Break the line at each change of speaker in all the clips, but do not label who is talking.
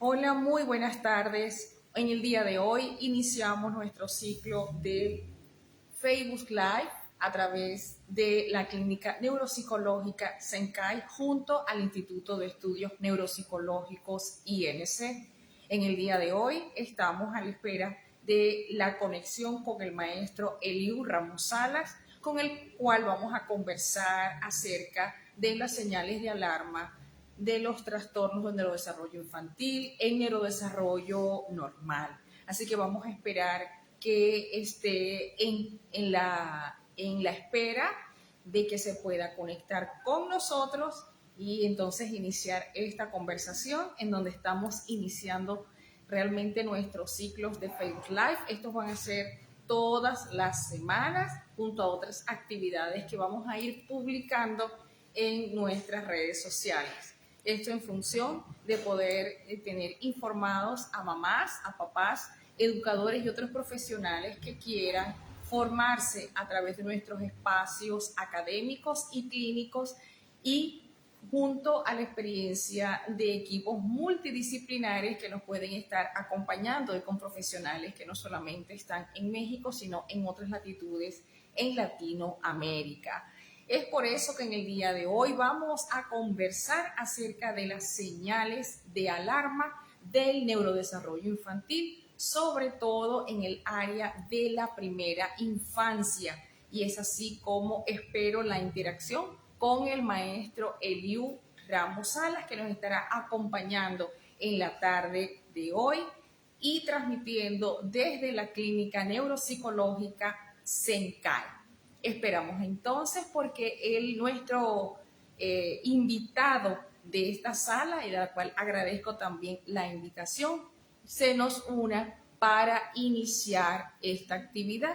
Hola, muy buenas tardes. En el día de hoy iniciamos nuestro ciclo de Facebook Live a través de la Clínica Neuropsicológica Senkai junto al Instituto de Estudios Neuropsicológicos INC. En el día de hoy estamos a la espera de la conexión con el maestro Eliu Ramos Salas, con el cual vamos a conversar acerca de las señales de alarma de los trastornos del neurodesarrollo infantil en neurodesarrollo normal. Así que vamos a esperar que esté en la espera de que se pueda conectar con nosotros y entonces iniciar esta conversación en donde estamos iniciando realmente nuestros ciclos de Facebook Live. Estos van a ser todas las semanas junto a otras actividades que vamos a ir publicando en nuestras redes sociales. Esto en función de poder tener informados a mamás, a papás, educadores y otros profesionales que quieran formarse a través de nuestros espacios académicos y clínicos y junto a la experiencia de equipos multidisciplinares que nos pueden estar acompañando y con profesionales que no solamente están en México, sino en otras latitudes en Latinoamérica. Es por eso que en el día de hoy vamos a conversar acerca de las señales de alarma del neurodesarrollo infantil, sobre todo en el área de la primera infancia. Y es así como espero la interacción con el maestro Eliu Ramos Salas, que nos estará acompañando en la tarde de hoy y transmitiendo desde la Clínica Neuropsicológica Senkai. Esperamos entonces porque nuestro invitado de esta sala, y de la cual agradezco también la invitación, se nos una para iniciar esta actividad.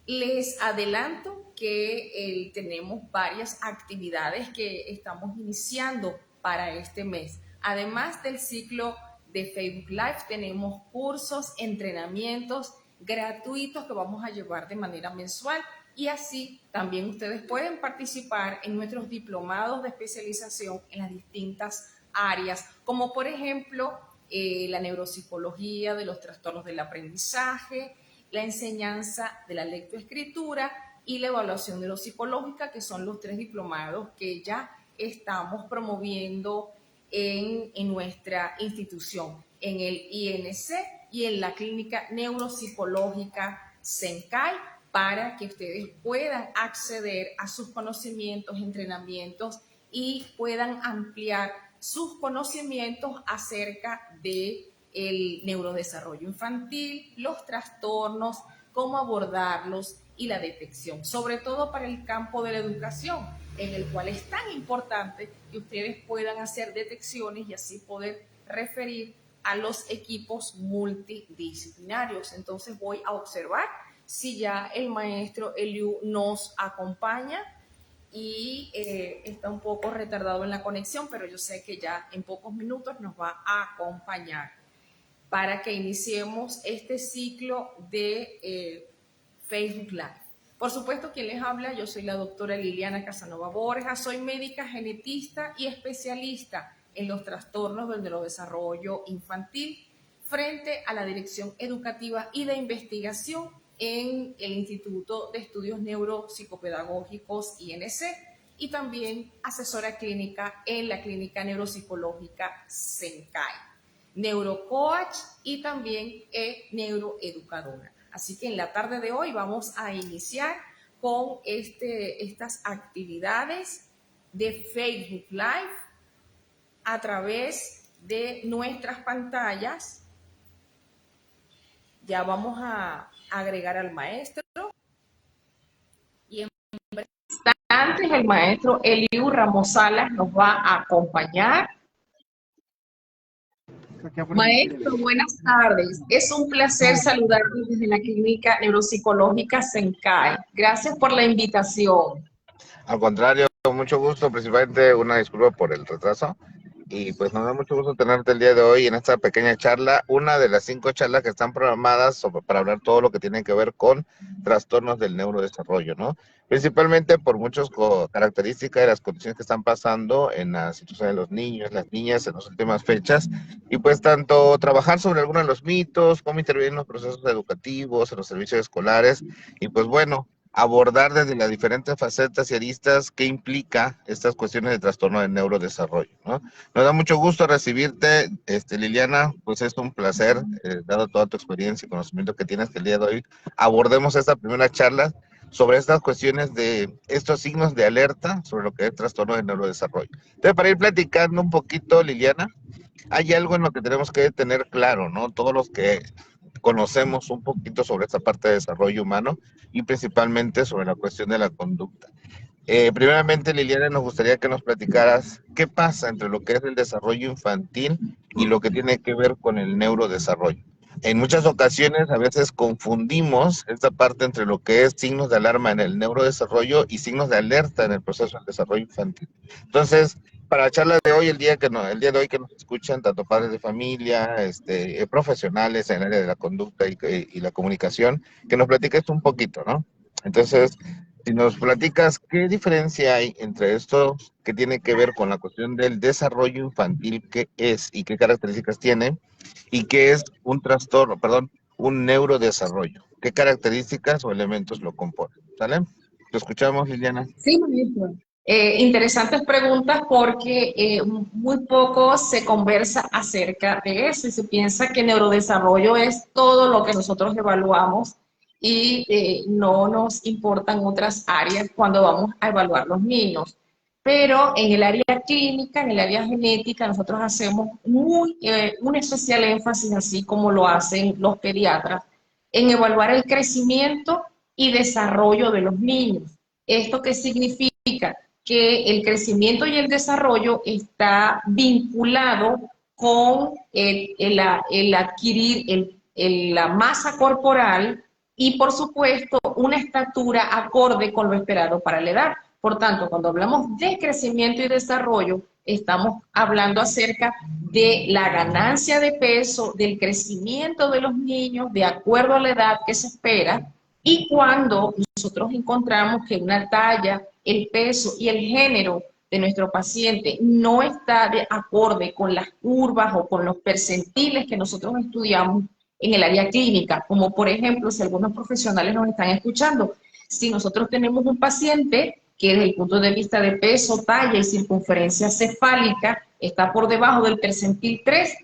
Les adelanto que tenemos varias actividades que estamos iniciando para este mes. Además del ciclo de Facebook Live, tenemos cursos, entrenamientos gratuitos que vamos a llevar de manera mensual y así también ustedes pueden participar en nuestros diplomados de especialización en las distintas áreas, como por ejemplo la neuropsicología de los trastornos del aprendizaje, la enseñanza de la lectoescritura y la evaluación neuropsicológica, que son los 3 diplomados que ya estamos promoviendo en nuestra institución, en el INC y en la Clínica Neuropsicológica Senkai, para que ustedes puedan acceder a sus conocimientos, entrenamientos y puedan ampliar sus conocimientos acerca de el neurodesarrollo infantil, los trastornos, cómo abordarlos y la detección, sobre todo para el campo de la educación, en el cual es tan importante que ustedes puedan hacer detecciones y así poder referir a los equipos multidisciplinarios. Entonces voy a observar si ya el maestro Eliu nos acompaña y está un poco retardado en la conexión, pero yo sé que ya en pocos minutos nos va a acompañar para que iniciemos este ciclo de Facebook Live. Por supuesto, quien les habla, yo soy la doctora Liliana Casanova Borja, soy médica genetista y especialista en los trastornos del neurodesarrollo infantil frente a la Dirección Educativa y de Investigación en el Instituto de Estudios Neuropsicopedagógicos INC y también asesora clínica en la Clínica Neuropsicológica Senkai, neurocoach y también neuroeducadora. Así que en la tarde de hoy vamos a iniciar con estas actividades de Facebook Live a través de nuestras pantallas. Ya vamos a agregar al maestro y en instantes el maestro Eliu Ramos Salas nos va a acompañar. Maestro, buenas tardes. Es un placer saludarles desde la Clínica Neuropsicológica Senkai. Gracias por la invitación.
Al contrario, mucho gusto, principalmente una disculpa por el retraso. y pues nos da mucho gusto tenerte el día de hoy en esta pequeña charla, una de las 5 charlas que están programadas para hablar todo lo que tiene que ver con trastornos del neurodesarrollo, ¿no? Principalmente por muchas características de las condiciones que están pasando en la situación de los niños, las niñas en las últimas fechas, y pues tanto trabajar sobre algunos de los mitos, cómo intervenir en los procesos educativos, en los servicios escolares, y pues bueno, abordar desde las diferentes facetas y aristas qué implica estas cuestiones de trastorno del neurodesarrollo, ¿no? Nos da mucho gusto recibirte, Liliana, pues es un placer, dado toda tu experiencia y conocimiento que tienes que el día de hoy, abordemos esta primera charla sobre estas cuestiones de estos signos de alerta sobre lo que es trastorno del neurodesarrollo. Entonces, para ir platicando un poquito, Liliana, hay algo en lo que tenemos que tener claro, ¿no? Todos los que conocemos un poquito sobre esta parte de desarrollo humano y principalmente sobre la cuestión de la conducta. Primeramente, Liliana, nos gustaría que nos platicaras qué pasa entre lo que es el desarrollo infantil y lo que tiene que ver con el neurodesarrollo. En muchas ocasiones, a veces confundimos esta parte entre lo que es signos de alarma en el neurodesarrollo y signos de alerta en el proceso del desarrollo infantil. Entonces, para la charla de hoy, el día de hoy que nos escuchan tanto padres de familia, profesionales en el área de la conducta y la comunicación, que nos platiques un poquito, ¿no? Entonces, si nos platicas qué diferencia hay entre esto que tiene que ver con la cuestión del desarrollo infantil, qué es y qué características tiene, y qué es un trastorno, perdón, un neurodesarrollo, qué características o elementos lo componen. ¿Sale? Te escuchamos, Liliana.
Sí, maestro. Interesantes preguntas porque muy poco se conversa acerca de eso y se piensa que neurodesarrollo es todo lo que nosotros evaluamos y no nos importan otras áreas cuando vamos a evaluar los niños. Pero en el área clínica, en el área genética, nosotros hacemos un especial énfasis, así como lo hacen los pediatras, en evaluar el crecimiento y desarrollo de los niños. ¿Esto qué significa? Que el crecimiento y el desarrollo está vinculado con el adquirir la masa corporal y, por supuesto, una estatura acorde con lo esperado para la edad. Por tanto, cuando hablamos de crecimiento y desarrollo, estamos hablando acerca de la ganancia de peso, del crecimiento de los niños de acuerdo a la edad que se espera, y cuando nosotros encontramos que una talla, el peso y el género de nuestro paciente no está de acorde con las curvas o con los percentiles que nosotros estudiamos en el área clínica, como por ejemplo, si algunos profesionales nos están escuchando, si nosotros tenemos un paciente que desde el punto de vista de peso, talla y circunferencia cefálica está por debajo del percentil 3,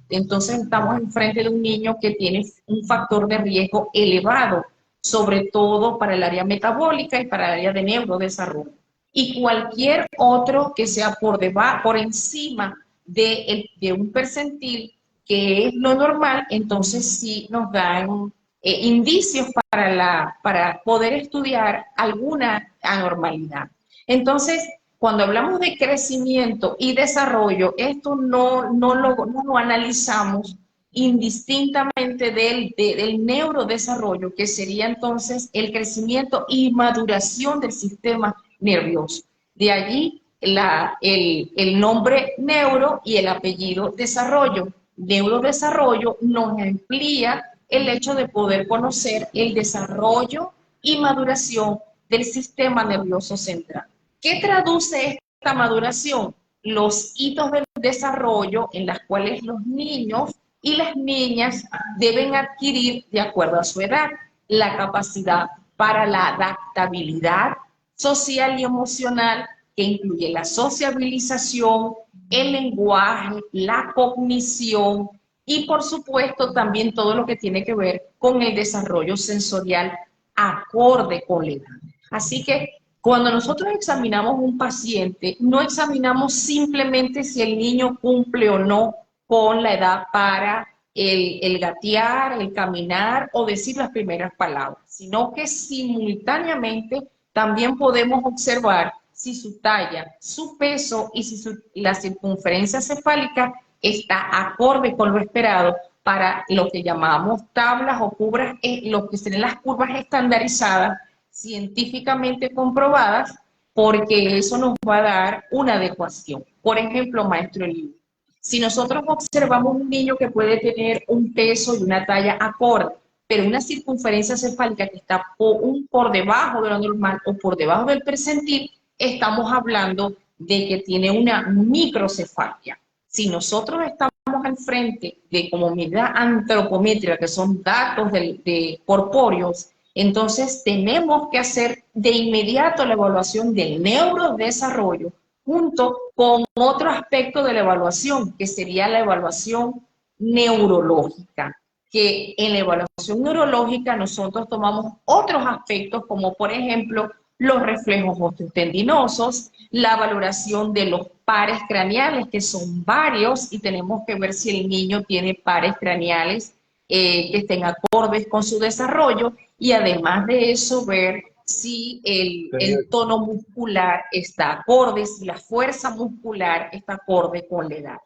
entonces estamos enfrente de un niño que tiene un factor de riesgo elevado, sobre todo para el área metabólica y para el área de neurodesarrollo. Y cualquier otro que sea por debajo, por encima de un percentil, que es lo normal, entonces sí nos dan indicios para poder estudiar alguna anormalidad. Entonces, cuando hablamos de crecimiento y desarrollo, esto no lo analizamos indistintamente del neurodesarrollo, que sería entonces el crecimiento y maduración del sistema nervioso. De allí el nombre neuro y el apellido desarrollo. Neurodesarrollo nos amplía el hecho de poder conocer el desarrollo y maduración del sistema nervioso central. ¿Qué traduce esta maduración? Los hitos del desarrollo en las cuales los niños y las niñas deben adquirir de acuerdo a su edad la capacidad para la adaptabilidad social y emocional, que incluye la sociabilización, el lenguaje, la cognición y, por supuesto, también todo lo que tiene que ver con el desarrollo sensorial acorde con la edad. Así que cuando nosotros examinamos un paciente, no examinamos simplemente si el niño cumple o no con la edad para el gatear, el caminar o decir las primeras palabras, sino que simultáneamente también podemos observar si su talla, su peso y si la circunferencia cefálica está acorde con lo esperado para lo que llamamos tablas o curvas, lo que serían las curvas estandarizadas, científicamente comprobadas, porque eso nos va a dar una adecuación. Por ejemplo, maestro Eliu, si nosotros observamos un niño que puede tener un peso y una talla acorde, pero una circunferencia cefálica que está por debajo de lo normal o por debajo del percentil, estamos hablando de que tiene una microcefalia. Si nosotros estamos al frente de como medida antropométrica, que son datos de corpóreos, entonces tenemos que hacer de inmediato la evaluación del neurodesarrollo junto con otro aspecto de la evaluación, que sería la evaluación neurológica, que en la evaluación neurológica nosotros tomamos otros aspectos como por ejemplo los reflejos osteotendinosos, la valoración de los pares craneales, que son varios, y tenemos que ver si el niño tiene pares craneales que estén acordes con su desarrollo, y además de eso ver si el tono muscular está acorde, si la fuerza muscular está acorde con la edad.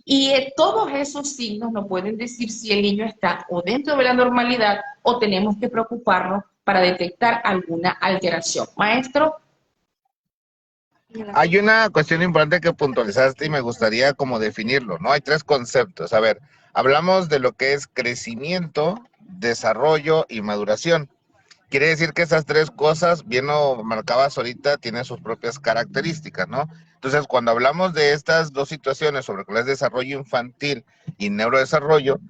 Y todos esos signos nos pueden decir si el niño está o dentro de la normalidad o tenemos que preocuparnos para detectar alguna alteración. Maestro.
Hay una cuestión importante que puntualizaste y me gustaría como definirlo, ¿no? Hay tres conceptos. A ver, hablamos de lo que es crecimiento, desarrollo y maduración. Quiere decir que esas tres cosas, bien lo marcabas ahorita, tienen sus propias características, ¿no? Entonces, cuando hablamos de estas dos situaciones sobre cuál es desarrollo infantil y neurodesarrollo,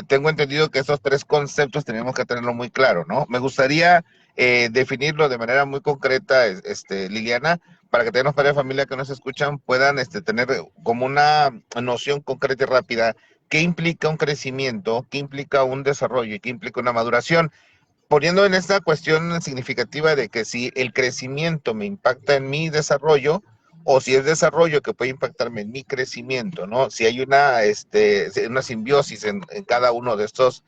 tengo entendido que estos tres conceptos tenemos que tenerlo muy claro, ¿no? Me gustaría definirlo de manera muy concreta, Liliana, para que también los padres de familia que nos escuchan puedan tener como una noción concreta y rápida qué implica un crecimiento, qué implica un desarrollo y qué implica una maduración, poniendo en esta cuestión significativa de que si el crecimiento me impacta en mi desarrollo o si es desarrollo que puede impactarme en mi crecimiento, ¿no? Si hay una simbiosis en cada uno de estos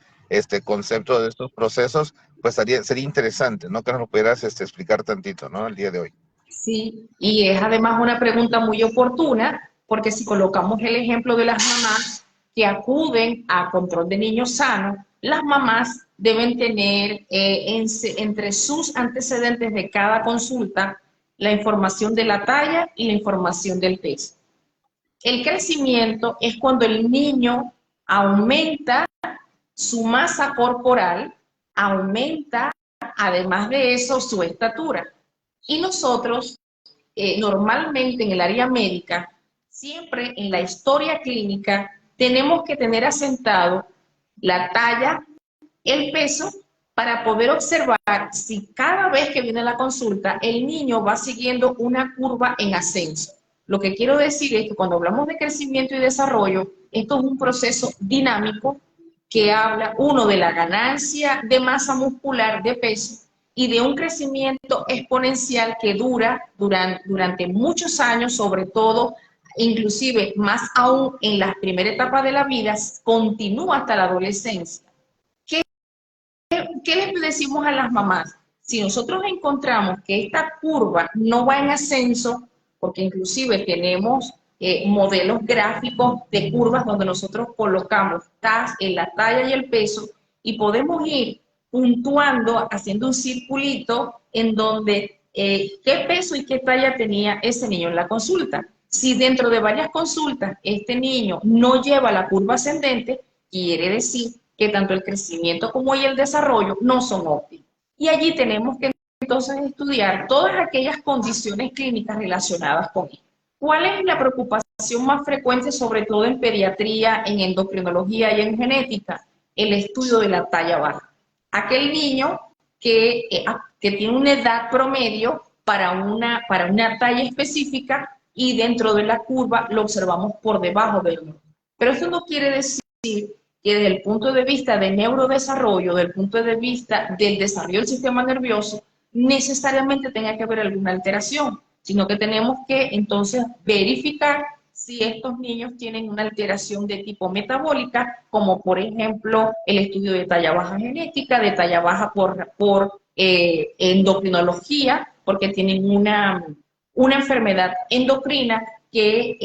conceptos, de estos procesos, pues sería interesante, ¿no? Que nos lo pudieras explicar tantito, ¿no? El día de hoy.
Sí, y es además una pregunta muy oportuna, porque si colocamos el ejemplo de las mamás que acuden a control de niños sanos, las mamás deben tener entre sus antecedentes de cada consulta la información de la talla y la información del peso. El crecimiento es cuando el niño aumenta su masa corporal, aumenta además de eso su estatura. Y nosotros, normalmente en el área médica, siempre en la historia clínica, tenemos que tener asentado la talla, el peso, para poder observar si cada vez que viene la consulta, el niño va siguiendo una curva en ascenso. Lo que quiero decir es que cuando hablamos de crecimiento y desarrollo, esto es un proceso dinámico que habla, uno, de la ganancia de masa muscular, de peso, y de un crecimiento exponencial que dura durante muchos años, sobre todo, inclusive más aún en la primera etapa de la vida, continúa hasta la adolescencia. ¿Qué les decimos a las mamás? Si nosotros encontramos que esta curva no va en ascenso, porque inclusive tenemos modelos gráficos de curvas donde nosotros colocamos en la talla y el peso y podemos ir puntuando, haciendo un circulito en donde qué peso y qué talla tenía ese niño en la consulta. Si dentro de varias consultas este niño no lleva la curva ascendente, quiere decir que tanto el crecimiento como el desarrollo no son óptimos. Y allí tenemos que entonces estudiar todas aquellas condiciones clínicas relacionadas con él. ¿Cuál es la preocupación más frecuente, sobre todo en pediatría, en endocrinología y en genética? El estudio de la talla baja. Aquel niño que tiene una edad promedio para una talla específica y dentro de la curva lo observamos por debajo del normal. Pero esto no quiere decir que desde el punto de vista del neurodesarrollo, desde el punto de vista del desarrollo del sistema nervioso, necesariamente tenga que haber alguna alteración, sino que tenemos que entonces verificar si estos niños tienen una alteración de tipo metabólica, como por ejemplo el estudio de talla baja genética, de talla baja por endocrinología, porque tienen una enfermedad endocrina que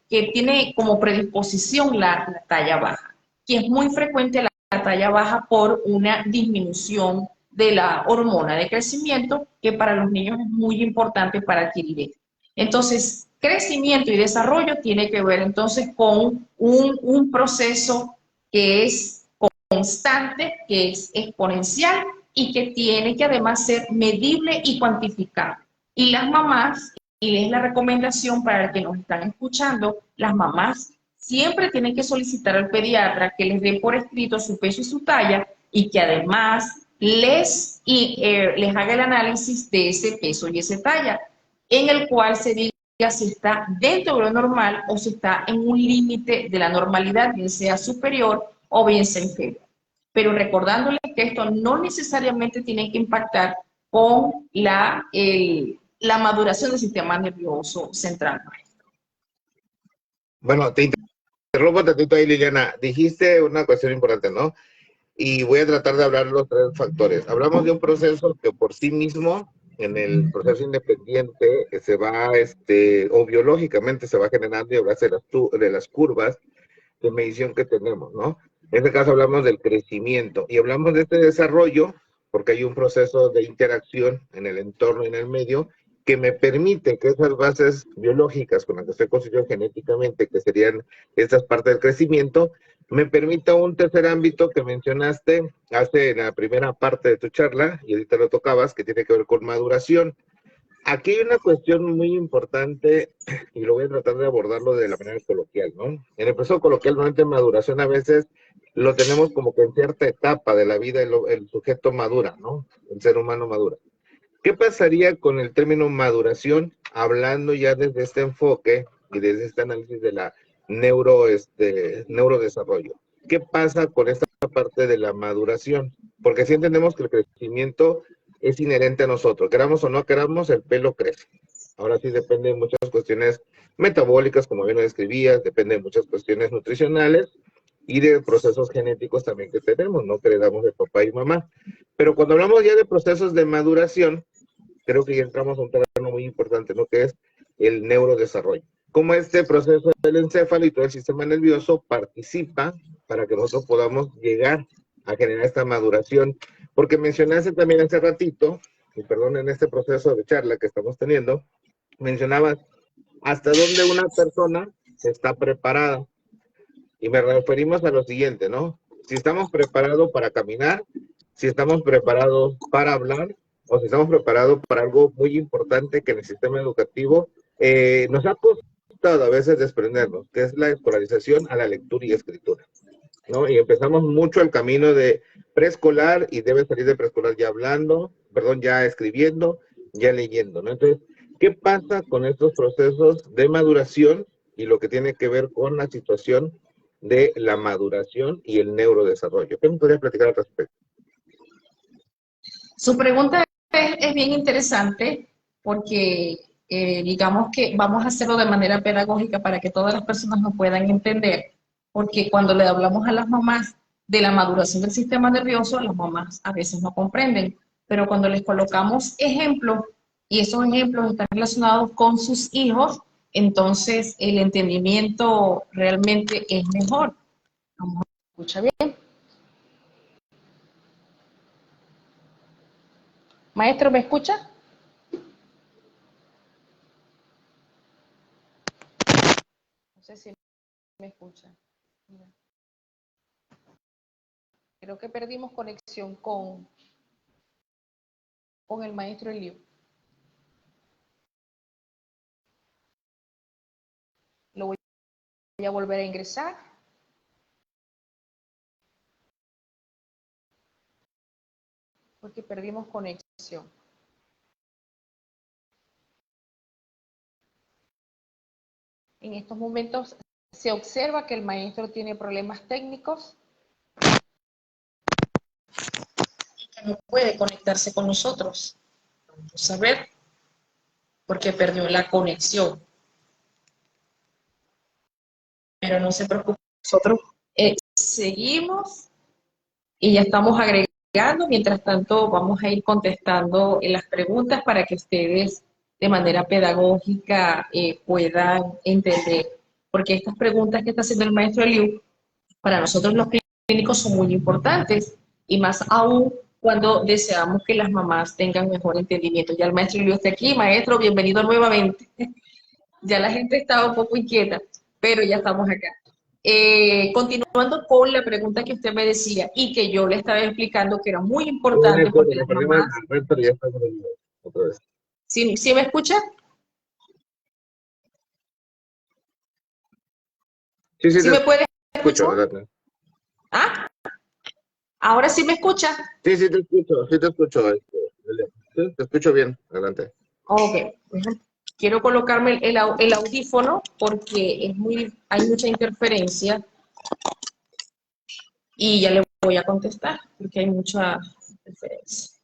tiene como predisposición la talla baja, que es muy frecuente la talla baja por una disminución de la hormona de crecimiento, que para los niños es muy importante para adquirir esto. Entonces, crecimiento y desarrollo tiene que ver entonces con un proceso que es constante, que es exponencial y que tiene que además ser medible y cuantificable. Y las mamás, y es la recomendación para los que nos están escuchando, las mamás siempre tienen que solicitar al pediatra que les dé por escrito su peso y su talla y que además les haga el análisis de ese peso y esa talla, en el cual se diga si está dentro de lo normal o si está en un límite de la normalidad, bien sea superior o bien sea inferior. Pero recordándoles que esto no necesariamente tiene que impactar con la maduración del sistema nervioso central.
Bueno, te interrumpo tantito ahí, Liliana. Dijiste una cuestión importante, ¿no? Y voy a tratar de hablar los tres factores. Hablamos de un proceso que por sí mismo, en el proceso independiente, se va, o biológicamente se va generando y a base de las curvas de medición que tenemos, ¿no? En este caso hablamos del crecimiento y hablamos de este desarrollo porque hay un proceso de interacción en el entorno y en el medio que me permite que esas bases biológicas con las que estoy constituido genéticamente, que serían estas partes del crecimiento, me permita un tercer ámbito que mencionaste hace en la primera parte de tu charla, y ahorita lo tocabas, que tiene que ver con maduración. Aquí hay una cuestión muy importante y lo voy a tratar de abordarlo de la manera coloquial, ¿no? En el proceso coloquial, normalmente maduración a veces lo tenemos como que en cierta etapa de la vida el sujeto madura, ¿no? El ser humano madura. ¿Qué pasaría con el término maduración, hablando ya desde este enfoque y desde este análisis de la neurodesarrollo? ¿Qué pasa con esta parte de la maduración? Porque si entendemos que el crecimiento es inherente a nosotros, queramos o no queramos, el pelo crece. Ahora sí depende de muchas cuestiones metabólicas, como bien lo describías, depende de muchas cuestiones nutricionales y de procesos genéticos también que tenemos, ¿no? Que heredamos de papá y mamá. Pero cuando hablamos ya de procesos de maduración, creo que ya entramos a un terreno muy importante, ¿no? Que es el neurodesarrollo. Cómo este proceso del encéfalo y todo el sistema nervioso participa para que nosotros podamos llegar a generar esta maduración. Porque mencionaste también hace ratito, y perdón, en este proceso de charla que estamos teniendo, mencionabas hasta dónde una persona está preparada. Y me referimos a lo siguiente, ¿no? Si estamos preparados para caminar, si estamos preparados para hablar, o si estamos preparados para algo muy importante que en el sistema educativo nos ha costado a veces desprendernos, que es la escolarización a la lectura y escritura, ¿no? Y empezamos mucho el camino de preescolar y debe salir de preescolar ya hablando, perdón, ya escribiendo, ya leyendo, ¿no? Entonces, ¿qué pasa con estos procesos de maduración y lo que tiene que ver con la situación de la maduración y el neurodesarrollo? ¿Qué me podría platicar al respecto?
Su pregunta es bien interesante porque digamos que vamos a hacerlo de manera pedagógica para que todas las personas nos puedan entender, porque cuando le hablamos a las mamás de la maduración del sistema nervioso, las mamás a veces no comprenden, pero cuando les colocamos ejemplos y esos ejemplos están relacionados con sus hijos, entonces el entendimiento realmente es mejor. Vamos a escuchar bien. Maestro, ¿me escucha? No sé si me escucha. Creo que perdimos conexión con el maestro Eliu. Lo voy a volver a ingresar. Porque perdimos conexión. En estos momentos se observa que el maestro tiene problemas técnicos y que no puede conectarse con nosotros. Vamos a ver, porque perdió la conexión. Pero no se preocupe, nosotros seguimos y ya estamos agregando. Mientras tanto, vamos a ir contestando las preguntas para que ustedes de manera pedagógica puedan entender. Porque estas preguntas que está haciendo el maestro Eliu, para nosotros los clínicos son muy importantes y más aún cuando deseamos que las mamás tengan mejor entendimiento. Ya el maestro Julio está aquí. Maestro, bienvenido nuevamente. Ya la gente estaba un poco inquieta, pero ya estamos acá. Continuando con la pregunta que usted me decía y que yo le estaba explicando que era muy importante porque las mamás... ¿Sí me escucha?
Sí, sí,
¿Sí
te
me puede
escucho,
escuchar?
adelante.
¿Ah? ¿Ahora sí me escucha?
Sí, sí te escucho, sí, te escucho bien, adelante.
Ok. Quiero colocarme el audífono porque hay mucha interferencia y ya le voy a contestar porque hay mucha interferencia.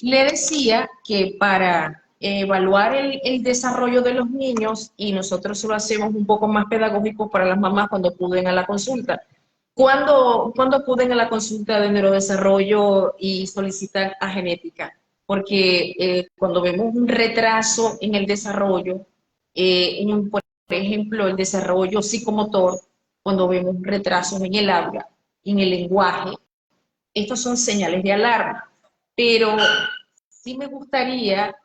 Le decía que para evaluar el desarrollo de los niños, y nosotros lo hacemos un poco más pedagógico para las mamás cuando acuden a la consulta. Cuando acuden a la consulta de neurodesarrollo y solicitan a genética? Porque cuando vemos un retraso en el desarrollo, por ejemplo, el desarrollo psicomotor, cuando vemos retrasos en el habla, en el lenguaje, estos son señales de alarma. Pero sí me gustaría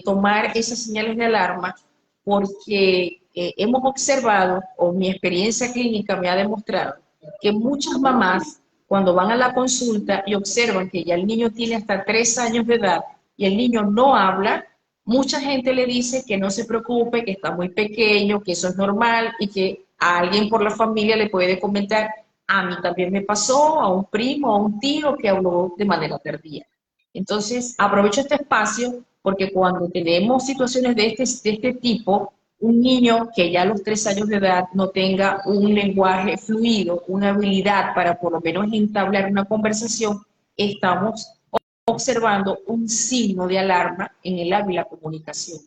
tomar esas señales de alarma porque hemos observado, o mi experiencia clínica me ha demostrado, que muchas mamás, cuando van a la consulta y observan que ya el niño tiene hasta 3 años de edad y el niño no habla, mucha gente le dice que no se preocupe, que está muy pequeño, que eso es normal y que a alguien por la familia le puede comentar, a mí también me pasó, a un primo, a un tío que habló de manera tardía. Entonces, aprovecho este espacio porque cuando tenemos situaciones de este tipo, un niño que ya a los 3 años de edad no tenga un lenguaje fluido, una habilidad para por lo menos entablar una conversación, estamos observando un signo de alarma en el habla y la comunicación.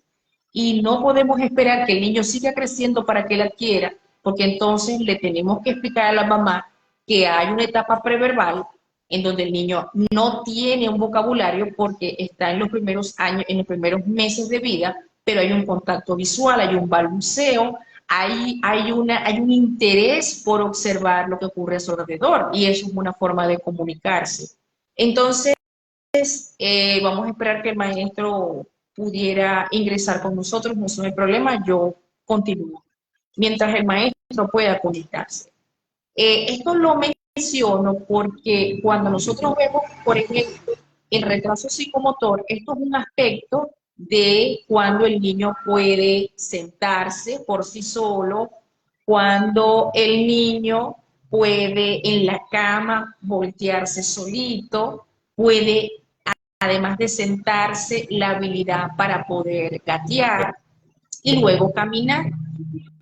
Y no podemos esperar que el niño siga creciendo para que él adquiera, porque entonces le tenemos que explicar a la mamá que hay una etapa preverbal en donde el niño no tiene un vocabulario porque está en los primeros años, en los primeros meses de vida, pero hay un contacto visual, hay un balbuceo, hay un interés por observar lo que ocurre a su alrededor y eso es una forma de comunicarse. Entonces, vamos a esperar que el maestro pudiera ingresar con nosotros, no hay problema, yo continúo. Mientras el maestro pueda conectarse. Esto lo menciono porque cuando nosotros vemos, por ejemplo, el retraso psicomotor, esto es un aspecto de cuando el niño puede sentarse por sí solo, cuando el niño puede en la cama voltearse solito, puede, además de sentarse, la habilidad para poder gatear y luego caminar.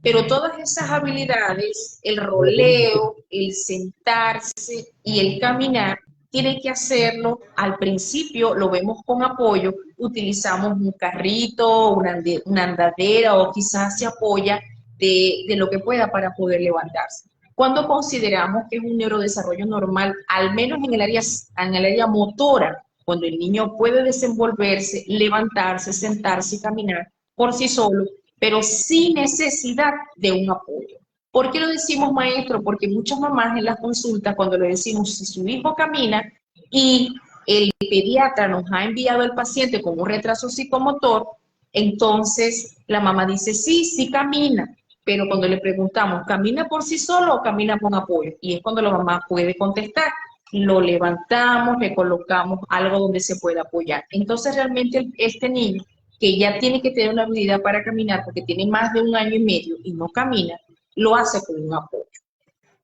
Pero todas esas habilidades, el roleo, el sentarse y el caminar, tiene que hacerlo al principio, lo vemos con apoyo, utilizamos un carrito, una andadera o quizás se apoya de lo que pueda para poder levantarse. Cuando consideramos que es un neurodesarrollo normal, al menos en el área motora, cuando el niño puede desenvolverse, levantarse, sentarse y caminar por sí solo, pero sin necesidad de un apoyo. ¿Por qué lo decimos, maestro? Porque muchas mamás en las consultas, cuando le decimos si su hijo camina y el pediatra nos ha enviado al paciente con un retraso psicomotor, entonces la mamá dice, sí, sí camina, pero cuando le preguntamos, ¿camina por sí solo o camina con apoyo? Y es cuando la mamá puede contestar. Lo levantamos, le colocamos algo donde se pueda apoyar. Entonces realmente este niño que ya tiene que tener una habilidad para caminar porque tiene más de 1 año y medio y no camina, lo hace con un apoyo.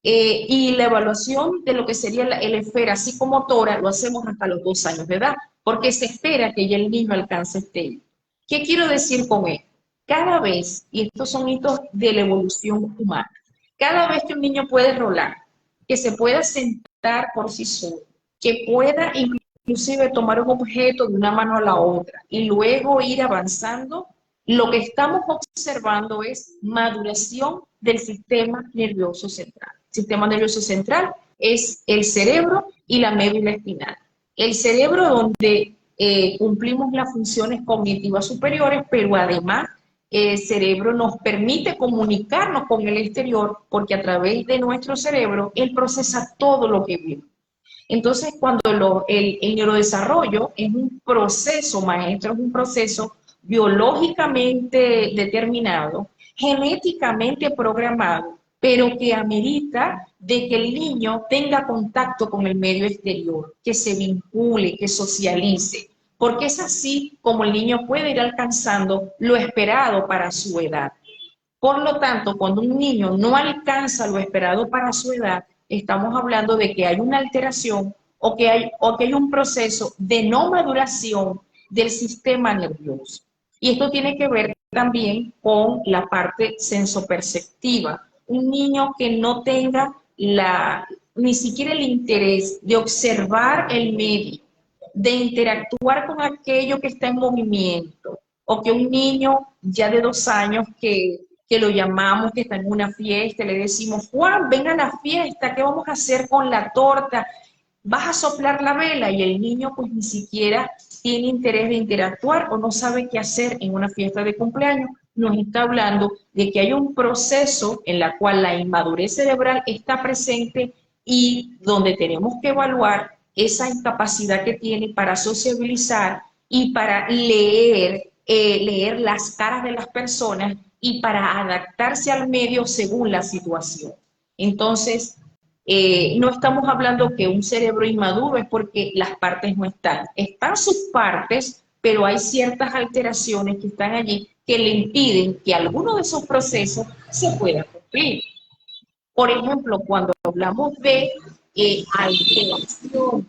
Y la evaluación de lo que sería el esfera psicomotora lo hacemos hasta los 2 años de edad, porque se espera que ya el niño alcance este. ¿Qué quiero decir con esto? Cada vez, y estos son hitos de la evolución humana, cada vez que un niño puede rolar, que se pueda sentar por sí solo, que pueda inclusive tomar un objeto de una mano a la otra y luego ir avanzando, lo que estamos observando es maduración del sistema nervioso central. El sistema nervioso central es el cerebro y la médula espinal. El cerebro donde cumplimos las funciones cognitivas superiores, pero además el cerebro nos permite comunicarnos con el exterior porque a través de nuestro cerebro él procesa todo lo que vive.
Entonces, cuando el neurodesarrollo es un proceso, maestro, es un proceso biológicamente determinado, genéticamente programado, pero que amerita de que el niño tenga contacto con el medio exterior, que se vincule, que socialice, porque es así como el niño puede ir alcanzando lo esperado para su edad. Por lo tanto, cuando un niño no alcanza lo esperado para su edad, estamos hablando de que hay una alteración o que hay un proceso de no maduración del sistema nervioso. Y esto tiene que ver también con la parte sensoperceptiva. Un niño que no tenga ni siquiera el interés de observar el medio, de interactuar con aquello que está en movimiento, o que un niño ya de 2 años que lo llamamos, que está en una fiesta, le decimos, Juan, ven a la fiesta, ¿qué vamos a hacer con la torta? Vas a soplar la vela y el niño pues ni siquiera tiene interés de interactuar o no sabe qué hacer en una fiesta de cumpleaños. Nos está hablando de que hay un proceso en la cual la inmadurez cerebral está presente y donde tenemos que evaluar esa incapacidad que tiene para sociabilizar y para leer las caras de las personas y para adaptarse al medio según la situación. Entonces, no estamos hablando que un cerebro inmaduro es porque las partes no están. Están sus partes, pero hay ciertas alteraciones que están allí que le impiden que alguno de esos procesos se pueda cumplir. Por ejemplo, cuando hablamos de alteración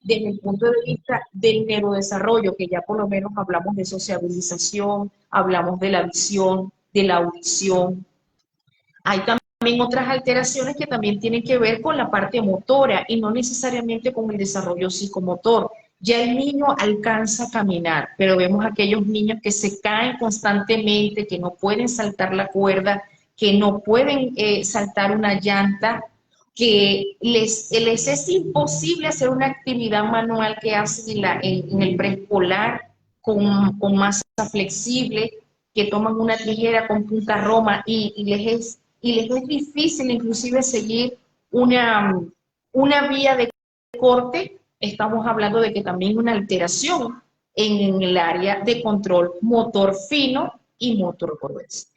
desde el punto de vista del neurodesarrollo, que ya por lo menos hablamos de sociabilización, hablamos de la visión, de la audición, hay también otras alteraciones que también tienen que ver con la parte motora y no necesariamente con el desarrollo psicomotor. Ya el niño alcanza a caminar, pero vemos aquellos niños que se caen constantemente, que no pueden saltar la cuerda, que no pueden saltar una llanta, que les es imposible hacer una actividad manual que hacen en el preescolar con masa flexible, que toman una tijera con punta roma y les es difícil inclusive seguir una vía de corte. Estamos hablando de que también una alteración en el área de control motor fino y motor grueso.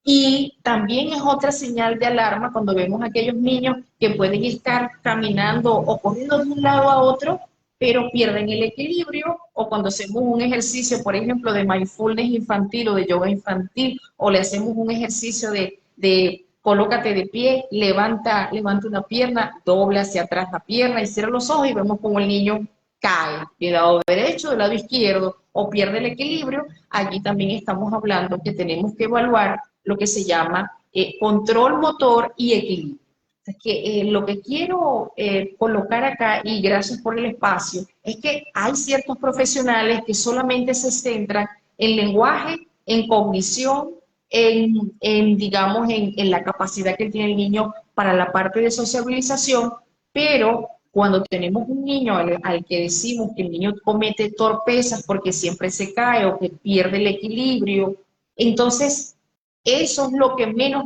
Y también es otra señal de alarma cuando vemos a aquellos niños que pueden estar caminando o corriendo de un lado a otro, pero pierden el equilibrio, o cuando hacemos un ejercicio, por ejemplo, de mindfulness infantil o de yoga infantil, o le hacemos un ejercicio de colócate de pie, levanta una pierna, dobla hacia atrás la pierna y cierra los ojos y vemos como el niño cae del lado derecho, del lado izquierdo, o pierde el equilibrio. Allí también estamos hablando que tenemos que evaluar lo que se llama control motor y equilibrio. Es que lo que quiero colocar acá, y gracias por el espacio, es que hay ciertos profesionales que solamente se centran en lenguaje, en cognición, digamos, en la capacidad que tiene el niño para la parte de sociabilización, pero cuando tenemos un niño al que decimos que el niño comete torpezas porque siempre se cae o que pierde el equilibrio, entonces eso es lo que menos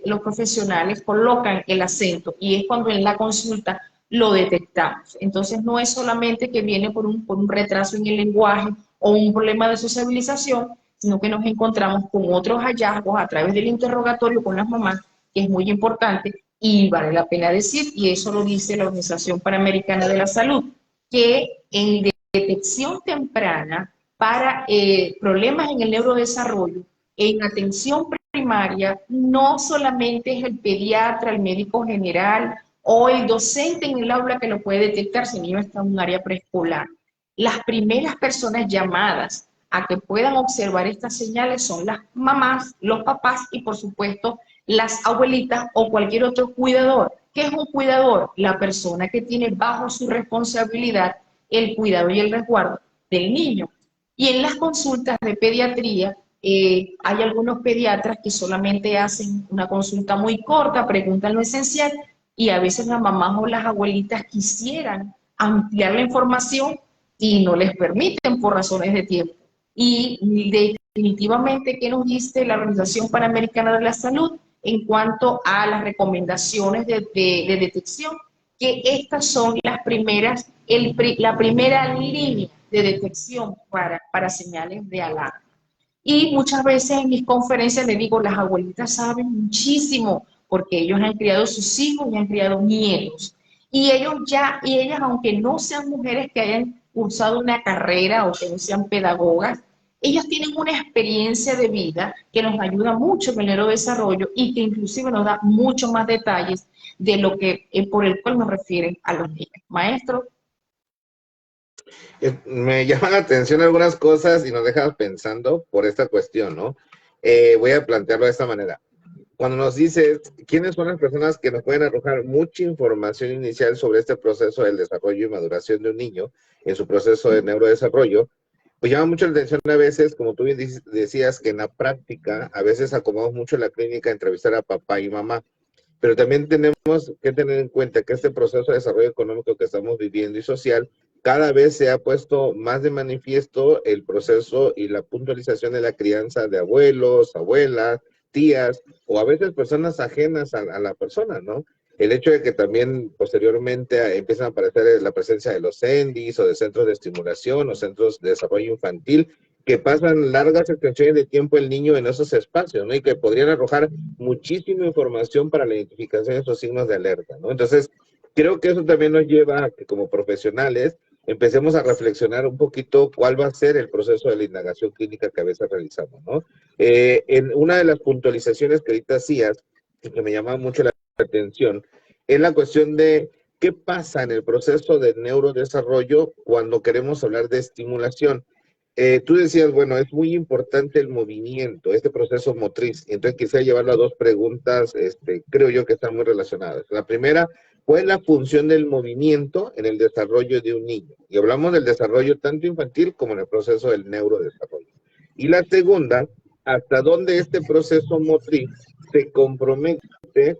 los profesionales colocan el acento, y es cuando en la consulta lo detectamos. Entonces no es solamente que viene por un retraso en el lenguaje o un problema de sociabilización, sino que nos encontramos con otros hallazgos a través del interrogatorio con las mamás, que es muy importante y vale la pena decir, y eso lo dice la Organización Panamericana de la Salud, que en detección temprana para problemas en el neurodesarrollo, en atención primaria, no solamente es el pediatra, el médico general o el docente en el aula que lo puede detectar si el niño está en un área preescolar. Las primeras personas llamadas a que puedan observar estas señales son las mamás, los papás y por supuesto las abuelitas o cualquier otro cuidador. ¿Qué es un cuidador? La persona que tiene bajo su responsabilidad el cuidado y el resguardo del niño. Y en las consultas de pediatría, hay algunos pediatras que solamente hacen una consulta muy corta, preguntan lo esencial, y a veces las mamás o las abuelitas quisieran ampliar la información y no les permiten por razones de tiempo. Y definitivamente, ¿qué nos dice la Organización Panamericana de la Salud en cuanto a las recomendaciones de detección? que estas son las primeras, la primera línea de detección para señales de alarma. Y muchas veces en mis conferencias le digo, las abuelitas saben muchísimo, porque ellos han criado sus hijos y han criado nietos. Y ellas, aunque no sean mujeres que hayan cursado una carrera o que no sean pedagogas, ellos tienen una experiencia de vida que nos ayuda mucho en el neurodesarrollo y que inclusive nos da mucho más detalles de lo que por el cual nos refieren a los niños. Maestro.
Me llama la atención algunas cosas y nos deja pensando por esta cuestión, ¿no? Voy a plantearlo de esta manera. Cuando nos dices quiénes son las personas que nos pueden arrojar mucha información inicial sobre este proceso del desarrollo y maduración de un niño en su proceso de neurodesarrollo, pues llama mucho la atención a veces, como tú bien decías, que en la práctica a veces acomodamos mucho en la clínica a entrevistar a papá y mamá, pero también tenemos que tener en cuenta que este proceso de desarrollo económico que estamos viviendo y social, cada vez se ha puesto más de manifiesto el proceso y la puntualización de la crianza de abuelos, abuelas, tías, o a veces personas ajenas a la persona, ¿no? El hecho de que también posteriormente empiezan a aparecer la presencia de los CENDIs o de centros de estimulación o centros de desarrollo infantil, que pasan largas extensiones de tiempo el niño en esos espacios, ¿no? Y que podrían arrojar muchísima información para la identificación de esos signos de alerta, ¿no? Entonces, creo que eso también nos lleva a que como profesionales empecemos a reflexionar un poquito cuál va a ser el proceso de la indagación clínica que a veces realizamos, ¿no? En una de las puntualizaciones que ahorita hacías, que me llama mucho la atención, es la cuestión de qué pasa en el proceso de neurodesarrollo cuando queremos hablar de estimulación. Tú decías, bueno, es muy importante el movimiento, este proceso motriz. Entonces quisiera llevarlo a dos preguntas, creo yo que están muy relacionadas. La primera, ¿cuál es la función del movimiento en el desarrollo de un niño? Y hablamos del desarrollo tanto infantil como en el proceso del neurodesarrollo. Y la segunda, ¿hasta dónde este proceso motriz se compromete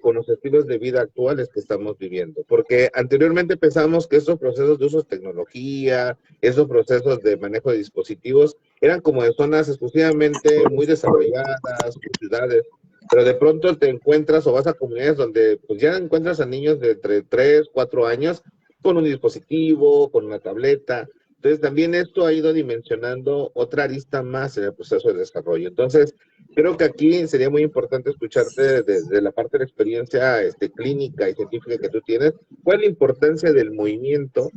con los estilos de vida actuales que estamos viviendo? Porque anteriormente pensábamos que estos procesos de uso de tecnología, esos procesos de manejo de dispositivos, eran como de zonas exclusivamente muy desarrolladas, ciudades, pero de pronto te encuentras o vas a comunidades donde pues ya encuentras a niños de entre 3, 4 años con un dispositivo, con una tableta. Entonces también esto ha ido dimensionando otra arista más en el proceso de desarrollo. Entonces, creo que aquí sería muy importante escucharte de la parte de la experiencia clínica y científica que tú tienes. ¿Cuál es la importancia del movimiento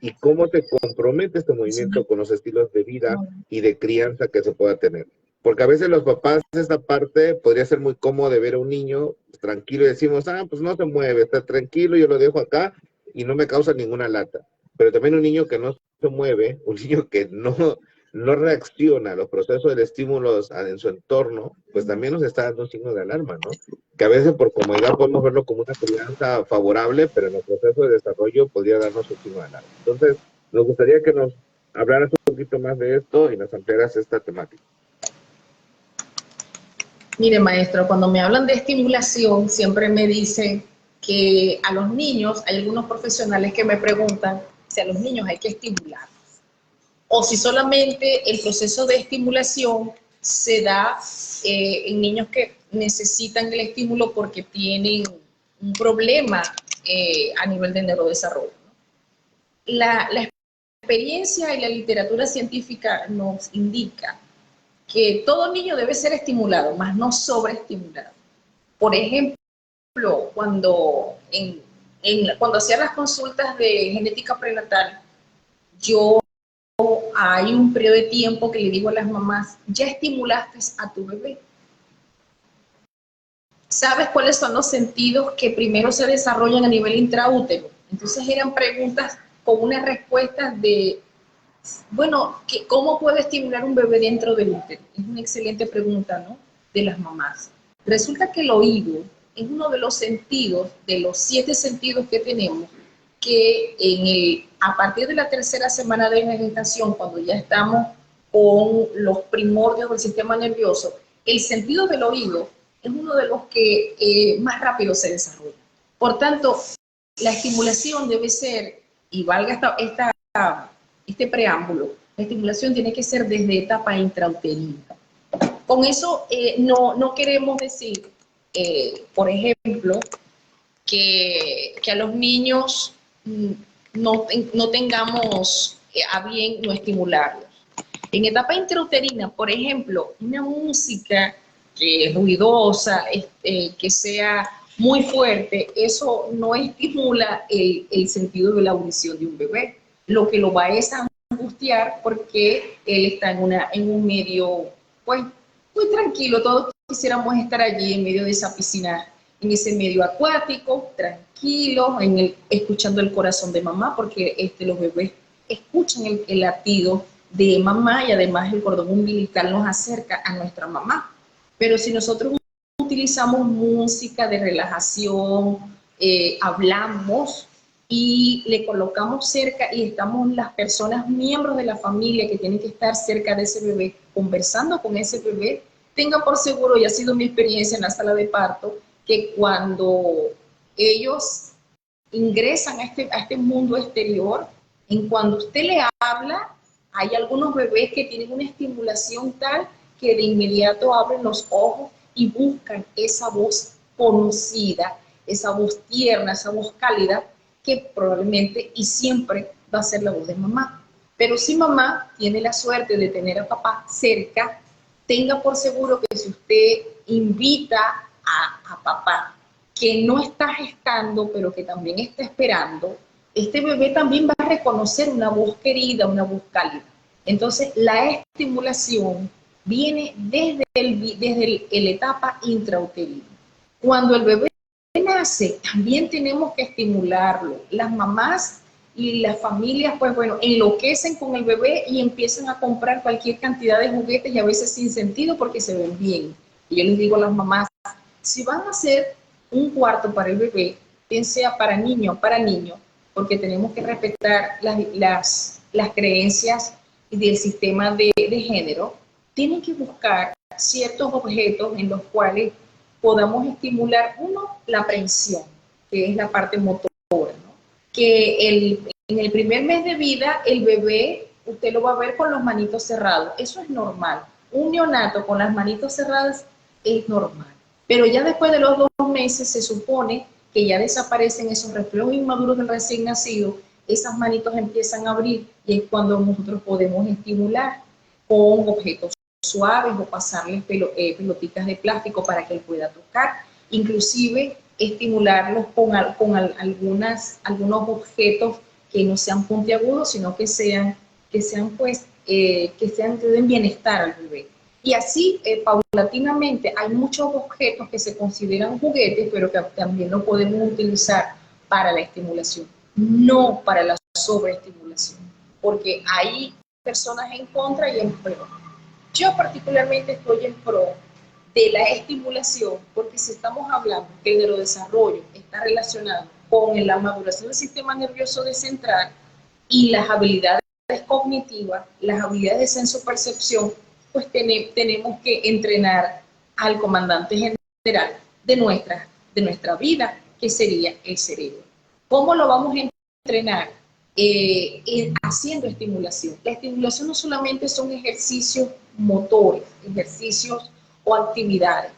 y cómo te compromete este movimiento con los estilos de vida y de crianza que se pueda tener? Porque a veces los papás, esta parte podría ser muy cómodo de ver a un niño tranquilo y decimos, pues no se mueve, está tranquilo, yo lo dejo acá y no me causa ninguna lata. Pero también un niño que no se mueve, un niño que no reacciona a los procesos de estímulos en su entorno, pues también nos está dando un signo de alarma, ¿no? Que a veces por comodidad podemos verlo como una crianza favorable, pero en el proceso de desarrollo podría darnos un signo de alarma. Entonces, nos gustaría que nos hablaras un poquito más de esto y nos ampliaras esta temática.
Mire, maestro, cuando me hablan de estimulación, siempre me dicen que a los niños, hay algunos profesionales que me preguntan si a los niños hay que estimular o si solamente el proceso de estimulación se da en niños que necesitan el estímulo porque tienen un problema a nivel de neurodesarrollo. La experiencia y la literatura científica nos indica que todo niño debe ser estimulado, más no sobreestimulado. Por ejemplo, cuando hacía las consultas de genética prenatal, hay un periodo de tiempo que le digo a las mamás, ya estimulaste a tu bebé. ¿Sabes cuáles son los sentidos que primero se desarrollan a nivel intraútero? Entonces eran preguntas con unas respuestas de, bueno, ¿cómo puedo estimular un bebé dentro del útero? Es una excelente pregunta, ¿no? De las mamás. Resulta que el oído es uno de los sentidos, de los 7 sentidos que tenemos, que a partir de la 3ª semana de la gestación, cuando ya estamos con los primordios del sistema nervioso, el sentido del oído es uno de los que más rápido se desarrolla. Por tanto, la estimulación debe ser, y valga este preámbulo, la estimulación tiene que ser desde etapa intrauterina. Con eso no queremos decir, por ejemplo, que a los niños no tengamos a bien no estimularlos. En etapa intrauterina, por ejemplo, una música que es ruidosa, que sea muy fuerte, eso no estimula el sentido de la audición de un bebé. Lo que lo va es a angustiar porque él está en un medio, pues, muy tranquilo. Todos quisiéramos estar allí en medio de esa piscina, en ese medio acuático, tranquilo, escuchando el corazón de mamá, porque los bebés escuchan el latido de mamá y además el cordón umbilical nos acerca a nuestra mamá. Pero si nosotros utilizamos música de relajación, hablamos y le colocamos cerca y estamos las personas, miembros de la familia que tienen que estar cerca de ese bebé, conversando con ese bebé, tenga por seguro, y ha sido mi experiencia en la sala de parto, que cuando ellos ingresan a este mundo exterior, en cuando usted le habla, hay algunos bebés que tienen una estimulación tal que de inmediato abren los ojos y buscan esa voz conocida, esa voz tierna, esa voz cálida, que probablemente y siempre va a ser la voz de mamá. Pero si mamá tiene la suerte de tener a papá cerca, tenga por seguro que si usted invita a papá, que no está gestando, pero que también está esperando, este bebé también va a reconocer una voz querida, una voz cálida. Entonces, la estimulación viene desde la etapa intrauterina. Cuando el bebé nace, también tenemos que estimularlo. Las mamás y las familias, pues bueno, enloquecen con el bebé y empiezan a comprar cualquier cantidad de juguetes y a veces sin sentido porque se ven bien. Y yo les digo a las mamás, si van a hacer un cuarto para el bebé, bien sea para niño o para niño, porque tenemos que respetar las creencias del sistema de género, tienen que buscar ciertos objetos en los cuales podamos estimular, uno, la aprehensión, que es la parte motora, ¿no? Que en el primer mes de vida, el bebé, usted lo va a ver con los manitos cerrados, eso es normal. Un neonato con las manitos cerradas es normal. Pero ya después de los 2 meses se supone que ya desaparecen esos reflejos inmaduros del recién nacido, esas manitos empiezan a abrir y es cuando nosotros podemos estimular con objetos suaves o pasarles pelotitas de plástico para que él pueda tocar, inclusive estimularlos con algunos objetos que no sean puntiagudos, sino que que den bienestar al bebé. Y así, paulatinamente, hay muchos objetos que se consideran juguetes, pero que también lo podemos utilizar para la estimulación, no para la sobreestimulación, porque hay personas en contra y en pro. Yo particularmente estoy en pro de la estimulación, porque si estamos hablando que el neurodesarrollo está relacionado con la maduración del sistema nervioso central y las habilidades cognitivas, las habilidades de sensopercepción, pues tenemos que entrenar al comandante general de nuestra vida, que sería el cerebro. ¿Cómo lo vamos a entrenar? Haciendo estimulación. La estimulación no solamente son ejercicios motores, ejercicios o actividades.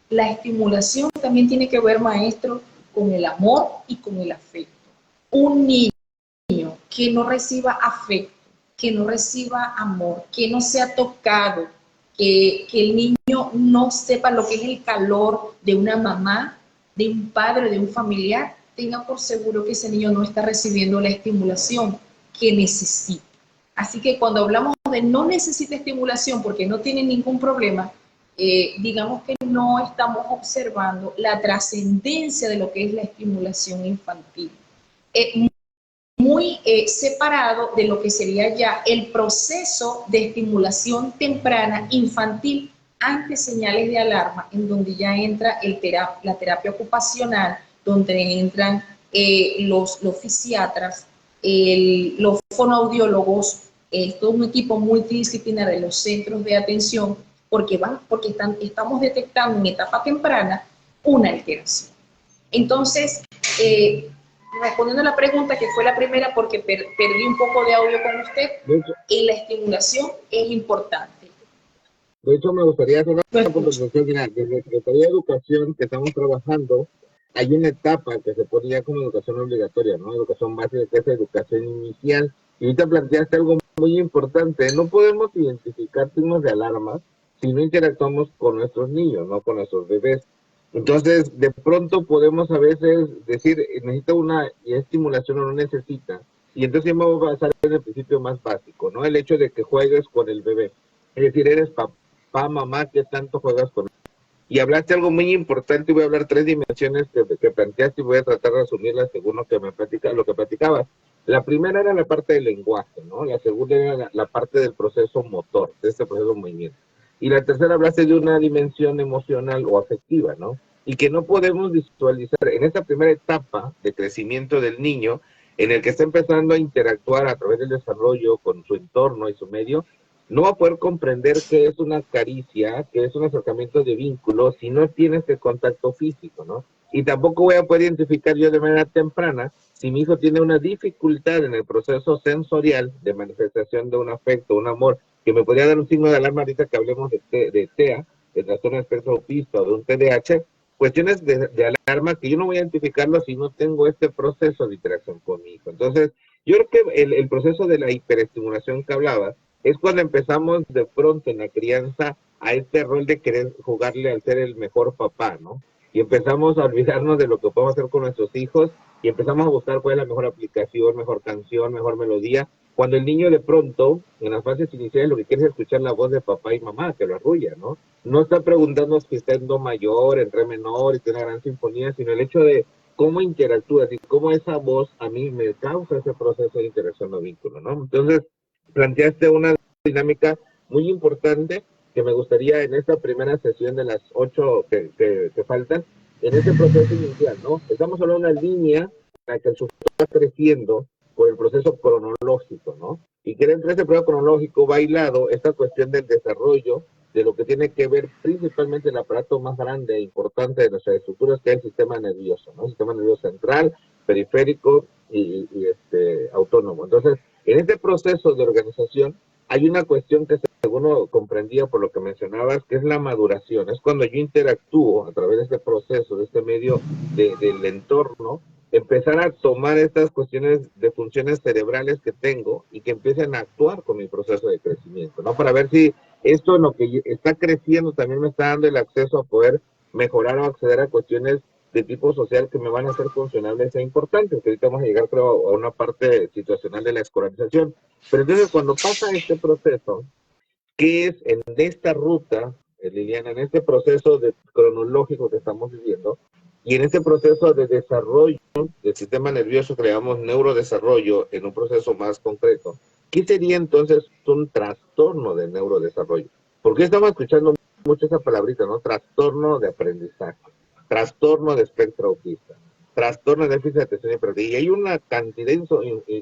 La estimulación también tiene que ver, maestro, con el amor y con el afecto. Un niño que no reciba afecto, que no reciba amor, que no sea tocado, que el niño no sepa lo que es el calor de una mamá, de un padre, de un familiar, tenga por seguro que ese niño no está recibiendo la estimulación que necesita. Así que cuando hablamos de no necesita estimulación porque no tiene ningún problema, digamos que no estamos observando la trascendencia de lo que es la estimulación infantil. Muy separado de lo que sería ya el proceso de estimulación temprana infantil ante señales de alarma, en donde ya entra la terapia ocupacional, donde entran los fisiatras, los fonoaudiólogos, todo un equipo multidisciplinario de los centros de atención, porque estamos detectando en etapa temprana una alteración. Entonces, respondiendo a la pregunta, que fue la primera porque perdí un poco de audio con usted, la estimulación es importante.
De hecho, me gustaría hacer una conversación final. Desde la Secretaría de Educación, que estamos trabajando hay una etapa que se pone ya como educación obligatoria, ¿no? Educación básica, que es educación inicial. Y ahorita planteaste algo muy importante. No podemos identificar signos de alarma si no interactuamos con nuestros niños, no con nuestros bebés. Entonces, de pronto podemos a veces decir, necesita una estimulación o no necesita. Y entonces vamos a basar en el principio más básico, ¿no? El hecho de que juegues con el bebé. Es decir, eres papá, mamá, ¿qué tanto juegas con él? Y hablaste algo muy importante, y voy a hablar tres dimensiones que planteaste y voy a tratar de asumirlas según lo que lo que platicabas. La primera era la parte del lenguaje, ¿no? La segunda era la parte del proceso motor, de este proceso de movimiento. Y la tercera hablaste de una dimensión emocional o afectiva, ¿no? Y que no podemos visualizar en esta primera etapa de crecimiento del niño, en el que está empezando a interactuar a través del desarrollo con su entorno y su medio, no va a poder comprender qué es una caricia, qué es un acercamiento de vínculo, si no tiene ese contacto físico, ¿no? Y tampoco voy a poder identificar yo de manera temprana si mi hijo tiene una dificultad en el proceso sensorial de manifestación de un afecto, un amor, que me podría dar un signo de alarma ahorita que hablemos de TEA, de trastorno de espectro autista o de un TDAH, cuestiones de alarma que yo no voy a identificarlo si no tengo este proceso de interacción con mi hijo. Entonces, yo creo que el proceso de la hiperestimulación que hablaba es cuando empezamos de pronto en la crianza a este rol de querer jugarle al ser el mejor papá, ¿no? Y empezamos a olvidarnos de lo que podemos hacer con nuestros hijos y empezamos a buscar cuál es la mejor aplicación, mejor canción, mejor melodía, cuando el niño de pronto, en las fases iniciales, lo que quiere es escuchar la voz de papá y mamá, que lo arrulla, ¿no? No está preguntando si está en do mayor, en re menor, y tiene una gran sinfonía, sino el hecho de cómo interactúas y cómo esa voz a mí me causa ese proceso de interacción o vínculo, ¿no? Entonces, planteaste una dinámica muy importante que me gustaría en esta primera sesión de las 8 que faltan, en ese proceso inicial, ¿no? Estamos hablando de una línea en la que el sujeto está creciendo por el proceso cronológico, ¿no? Y que dentro de ese proceso cronológico va hilado esta cuestión del desarrollo de lo que tiene que ver principalmente el aparato más grande e importante de nuestras estructuras, que es el sistema nervioso, ¿no? El sistema nervioso central, periférico y autónomo. Entonces, en este proceso de organización hay una cuestión que según lo comprendía por lo que mencionabas, que es la maduración. Es cuando yo interactúo a través de este proceso, de este medio del entorno, empezar a tomar estas cuestiones de funciones cerebrales que tengo y que empiecen a actuar con mi proceso de crecimiento, ¿no? Para ver si esto en lo que está creciendo también me está dando el acceso a poder mejorar o acceder a cuestiones de tipo social que me van a hacer funcionables e importantes, que ahorita vamos a llegar, creo, a una parte situacional de la escolarización. Pero entonces, cuando pasa este proceso, ¿qué es en esta ruta, Liliana, en este proceso cronológico que estamos viviendo, y en este proceso de desarrollo del sistema nervioso que le llamamos neurodesarrollo en un proceso más concreto? ¿Qué sería entonces un trastorno del neurodesarrollo? Porque estamos escuchando mucho esa palabrita, ¿no? Trastorno de aprendizaje, trastorno de espectro autista, trastorno de déficit de atención y hiperactividad. Y hay una cantidad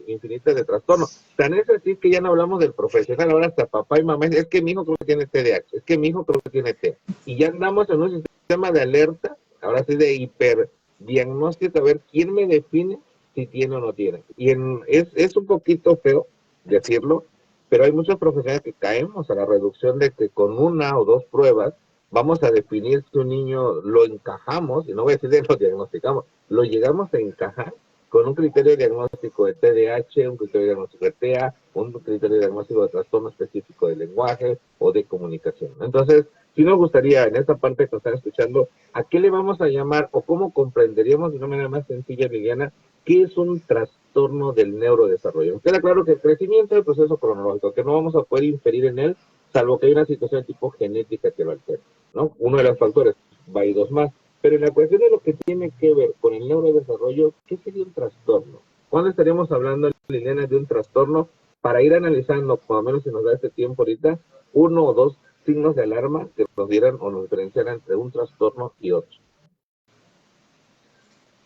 infinita de trastornos. Tan es así que ya no hablamos del profesional, ahora hasta papá y mamá, es que mi hijo creo que tiene TDAH, es que mi hijo creo que tiene TEA. Y ya andamos en un sistema de alerta, ahora sí de hiperdiagnóstico, a ver quién me define si tiene o no tiene. Y es un poquito feo decirlo, pero hay muchos profesionales que caemos a la reducción de que con una o dos pruebas vamos a definir si un niño lo encajamos, y no voy a decir de lo diagnosticamos, lo llegamos a encajar con un criterio diagnóstico de TDAH, un criterio diagnóstico de TEA, un criterio diagnóstico de trastorno específico del lenguaje o de comunicación. Entonces, sí nos gustaría en esta parte que están escuchando, ¿a qué le vamos a llamar o cómo comprenderíamos de una manera más sencilla, Liliana, qué es un trastorno del neurodesarrollo? Queda claro que el crecimiento es el proceso cronológico, que no vamos a poder inferir en él, salvo que hay una situación de tipo genética que lo altere, ¿no? Uno de los factores, hay dos más. Pero en la cuestión de lo que tiene que ver con el neurodesarrollo, ¿qué sería un trastorno? ¿Cuándo estaríamos hablando, Liliana, de un trastorno para ir analizando, por lo menos si nos da este tiempo ahorita, uno o dos signos de alarma que nos dieran o nos diferenciaran entre un trastorno y otro?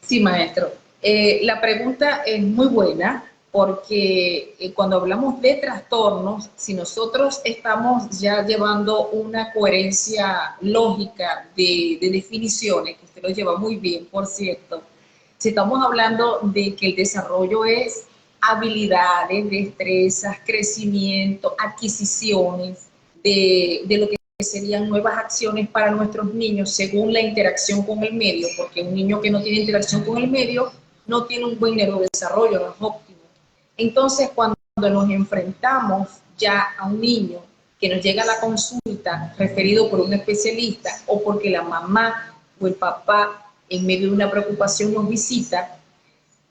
Sí, maestro. La pregunta es muy buena porque cuando hablamos de trastornos, si nosotros estamos ya llevando una coherencia lógica de definiciones, que usted lo lleva muy bien, por cierto, si estamos hablando de que el desarrollo es habilidades, destrezas, crecimiento, adquisiciones, de lo que serían nuevas acciones para nuestros niños según la interacción con el medio, porque un niño que no tiene interacción con el medio no tiene un buen neurodesarrollo, no es óptimo. Entonces, cuando nos enfrentamos ya a un niño que nos llega a la consulta referido por un especialista o porque la mamá o el papá en medio de una preocupación nos visita,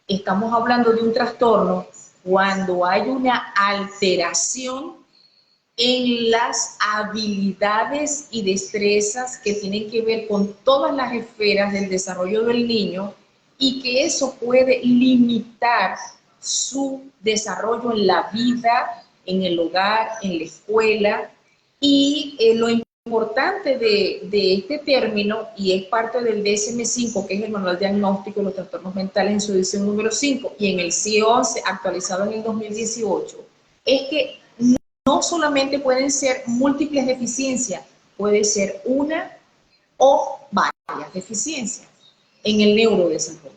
estamos hablando de un trastorno cuando hay una alteración en las habilidades y destrezas que tienen que ver con todas las esferas del desarrollo del niño y que eso puede limitar su desarrollo en la vida, en el hogar, en la escuela. Y lo importante de este término, y es parte del DSM-5, que es el Manual Diagnóstico de los Trastornos Mentales en su edición número 5, y en el CIE-11, actualizado en el 2018, es que no solamente pueden ser múltiples deficiencias, puede ser una o varias deficiencias en el neurodesarrollo.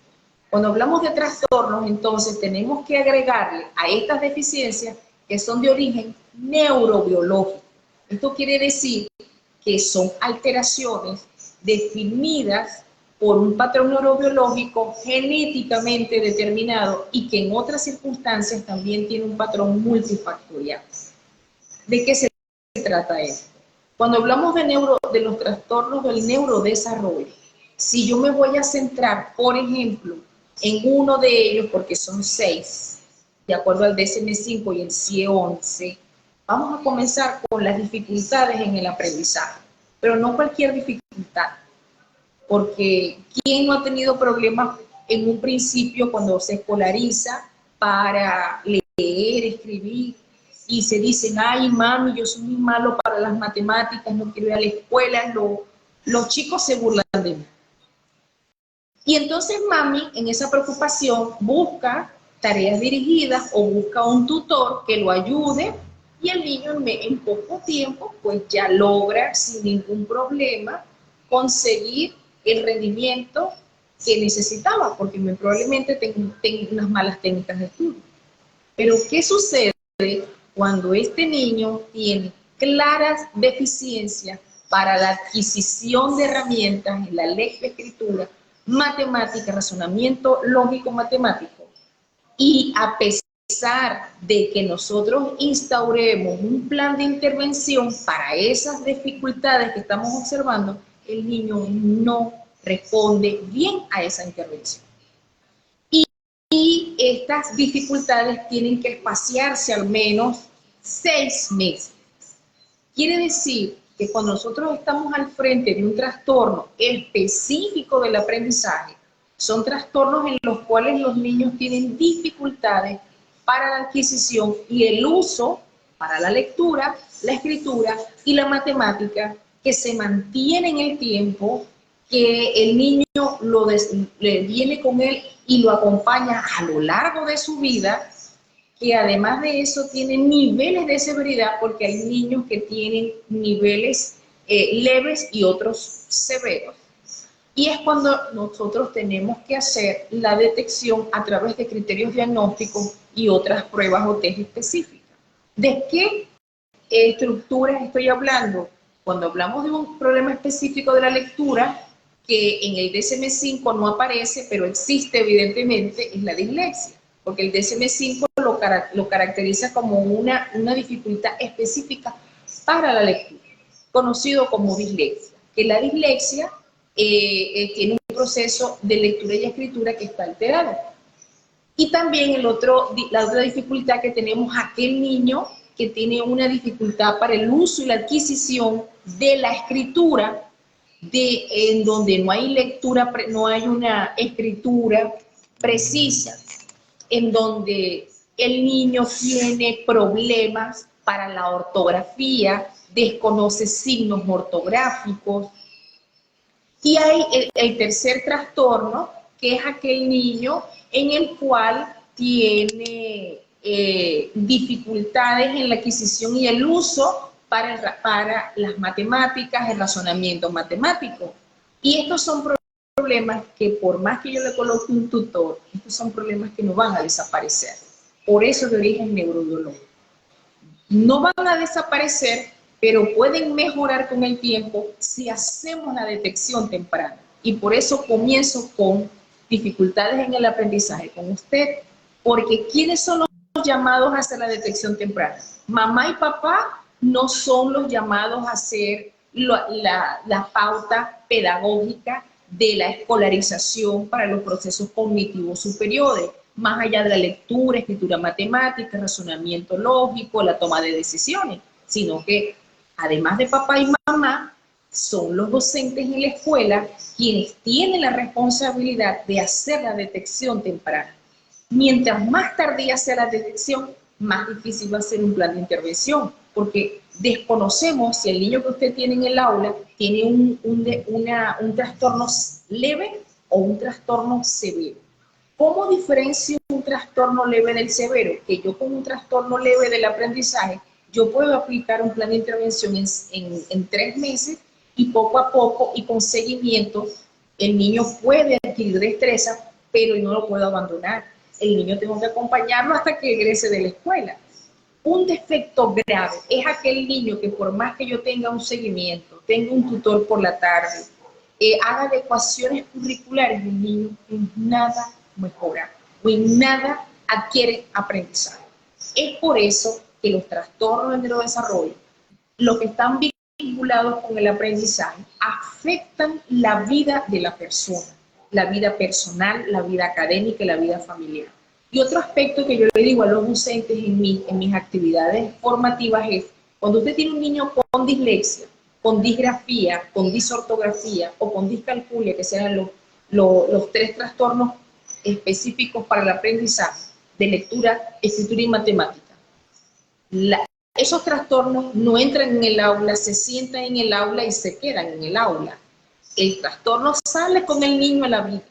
Cuando hablamos de trastornos, entonces tenemos que agregarle a estas deficiencias que son de origen neurobiológico. Esto quiere decir que son alteraciones definidas por un patrón neurobiológico genéticamente determinado y que en otras circunstancias también tiene un patrón multifactorial. ¿De qué se trata esto? Cuando hablamos de los trastornos del neurodesarrollo, si yo me voy a centrar, por ejemplo, en uno de ellos, porque son 6, de acuerdo al DSM-5 y el CIE-11, vamos a comenzar con las dificultades en el aprendizaje, pero no cualquier dificultad, porque ¿quién no ha tenido problemas en un principio cuando se escolariza para leer, escribir, y se dicen, ay mami, yo soy muy malo para las matemáticas, no quiero ir a la escuela, los chicos se burlan de mí? Y entonces mami, en esa preocupación, busca tareas dirigidas o busca un tutor que lo ayude y el niño en poco tiempo pues ya logra sin ningún problema conseguir el rendimiento que necesitaba, porque muy probablemente tenga unas malas técnicas de estudio. Pero ¿qué sucede cuando este niño tiene claras deficiencias para la adquisición de herramientas en la lectoescritura, matemática, razonamiento lógico-matemático? Y a pesar de que nosotros instauremos un plan de intervención para esas dificultades que estamos observando, el niño no responde bien a esa intervención. Y estas dificultades tienen que espaciarse al menos 6 meses. Quiere decir que cuando nosotros estamos al frente de un trastorno específico del aprendizaje, son trastornos en los cuales los niños tienen dificultades para la adquisición y el uso para la lectura, la escritura y la matemática, que se mantiene en el tiempo, que el niño le viene con él y lo acompaña a lo largo de su vida, que además de eso tienen niveles de severidad, porque hay niños que tienen niveles leves y otros severos. Y es cuando nosotros tenemos que hacer la detección a través de criterios diagnósticos y otras pruebas o test específicas. ¿De qué estructuras estoy hablando? Cuando hablamos de un problema específico de la lectura, que en el DSM-5 no aparece, pero existe evidentemente, es la dislexia, porque el DSM-5 lo caracteriza como una dificultad específica para la lectura, conocido como dislexia, que la dislexia tiene un proceso de lectura y escritura que está alterado. Y también la otra dificultad que tenemos, aquel niño que tiene una dificultad para el uso y la adquisición de la escritura, en donde no hay lectura, no hay una escritura precisa, en donde el niño tiene problemas para la ortografía, desconoce signos ortográficos. Y hay el tercer trastorno, que es aquel niño en el cual tiene dificultades en la adquisición y el uso para las matemáticas, el razonamiento matemático. Y estos son problemas que por más que yo le coloque un tutor, estos son problemas que no van a desaparecer. Por eso de origen neurobiológico. No van a desaparecer pero pueden mejorar con el tiempo si hacemos la detección temprana. Y por eso comienzo con dificultades en el aprendizaje con usted, porque ¿quiénes son los llamados a hacer la detección temprana? Mamá y papá no son los llamados a hacer la pauta pedagógica de la escolarización para los procesos cognitivos superiores, más allá de la lectura, escritura matemática, razonamiento lógico, la toma de decisiones, sino que además de papá y mamá, son los docentes en la escuela quienes tienen la responsabilidad de hacer la detección temprana. Mientras más tardía sea la detección, más difícil va a ser un plan de intervención, porque desconocemos si el niño que usted tiene en el aula tiene un trastorno leve o un trastorno severo. ¿Cómo diferencio un trastorno leve del severo? Que yo con un trastorno leve del aprendizaje, yo puedo aplicar un plan de intervención en 3 meses y poco a poco y con seguimiento, el niño puede adquirir destreza, pero no lo puedo abandonar. El niño tengo que acompañarlo hasta que egrese de la escuela. Un defecto grave es aquel niño que por más que yo tenga un seguimiento, tenga un tutor por la tarde, haga adecuaciones curriculares, el niño en nada mejora o en nada adquiere aprendizaje. Es por eso que los trastornos del neurodesarrollo, los que están vinculados con el aprendizaje, afectan la vida de la persona, la vida personal, la vida académica y la vida familiar. Y otro aspecto que yo le digo a los docentes en mis actividades formativas es, cuando usted tiene un niño con dislexia, con disgrafía, con disortografía o con discalculia, que sean los 3 trastornos específicos para el aprendizaje de lectura, escritura y matemática. Esos trastornos no entran en el aula, se sientan en el aula y se quedan en el aula. El trastorno sale con el niño a la vida.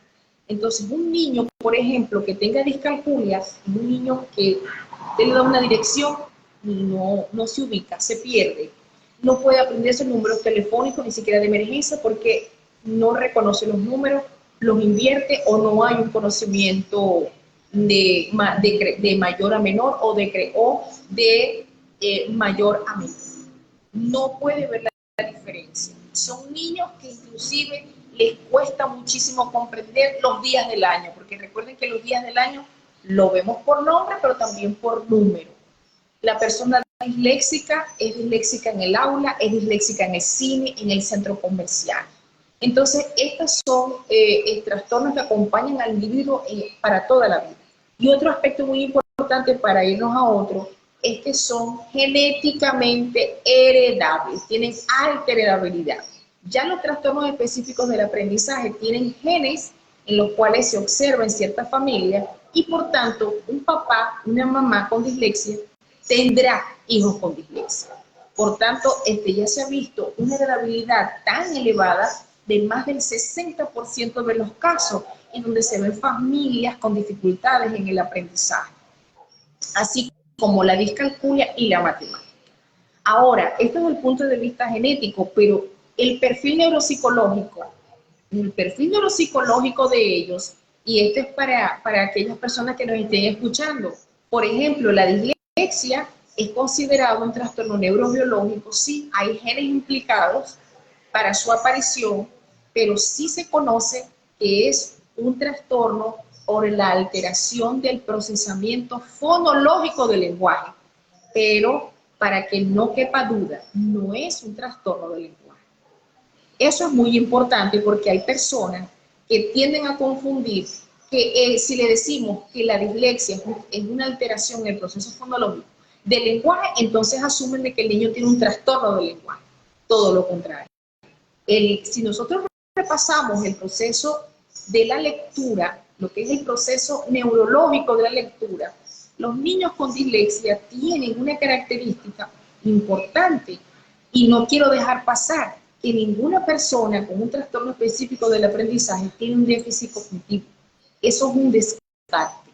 Entonces, un niño, por ejemplo, que tenga discalculia, un niño que usted le da una dirección y no se ubica, se pierde, no puede aprenderse números telefónicos ni siquiera de emergencia porque no reconoce los números, los invierte o no hay un conocimiento de mayor a menor o de mayor a menor. No puede ver la diferencia. Son niños que inclusive les cuesta muchísimo comprender los días del año, porque recuerden que los días del año lo vemos por nombre, pero también por número. La persona disléxica es disléxica en el aula, es disléxica en el cine, en el centro comercial. Entonces, estos son trastornos que acompañan al individuo para toda la vida. Y otro aspecto muy importante para irnos a otro es que son genéticamente heredables, tienen alta heredabilidad. Ya los trastornos específicos del aprendizaje tienen genes en los cuales se observa en ciertas familias y por tanto un papá, una mamá con dislexia tendrá hijos con dislexia. Por tanto, ya se ha visto una heredabilidad tan elevada de más del 60% de los casos en donde se ven familias con dificultades en el aprendizaje, así como la discalculia y la matemática. Ahora, esto es el punto de vista genético, pero el perfil neuropsicológico de ellos, y esto es para aquellas personas que nos estén escuchando. Por ejemplo, la dislexia es considerado un trastorno neurobiológico, sí, hay genes implicados para su aparición, pero sí se conoce que es un trastorno por la alteración del procesamiento fonológico del lenguaje, pero para que no quepa duda, no es un trastorno del lenguaje. Eso es muy importante porque hay personas que tienden a confundir que si le decimos que la dislexia es una alteración en el proceso fonológico del lenguaje, entonces asumen de que el niño tiene un trastorno del lenguaje. Todo lo contrario. Si nosotros repasamos el proceso de la lectura, lo que es el proceso neurológico de la lectura, los niños con dislexia tienen una característica importante y no quiero dejar pasar que ninguna persona con un trastorno específico del aprendizaje tiene un déficit cognitivo. Eso es un descarte.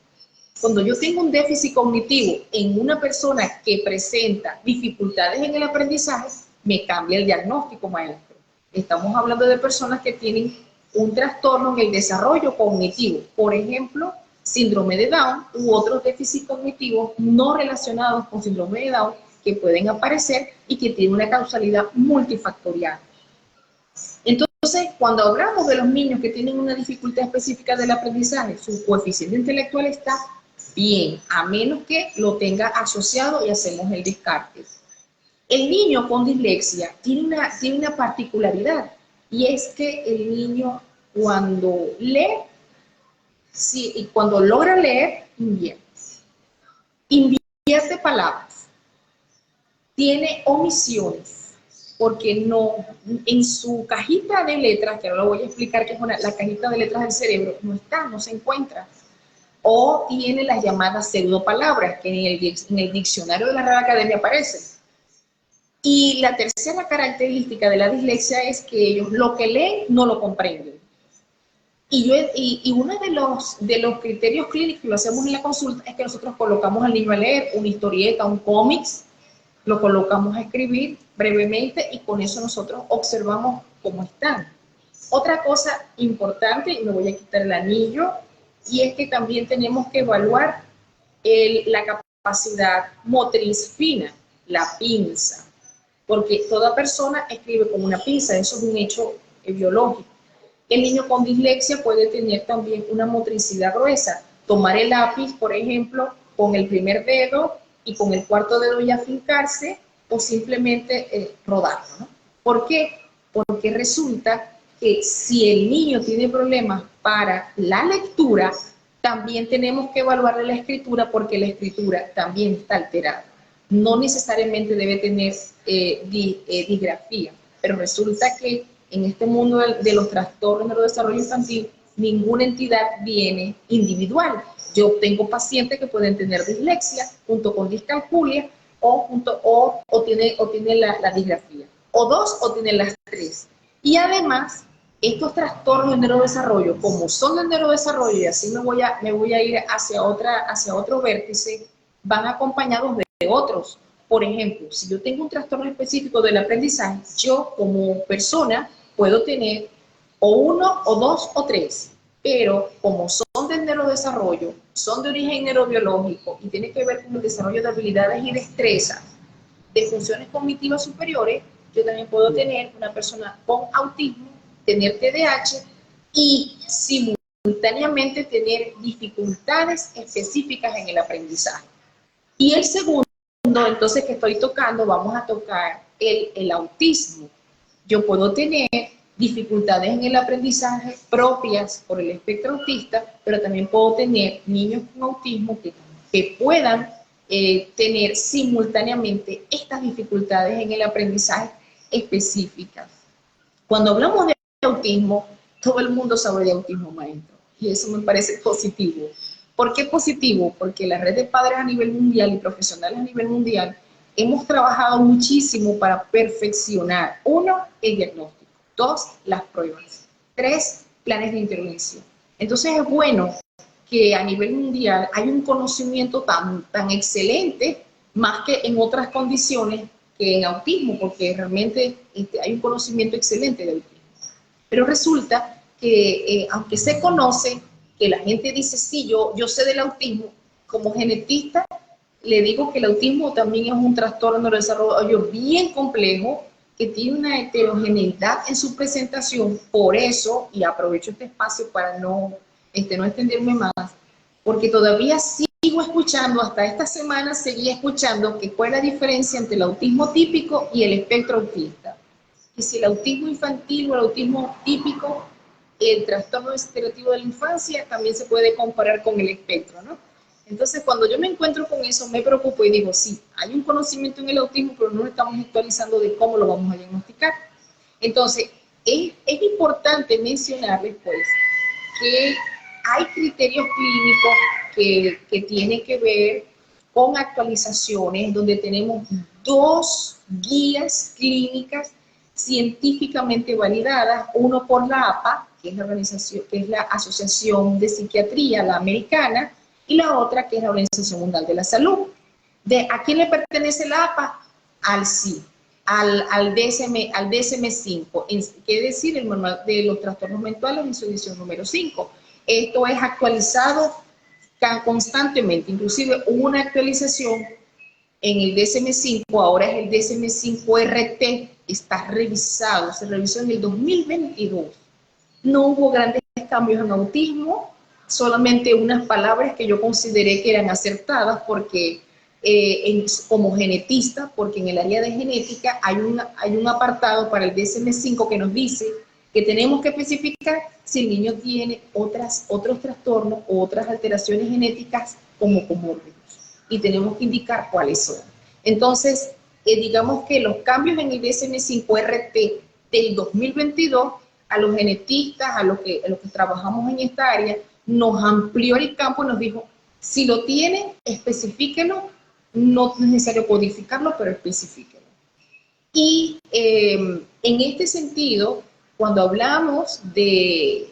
Cuando yo tengo un déficit cognitivo en una persona que presenta dificultades en el aprendizaje, me cambia el diagnóstico, maestro. Estamos hablando de personas que tienen un trastorno en el desarrollo cognitivo, por ejemplo, síndrome de Down u otros déficits cognitivos no relacionados con síndrome de Down que pueden aparecer y que tienen una causalidad multifactorial. Entonces, cuando hablamos de los niños que tienen una dificultad específica del aprendizaje, su coeficiente intelectual está bien, a menos que lo tenga asociado y hacemos el descarte. El niño con dislexia tiene una particularidad, y es que el niño cuando lee, sí, y cuando logra leer, invierte palabras, tiene omisiones, porque no, en su cajita de letras, que ahora lo voy a explicar que es la cajita de letras del cerebro, no se encuentra, o tiene las llamadas pseudopalabras, que en el diccionario de la Real Academia aparecen. Y la tercera característica de la dislexia es que ellos lo que leen no lo comprenden. Y uno de los criterios clínicos que lo hacemos en la consulta es que nosotros colocamos al niño a leer una historieta, un cómics, lo colocamos a escribir brevemente y con eso nosotros observamos cómo están. Otra cosa importante, y me voy a quitar el anillo, y es que también tenemos que evaluar la capacidad motriz fina, la pinza, porque toda persona escribe con una pinza, eso es un hecho biológico. El niño con dislexia puede tener también una motricidad gruesa, tomar el lápiz, por ejemplo, con el primer dedo y con el cuarto dedo y afincarse, o simplemente rodarlo, ¿no? ¿Por qué? Porque resulta que si el niño tiene problemas para la lectura, también tenemos que evaluarle la escritura, porque la escritura también está alterada. No necesariamente debe tener disgrafía, pero resulta que en este mundo de los trastornos de neurodesarrollo infantil, ninguna entidad viene individual. Yo tengo pacientes que pueden tener dislexia junto con discalculia o tiene la disgrafía, o dos, o tienen las tres. Y además, estos trastornos de neurodesarrollo, como son de neurodesarrollo, y así me voy a ir hacia otro vértice, van acompañados de otros. Por ejemplo, si yo tengo un trastorno específico del aprendizaje, yo como persona puedo tener o uno, o dos, o tres, pero como son del neurodesarrollo, son de origen neurobiológico y tiene que ver con el desarrollo de habilidades y destrezas de funciones cognitivas superiores, yo también puedo tener una persona con autismo, tener TDAH y simultáneamente tener dificultades específicas en el aprendizaje. Y el segundo, entonces, que estoy tocando, vamos a tocar el autismo. Yo puedo tener dificultades en el aprendizaje propias por el espectro autista, pero también puedo tener niños con autismo que puedan tener simultáneamente estas dificultades en el aprendizaje específicas. Cuando hablamos de autismo, todo el mundo sabe de autismo, maestro, y eso me parece positivo. ¿Por qué positivo? Porque la red de padres a nivel mundial y profesionales a nivel mundial hemos trabajado muchísimo para perfeccionar, uno, el diagnóstico, dos, las pruebas, tres, planes de intervención. Entonces es bueno que a nivel mundial hay un conocimiento tan excelente, más que en otras condiciones que en autismo, porque realmente hay un conocimiento excelente de autismo. Pero resulta que aunque se conoce, que la gente dice, sí, yo sé del autismo, como genetista, le digo que el autismo también es un trastorno de neurodesarrollo bien complejo, que tiene una heterogeneidad en su presentación. Por eso, y aprovecho este espacio para no extenderme más, porque todavía sigo escuchando, hasta esta semana seguía escuchando que cuál es la diferencia entre el autismo típico y el espectro autista. Y si el autismo infantil o el autismo típico, el trastorno degenerativo de la infancia, también se puede comparar con el espectro, ¿no? Entonces, cuando yo me encuentro con eso, me preocupo y digo, sí, hay un conocimiento en el autismo, pero no estamos actualizando de cómo lo vamos a diagnosticar. Entonces, es importante mencionarles, pues, que hay criterios clínicos que tienen que ver con actualizaciones, donde tenemos 2 guías clínicas científicamente validadas, uno por la APA, que es la Asociación de Psiquiatría, la americana, y la otra que es la Organización Mundial de la Salud. ¿A quién le pertenece la APA? Al CI, al DSM-5, que es decir, el Manual de los Trastornos Mentales en su edición número 5. Esto es actualizado constantemente, inclusive hubo una actualización en el DSM-5, ahora es el DSM-5-RT, está revisado, se revisó en el 2022. No hubo grandes cambios en autismo, solamente unas palabras que yo consideré que eran acertadas porque como genetista, porque en el área de genética hay un apartado para el DSM-5 que nos dice que tenemos que especificar si el niño tiene otros trastornos o otras alteraciones genéticas como comórbidos, y tenemos que indicar cuáles son. Entonces, digamos que los cambios en el DSM-5-RT del 2022 a los genetistas, a los que trabajamos en esta área, nos amplió el campo y nos dijo, si lo tienen, especifíquenlo, no es necesario codificarlo, pero especifíquenlo. Y en este sentido, cuando hablamos de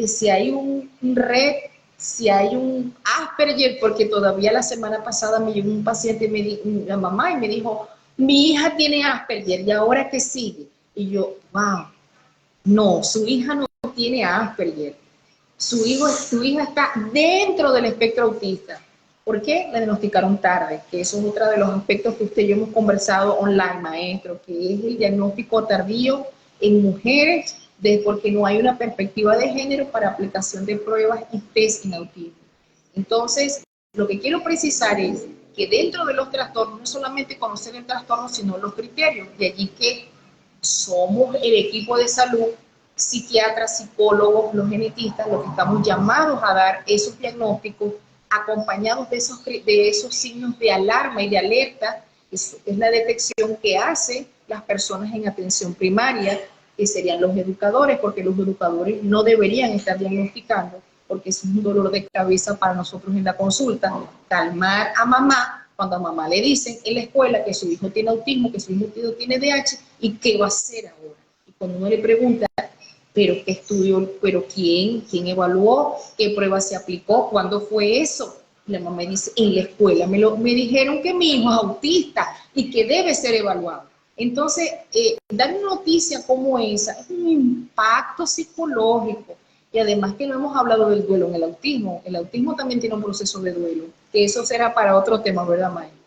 si hay un red, si hay un Asperger, porque todavía la semana pasada me llegó un paciente, la mamá, y me dijo, mi hija tiene Asperger, ¿y ahora qué sigue? Y yo, wow, no, su hija no tiene Asperger. Su hija está dentro del espectro autista. ¿Por qué? La diagnosticaron tarde, que eso es otro de los aspectos que usted y yo hemos conversado online, maestro, que es el diagnóstico tardío en mujeres, porque no hay una perspectiva de género para aplicación de pruebas y test en autismo. Entonces, lo que quiero precisar es que dentro de los trastornos, no solamente conocer el trastorno, sino los criterios. De allí que somos el equipo de salud, psiquiatras, psicólogos, los genetistas, los que estamos llamados a dar esos diagnósticos acompañados de esos signos de alarma y de alerta. Es la detección que hacen las personas en atención primaria, que serían los educadores, porque los educadores no deberían estar diagnosticando, porque es un dolor de cabeza para nosotros en la consulta, calmar a mamá cuando a mamá le dicen en la escuela que su hijo tiene autismo, que su hijo tiene DH, y qué va a hacer ahora. Y cuando uno le pregunta, pero qué estudió, pero quién evaluó, qué prueba se aplicó, cuándo fue eso, y la mamá dice, en la escuela me dijeron que mi hijo es autista y que debe ser evaluado. Entonces, dar una noticia como esa es un impacto psicológico. Y además que no hemos hablado del duelo en el autismo. El autismo también tiene un proceso de duelo, que eso será para otro tema, ¿verdad, maestro?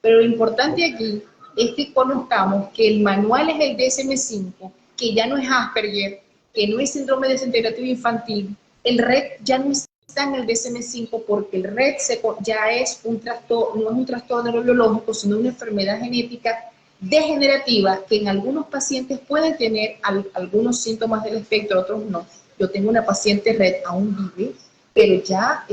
Pero lo importante aquí es que conozcamos que el manual es el DSM-5, que ya no es Asperger, que no es síndrome desintegrativo infantil. El RED ya no está en el DSM-5 porque el RED ya es un trastorno, no es un trastorno neurológico, sino una enfermedad genética degenerativa que en algunos pacientes pueden tener algunos síntomas del espectro, otros no. Yo tengo una paciente RED, aún vive, pero ya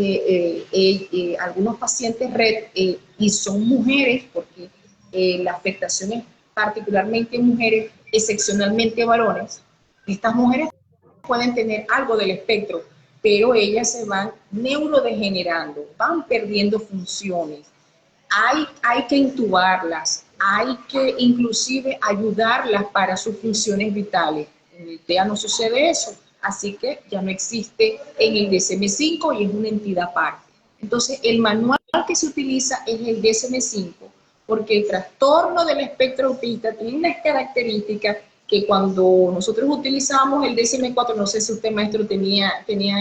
algunos pacientes RED, y son mujeres, porque la afectación es particularmente en mujeres, excepcionalmente varones. Estas mujeres pueden tener algo del espectro, pero ellas se van neurodegenerando, van perdiendo funciones. Hay que intubarlas, hay que inclusive ayudarlas para sus funciones vitales. En el TEA no sucede eso, así que ya no existe en el DSM-5 y es una entidad aparte. Entonces, el manual que se utiliza es el DSM-5, porque el trastorno del espectro autista tiene unas características que cuando nosotros utilizamos el DSM-4, no sé si usted, maestro, tenía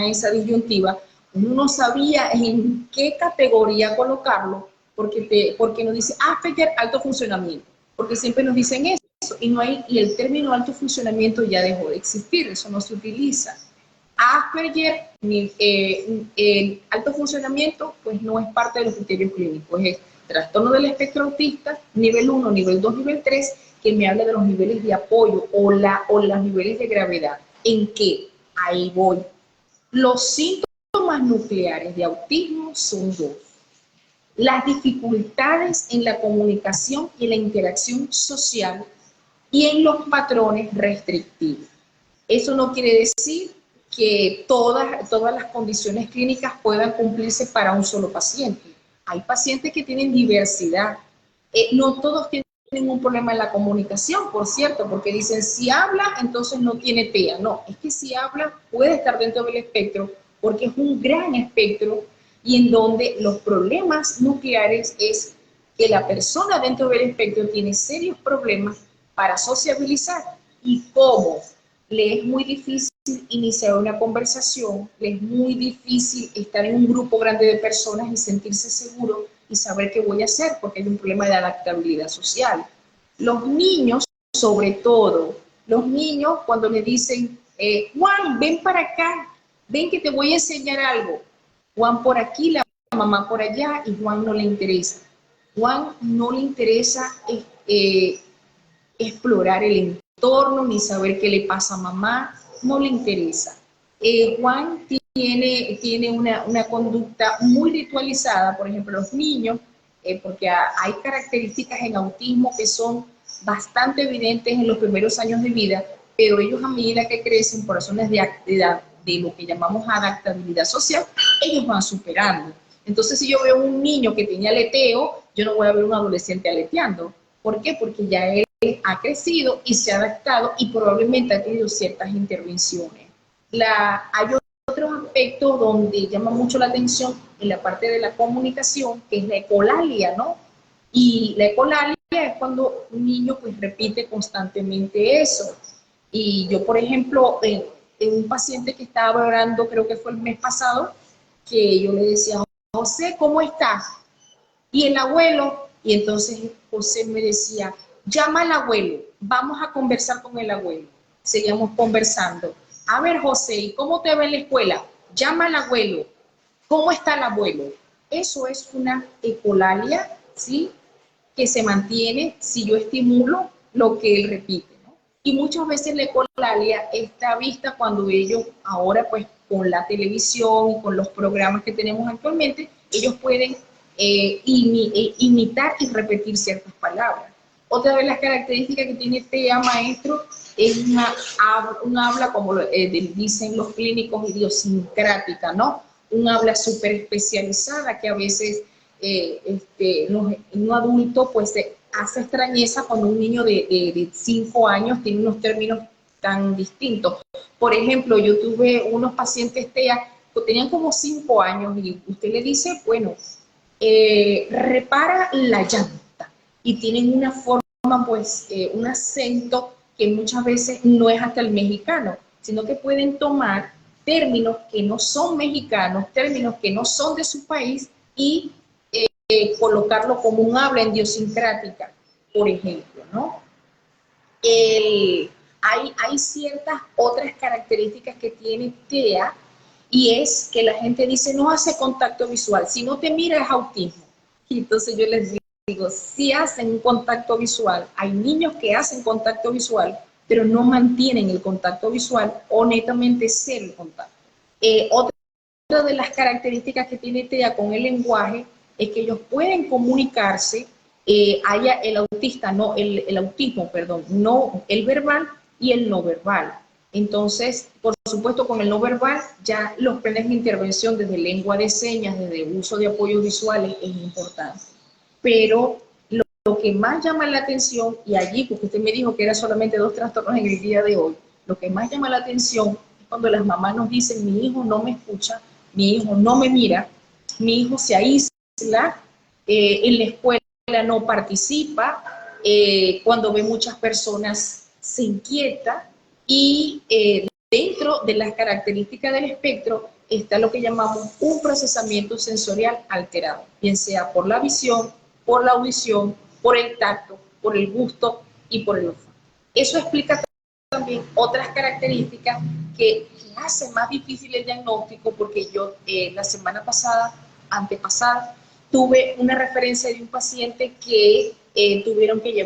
esa disyuntiva, uno no sabía en qué categoría colocarlo, porque nos dice Asperger alto funcionamiento, porque siempre nos dicen eso, y el término alto funcionamiento ya dejó de existir, eso no se utiliza. Asperger, el alto funcionamiento, pues no es parte de los criterios clínicos, es trastorno del espectro autista, nivel 1, nivel 2, nivel 3, que me habla de los niveles de apoyo o los niveles de gravedad. ¿En qué? Ahí voy. Los síntomas nucleares de autismo son dos. Las dificultades en la comunicación y en la interacción social y en los patrones restrictivos. Eso no quiere decir que todas las condiciones clínicas puedan cumplirse para un solo paciente. Hay pacientes que tienen diversidad. No todos tienen un problema en la comunicación, por cierto, porque dicen, si habla, entonces no tiene TEA. No, es que si habla puede estar dentro del espectro, porque es un gran espectro, y en donde los problemas nucleares es que la persona dentro del espectro tiene serios problemas para sociabilizar. ¿Y cómo? Le es muy difícil iniciar una conversación, le es muy difícil estar en un grupo grande de personas y sentirse seguro, y saber qué voy a hacer, porque hay un problema de adaptabilidad social. Los niños, sobre todo, los niños cuando le dicen, Juan, ven para acá, ven que te voy a enseñar algo. Juan por aquí, la mamá por allá, y Juan no le interesa. Juan no le interesa explorar el entorno, ni saber qué le pasa a mamá, no le interesa. Juan tiene una conducta muy ritualizada, por ejemplo, los niños, porque hay características en autismo que son bastante evidentes en los primeros años de vida, pero ellos a medida que crecen por razones de lo que llamamos adaptabilidad social, ellos van superando. Entonces, si yo veo un niño que tenía aleteo, yo no voy a ver un adolescente aleteando. ¿Por qué? Porque ya él ha crecido y se ha adaptado y probablemente ha tenido ciertas intervenciones. Hay otros aspectos donde llama mucho la atención en la parte de la comunicación, que es la ecolalia, ¿no? Y la ecolalia es cuando un niño pues repite constantemente eso. Y yo, por ejemplo, en un paciente que estaba hablando, creo que fue el mes pasado, que yo le decía, José, ¿cómo estás? Y el abuelo, y entonces José me decía, llama al abuelo, vamos a conversar con el abuelo. Seguíamos conversando. A ver, José, ¿y cómo te va en la escuela? Llama al abuelo. ¿Cómo está el abuelo? Eso es una ecolalia, ¿sí? Que se mantiene si yo estimulo lo que él repite, ¿no? Y muchas veces la ecolalia está vista cuando ellos, ahora pues con la televisión y con los programas que tenemos actualmente, ellos pueden imitar y repetir ciertas palabras. Otra de las características que tiene TEA, maestro, es un habla, como dicen los clínicos, idiosincrática, ¿no? Un habla súper especializada que a veces un adulto pues hace extrañeza cuando un niño de 5 años tiene unos términos tan distintos. Por ejemplo, yo tuve unos pacientes TEA que tenían como 5 años y usted le dice, bueno, repara la llanta y tienen una forma, pues, un acento que muchas veces no es hasta el mexicano, sino que pueden tomar términos que no son mexicanos, términos que no son de su país y colocarlo como un habla idiosincrática, por ejemplo, ¿no? Hay ciertas otras características que tiene TEA y es que la gente dice no hace contacto visual, si no te mira es autismo. Y entonces yo les digo, sí hacen un contacto visual, hay niños que hacen contacto visual, pero no mantienen el contacto visual o netamente cero el contacto. Otra de las características que tiene TEA con el lenguaje es que ellos pueden comunicarse, haya el autista, no, el autismo, perdón, no el verbal y el no verbal. Entonces, por supuesto, con el no verbal, ya los planes de intervención desde lengua de señas, desde uso de apoyos visuales es importante. Pero lo que más llama la atención, y allí, porque usted me dijo que era solamente 2 trastornos en el día de hoy, lo que más llama la atención es cuando las mamás nos dicen, mi hijo no me escucha, mi hijo no me mira, mi hijo se aísla, en la escuela no participa, cuando ve muchas personas se inquieta y dentro de las características del espectro está lo que llamamos un procesamiento sensorial alterado, bien sea por la visión, por la audición, por el tacto, por el gusto y por el olfato. Eso explica también otras características que hacen más difícil el diagnóstico, porque yo la semana pasada, antepasada, tuve una referencia de un paciente que tuvieron que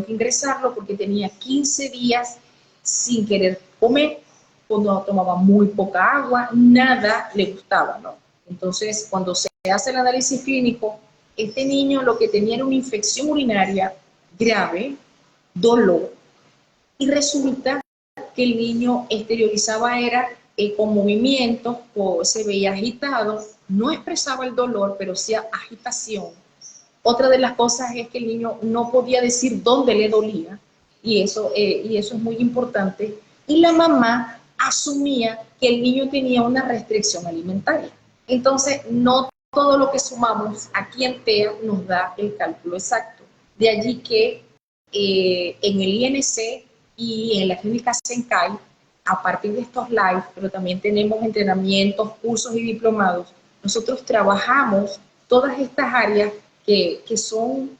ingresarlo porque tenía 15 días sin querer comer, cuando tomaba muy poca agua, nada le gustaba, ¿no? Entonces, cuando se hace el análisis clínico, este niño lo que tenía era una infección urinaria grave, dolor, y resulta que el niño exteriorizaba era con movimientos, se veía agitado, no expresaba el dolor, pero sí agitación. Otra de las cosas es que el niño no podía decir dónde le dolía, y eso es muy importante. Y la mamá asumía que el niño tenía una restricción alimentaria. Entonces, no todo lo que sumamos aquí en TEA nos da el cálculo exacto. De allí que en el INC y en la clínica Senkai, a partir de estos live, pero también tenemos entrenamientos, cursos y diplomados, nosotros trabajamos todas estas áreas que son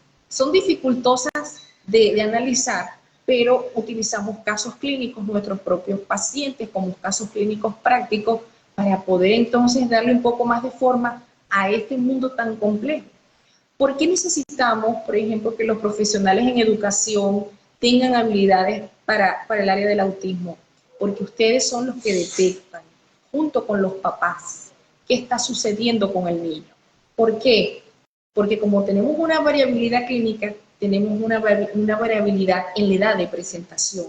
dificultosas de analizar, pero utilizamos casos clínicos, nuestros propios pacientes como casos clínicos prácticos, para poder entonces darle un poco más de forma a este mundo tan complejo. ¿Por qué necesitamos, por ejemplo, que los profesionales en educación tengan habilidades para el área del autismo? Porque ustedes son los que detectan, junto con los papás, qué está sucediendo con el niño. ¿Por qué? Porque como tenemos una variabilidad clínica, tenemos una variabilidad en la edad de presentación.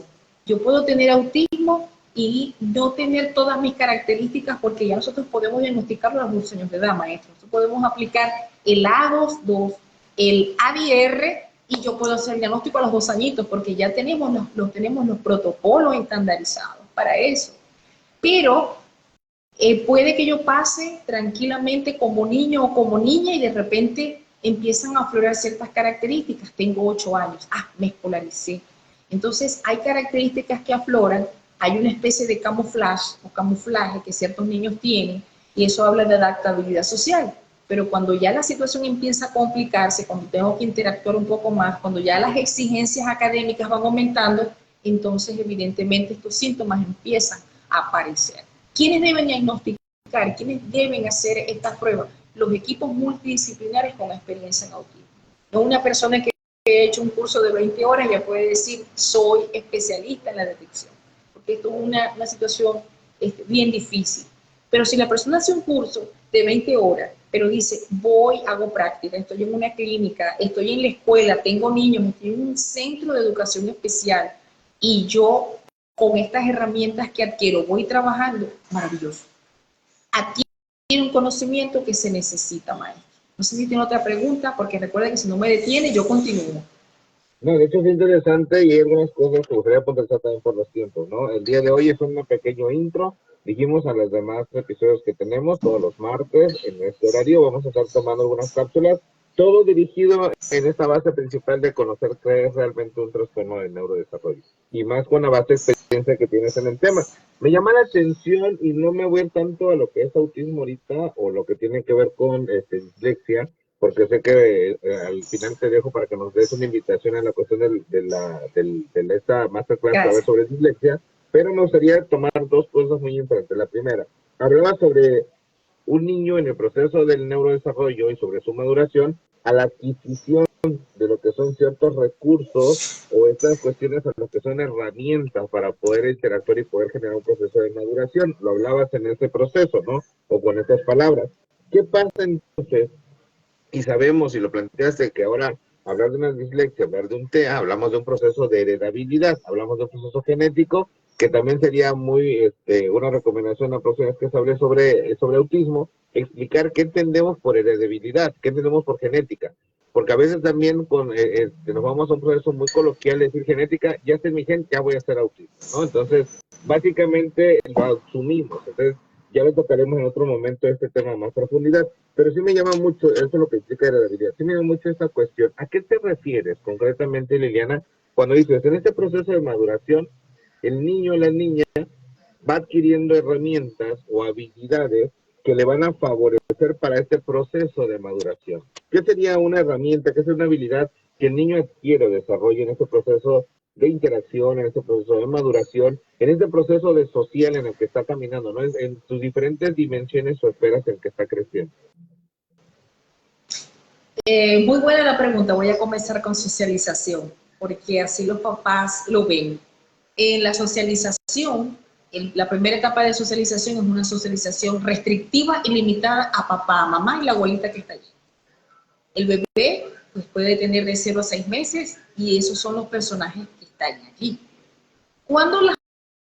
Yo puedo tener autismo y no tener todas mis características, porque ya nosotros podemos diagnosticarlo a los 2 años de edad, maestro. Nosotros podemos aplicar el A22, el ADR, y yo puedo hacer el diagnóstico a los 2 añitos, porque ya tenemos los protocolos estandarizados para eso. Pero puede que yo pase tranquilamente como niño o como niña y de repente empiezan a aflorar ciertas características. Tengo 8 años, me escolaricé. Entonces hay características que afloran, hay una especie de camuflaje que ciertos niños tienen, y eso habla de adaptabilidad social. Pero cuando ya la situación empieza a complicarse, cuando tengo que interactuar un poco más, cuando ya las exigencias académicas van aumentando, entonces evidentemente estos síntomas empiezan a aparecer. ¿Quiénes deben diagnosticar? ¿Quiénes deben hacer estas pruebas? Los equipos multidisciplinares con experiencia en autismo. No una persona que ha hecho un curso de 20 horas ya puede decir, soy especialista en la detección, porque esto es una situación bien difícil. Pero si la persona hace un curso de 20 horas, pero dice, hago práctica, estoy en una clínica, estoy en la escuela, tengo niños, estoy en un centro de educación especial, y yo con estas herramientas que adquiero voy trabajando, maravilloso. Adquiere un conocimiento que se necesita, maestro. No sé si tiene otra pregunta, porque recuerda que si no me detiene, yo continúo.
No, de hecho es interesante y hay algunas cosas que me gustaría contestar también por los tiempos, ¿no? El día de hoy es un pequeño intro. Dijimos a los demás episodios que tenemos todos los martes en este horario vamos a estar tomando algunas cápsulas, todo dirigido en esta base principal de conocer qué es realmente un trastorno del neurodesarrollo, y más con la base de experiencia que tienes en el tema. Me llama la atención, y no me voy a ir tanto a lo que es autismo ahorita o lo que tiene que ver con dislexia, porque sé que al final te dejo para que nos des una invitación a la cuestión de esta masterclass para ver sobre dislexia, pero me gustaría tomar 2 cosas muy importantes. La primera, hablaba sobre un niño en el proceso del neurodesarrollo y sobre su maduración a la adquisición de lo que son ciertos recursos o estas cuestiones a lo que son herramientas para poder interactuar y poder generar un proceso de maduración. Lo hablabas en ese proceso, ¿no? O con estas palabras. ¿Qué pasa entonces? Y sabemos, y lo planteaste, que ahora hablar de una dislexia, hablar de un TEA, hablamos de un proceso de heredabilidad, hablamos de un proceso genético, que también sería muy una recomendación a próximas que se hable sobre autismo, explicar qué entendemos por heredabilidad, qué entendemos por genética, porque a veces también nos vamos a un proceso muy coloquial de decir genética, ya está en mi gen, ya voy a ser autista, ¿no? Entonces, básicamente lo asumimos. Entonces, ya lo tocaremos en otro momento este tema a más profundidad, pero sí me llama mucho, eso es lo que explica heredabilidad, sí me llama mucho esta cuestión. ¿A qué te refieres concretamente, Liliana, cuando dices, en este proceso de maduración, el niño o la niña va adquiriendo herramientas o habilidades que le van a favorecer para este proceso de maduración? ¿Qué sería una herramienta, qué es una habilidad que el niño adquiere o desarrolla en este proceso de interacción, en este proceso de maduración, en este proceso de social en el que está caminando, ¿no? En sus diferentes dimensiones o esferas en que está creciendo?
Muy buena la pregunta. Voy a comenzar con socialización, porque así los papás lo ven. En la socialización, la primera etapa de socialización es una socialización restrictiva y limitada a papá, a mamá y la abuelita que está allí. El bebé pues, puede tener de 0 a 6 meses y esos son los personajes que están allí. Cuando las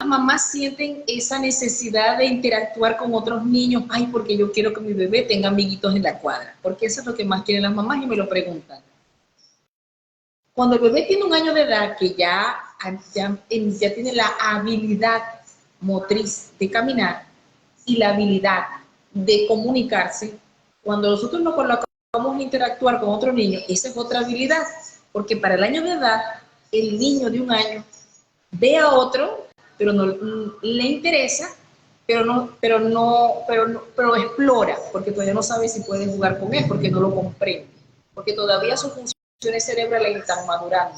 mamás sienten esa necesidad de interactuar con otros niños, porque yo quiero que mi bebé tenga amiguitos en la cuadra, porque eso es lo que más quieren las mamás y me lo preguntan. Cuando el bebé tiene 1 año de edad, que ya tiene la habilidad motriz de caminar y la habilidad de comunicarse, cuando nosotros nos colocamos a interactuar con otro niño, esa es otra habilidad, porque para el año de edad, el niño de 1 año ve a otro, pero no le interesa, pero explora, porque todavía no sabe si puede jugar con él, porque no lo comprende, porque todavía sus funciones cerebrales están madurando.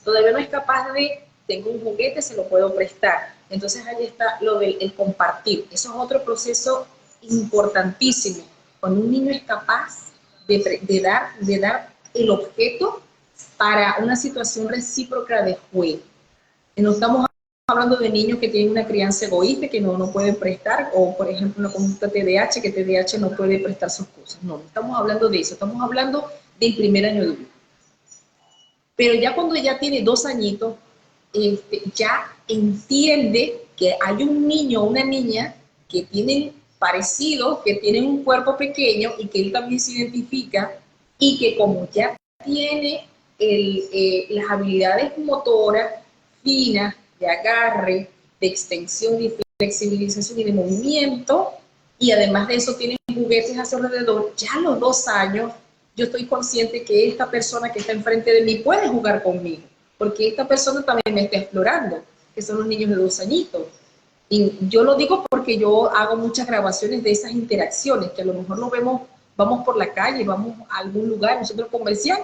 Todavía no es capaz de, tengo un juguete, se lo puedo prestar. Entonces ahí está lo del el compartir. Eso es otro proceso importantísimo. Cuando un niño es capaz de dar el objeto para una situación recíproca de juego. Y no estamos hablando de niños que tienen una crianza egoísta, que no pueden prestar, o por ejemplo una conducta TDAH, que TDAH no puede prestar sus cosas. No estamos hablando de eso, estamos hablando del primer año de vida. Pero ya cuando ya tiene 2 añitos, ya entiende que hay un niño o una niña que tienen parecidos, que tienen un cuerpo pequeño y que él también se identifica, y que como ya tiene las habilidades motoras finas, de agarre, de extensión, de flexibilización y de movimiento, y además de eso tienen juguetes a su alrededor, ya a los 2 años yo estoy consciente que esta persona que está enfrente de mí puede jugar conmigo, porque esta persona también me está explorando, que son los niños de 2 añitos. Y yo lo digo porque yo hago muchas grabaciones de esas interacciones, que a lo mejor lo vemos, vamos por la calle, vamos a algún lugar, un centro comercial,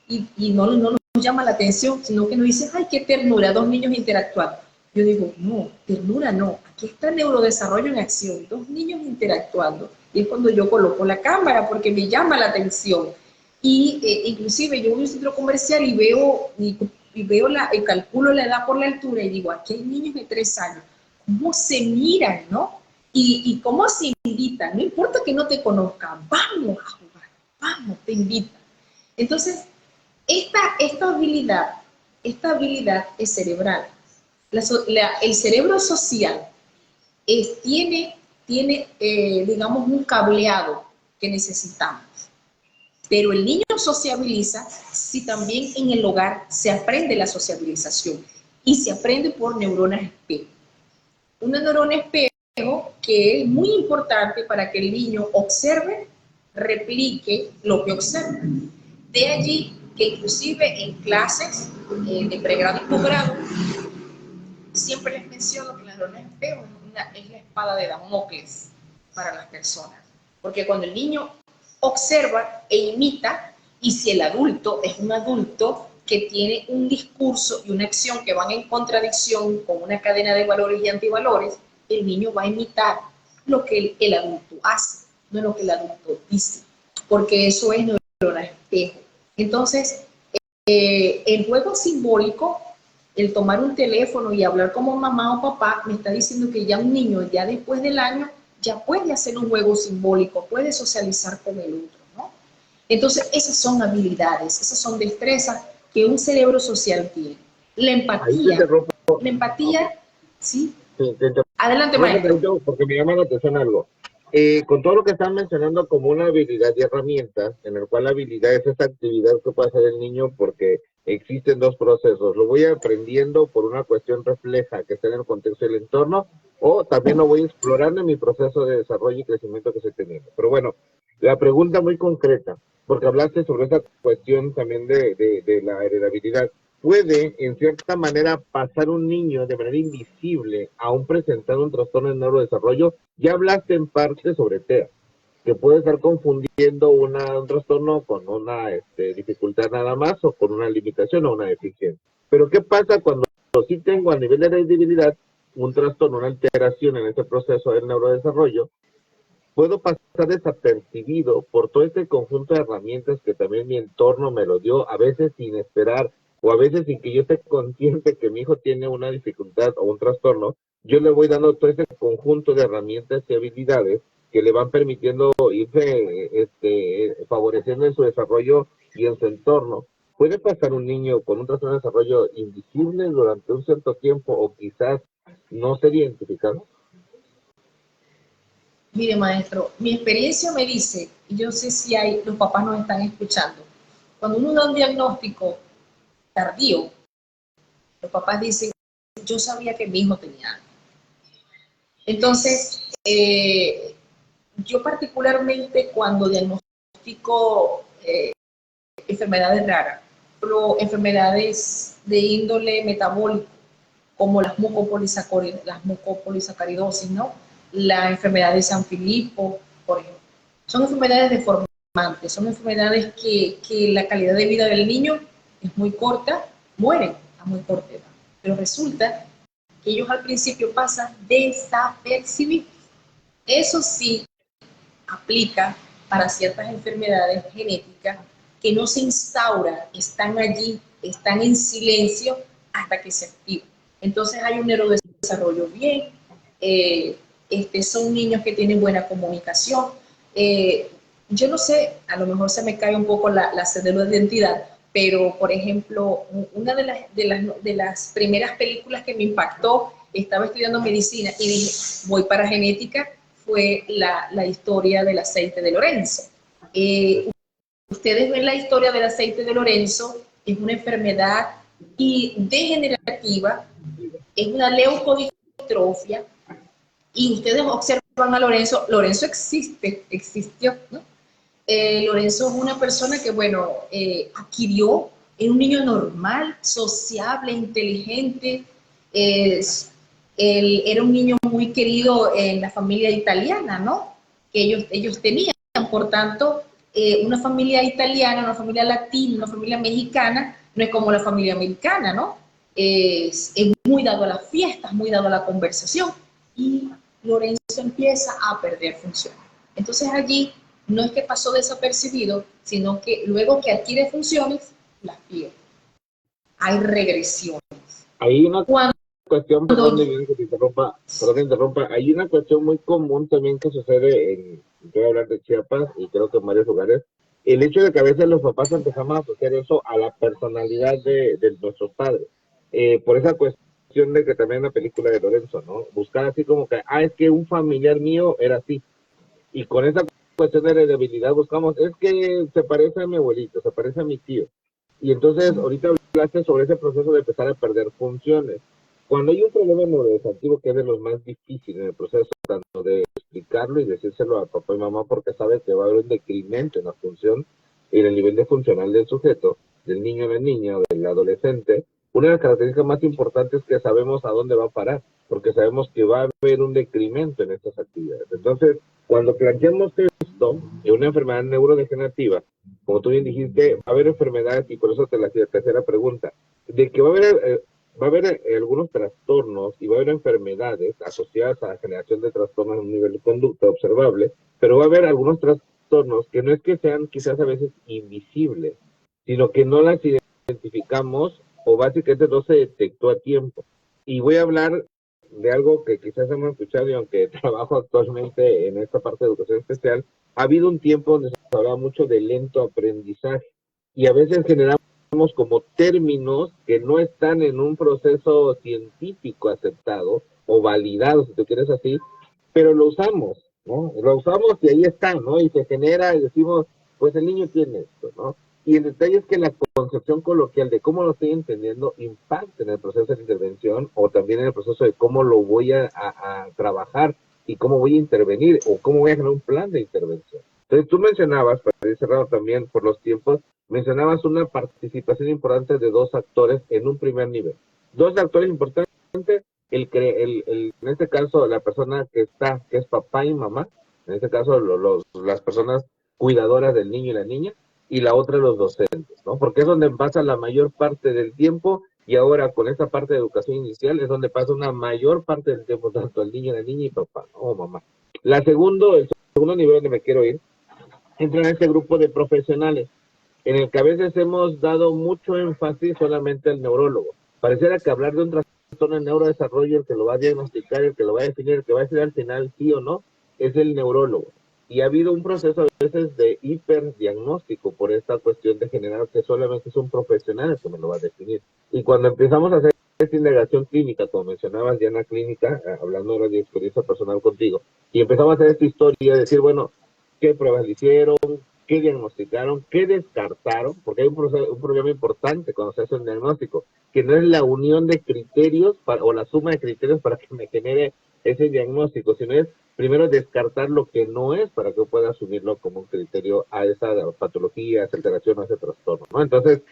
y no nos llama la atención, sino que nos dicen, ay, qué ternura, 2 niños interactuando. Yo digo, no, ternura no, aquí está el neurodesarrollo en acción, 2 niños interactuando. Y es cuando yo coloco la cámara, porque me llama la atención. Y inclusive yo voy a un centro comercial y veo, calculo la edad por la altura y digo, aquí hay niños de 3 años, ¿cómo se miran, no? Y cómo se invitan, no importa que no te conozcan, vamos a jugar, vamos, te invitan. Entonces, esta habilidad es cerebral. El cerebro social tiene digamos, un cableado que necesitamos. Pero el niño sociabiliza si también en el hogar se aprende la sociabilización y se aprende por neuronas espejo. Una neurona espejo que es muy importante para que el niño observe, replique lo que observa. De allí que inclusive en clases de pregrado y posgrado siempre les menciono que la neurona espejo es la espada de Damocles para las personas, porque cuando el niño observa e imita, y si el adulto es un adulto que tiene un discurso y una acción que van en contradicción con una cadena de valores y antivalores, el niño va a imitar lo que el adulto hace, no lo que el adulto dice, porque eso es neurona espejo. Entonces, el juego simbólico, el tomar un teléfono y hablar como mamá o papá, me está diciendo que ya un niño, ya después del año, ya puede hacer un juego simbólico, puede socializar con el otro, ¿no? Entonces, esas son habilidades, esas son destrezas que un cerebro social tiene. La empatía, ¿sí? Adelante, maestro.
Porque me llama la atención algo. Con todo lo que están mencionando como una habilidad y herramientas, en el cual la habilidad es esta actividad que puede hacer el niño porque existen 2 procesos. Lo voy aprendiendo por una cuestión refleja que está en el contexto del entorno, o también lo voy explorando en mi proceso de desarrollo y crecimiento que estoy teniendo. Pero bueno, la pregunta muy concreta, porque hablaste sobre esa cuestión también de la heredabilidad. ¿Puede, en cierta manera, pasar un niño de manera invisible aún presentando un trastorno de neurodesarrollo? Ya hablaste en parte sobre TEA, que puede estar confundiendo un trastorno con una dificultad nada más, o con una limitación o una deficiencia. Pero ¿qué pasa cuando sí tengo a nivel de heredabilidad un trastorno, una alteración en ese proceso del neurodesarrollo? Puedo pasar desapercibido por todo este conjunto de herramientas que también mi entorno me lo dio, a veces sin esperar, o a veces sin que yo esté consciente que mi hijo tiene una dificultad o un trastorno. Yo le voy dando todo ese conjunto de herramientas y habilidades que le van permitiendo irse favoreciendo en su desarrollo y en su entorno. ¿Puede pasar un niño con un trastorno de desarrollo invisible durante un cierto tiempo, o quizás no ser identificado?
Mire, maestro, mi experiencia me dice, y yo sé si los papás nos están escuchando, cuando uno da un diagnóstico tardío, los papás dicen, yo sabía que mi hijo tenía algo. Entonces, yo particularmente cuando diagnostico enfermedades raras, pero enfermedades de índole metabólico, como las mucopolisacaridosis, ¿no? la enfermedad de San Filipo, por ejemplo. Son enfermedades deformantes, son enfermedades que la calidad de vida del niño es muy corta, mueren a muy corta edad. Pero resulta que ellos al principio pasan desapercibidos. Eso sí aplica para ciertas enfermedades genéticas que no se instauran, están allí, están en silencio hasta que se activan. Entonces hay un neurodesarrollo bien, son niños que tienen buena comunicación. Yo no sé, a lo mejor se me cae un poco la cédula de identidad, pero por ejemplo, una de las primeras películas que me impactó, estaba estudiando medicina y dije, voy para genética, fue la historia del aceite de Lorenzo. Ustedes ven la historia del aceite de Lorenzo, es una enfermedad degenerativa, es una leucodistrofia, y ustedes observan a Lorenzo, Lorenzo existió, ¿no? Lorenzo es una persona que, bueno, adquirió, es un niño normal, sociable, inteligente, él era un niño muy querido en la familia italiana, ¿no? Que ellos tenían, por tanto, una familia italiana, una familia latina, una familia mexicana, no es como la familia americana, ¿no? Es muy dado a las fiestas, muy dado a la conversación, y Lorenzo empieza a perder funciones. Entonces allí no es que pasó desapercibido, sino que luego que adquiere funciones, las pierde. Hay regresiones.
Hay una cuestión,
Cuando
perdón que te interrumpa, hay una cuestión muy común también que sucede voy a hablar de Chiapas y creo que en varios lugares, el hecho de que a veces los papás empezamos a asociar eso a la personalidad de nuestros padres, por esa cuestión de que también en la película de Lorenzo, ¿no? Buscar así como que, es que un familiar mío era así, y con esa cuestión de debilidad buscamos, es que se parece a mi abuelito, se parece a mi tío. Y entonces, ahorita hablaste sobre ese proceso de empezar a perder funciones. Cuando hay un problema neurodegenerativo que es de los más difíciles en el proceso, tanto de explicarlo y decírselo a papá y mamá, porque sabe que va a haber un decremento en la función y en el nivel de funcional del sujeto, del niño o la niña o del adolescente, una de las características más importantes es que sabemos a dónde va a parar, porque sabemos que va a haber un decremento en estas actividades. Entonces, cuando planteamos esto en una enfermedad neurodegenerativa, como tú bien dijiste, va a haber enfermedades, y por eso te la tercera pregunta, de que va a haber algunos trastornos y va a haber enfermedades asociadas a la generación de trastornos a un nivel de conducta observable, pero va a haber algunos trastornos que no es que sean quizás a veces invisibles, sino que no las identificamos o básicamente no se detectó a tiempo. Y voy a hablar de algo que quizás hemos escuchado y aunque trabajo actualmente en esta parte de educación especial, ha habido un tiempo donde se hablaba mucho de lento aprendizaje y a veces generamos como términos que no están en un proceso científico aceptado o validado, si tú quieres así, pero lo usamos, ¿no? Lo usamos y ahí están, ¿no? Y se genera y decimos, pues el niño tiene esto, ¿no? Y el detalle es que la concepción coloquial de cómo lo estoy entendiendo impacta en el proceso de intervención o también en el proceso de cómo lo voy a trabajar y cómo voy a intervenir o cómo voy a generar un plan de intervención. Entonces tú mencionabas, para ir cerrado también por los tiempos, mencionabas una participación importante de dos actores en un primer nivel. Dos actores importantes, en este caso la persona que es papá y mamá, en este caso las personas cuidadoras del niño y la niña, y la otra los docentes, ¿no? Porque es donde pasa la mayor parte del tiempo y ahora con esta parte de educación inicial es donde pasa una mayor parte del tiempo, tanto el niño, la niña y papá, ¿no? O mamá. El segundo nivel donde me quiero ir, entra en este grupo de profesionales, en el que a veces hemos dado mucho énfasis solamente al neurólogo. Pareciera que hablar de un trastorno de neurodesarrollo, el que lo va a diagnosticar, el que lo va a definir, el que va a decir al final sí o no, es el neurólogo. Y ha habido un proceso a veces de hiperdiagnóstico por esta cuestión de generar que solamente es un profesional el que me lo va a definir. Y cuando empezamos a hacer esta indagación clínica, como mencionabas ya en la clínica, hablando ahora de experiencia personal contigo, y empezamos a hacer esta historia, decir, bueno, ¿qué pruebas le hicieron? ¿Qué diagnosticaron? ¿Qué descartaron? Porque hay un problema importante cuando se hace un diagnóstico, que no es la unión de criterios o la suma de criterios para que me genere ese diagnóstico, sino es primero descartar lo que no es para que pueda asumirlo como un criterio a esa patología, a esa alteración, a ese trastorno, ¿no? Entonces,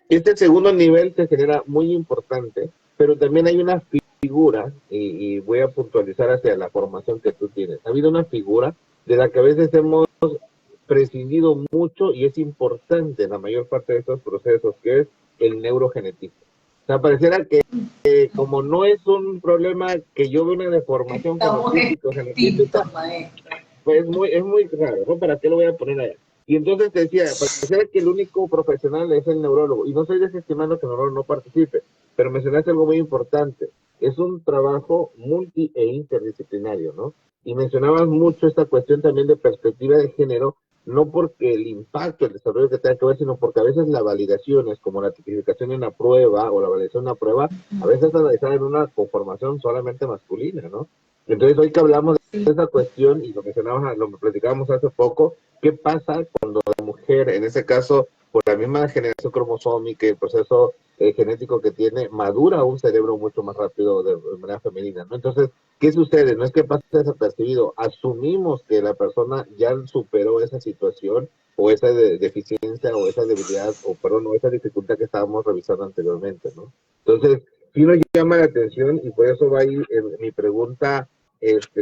este segundo nivel se genera muy importante, pero también hay una figura, y voy a puntualizar hacia la formación que tú tienes, ha habido una figura de la que a veces hemos prescindido mucho y es importante en la mayor parte de estos procesos, que es el neurogenetista. O sea, pareciera que como no es un problema que yo veo una deformación
Estamos
fenotípica, genotípica,
extintos, maestro.
pues es muy raro, ¿no? ¿Para qué lo voy a poner allá? Y entonces te decía, pareciera que el único profesional es el neurólogo, y no estoy desestimando que el neurólogo no participe, pero mencionaste algo muy importante, es un trabajo multi e interdisciplinario, ¿no? Y mencionabas mucho esta cuestión también de perspectiva de género, no porque el impacto, el desarrollo que tenga que ver, sino porque a veces la validación es como la tipificación en una prueba o la validación de una prueba, a veces está realizada en una conformación solamente masculina, ¿no? Entonces hoy que hablamos de esa cuestión, y lo mencionábamos, lo platicábamos hace poco, ¿qué pasa cuando la mujer, en ese caso, por la misma generación cromosómica y el proceso genético que tiene, madura un cerebro mucho más rápido de manera femenina, ¿no? Entonces, ¿qué sucede? No es que pase desapercibido, asumimos que la persona ya superó esa situación o esa deficiencia o esa debilidad o perdón, o esa dificultad que estábamos revisando anteriormente, ¿no? Entonces, sí nos llama la atención y por eso va a ir mi pregunta,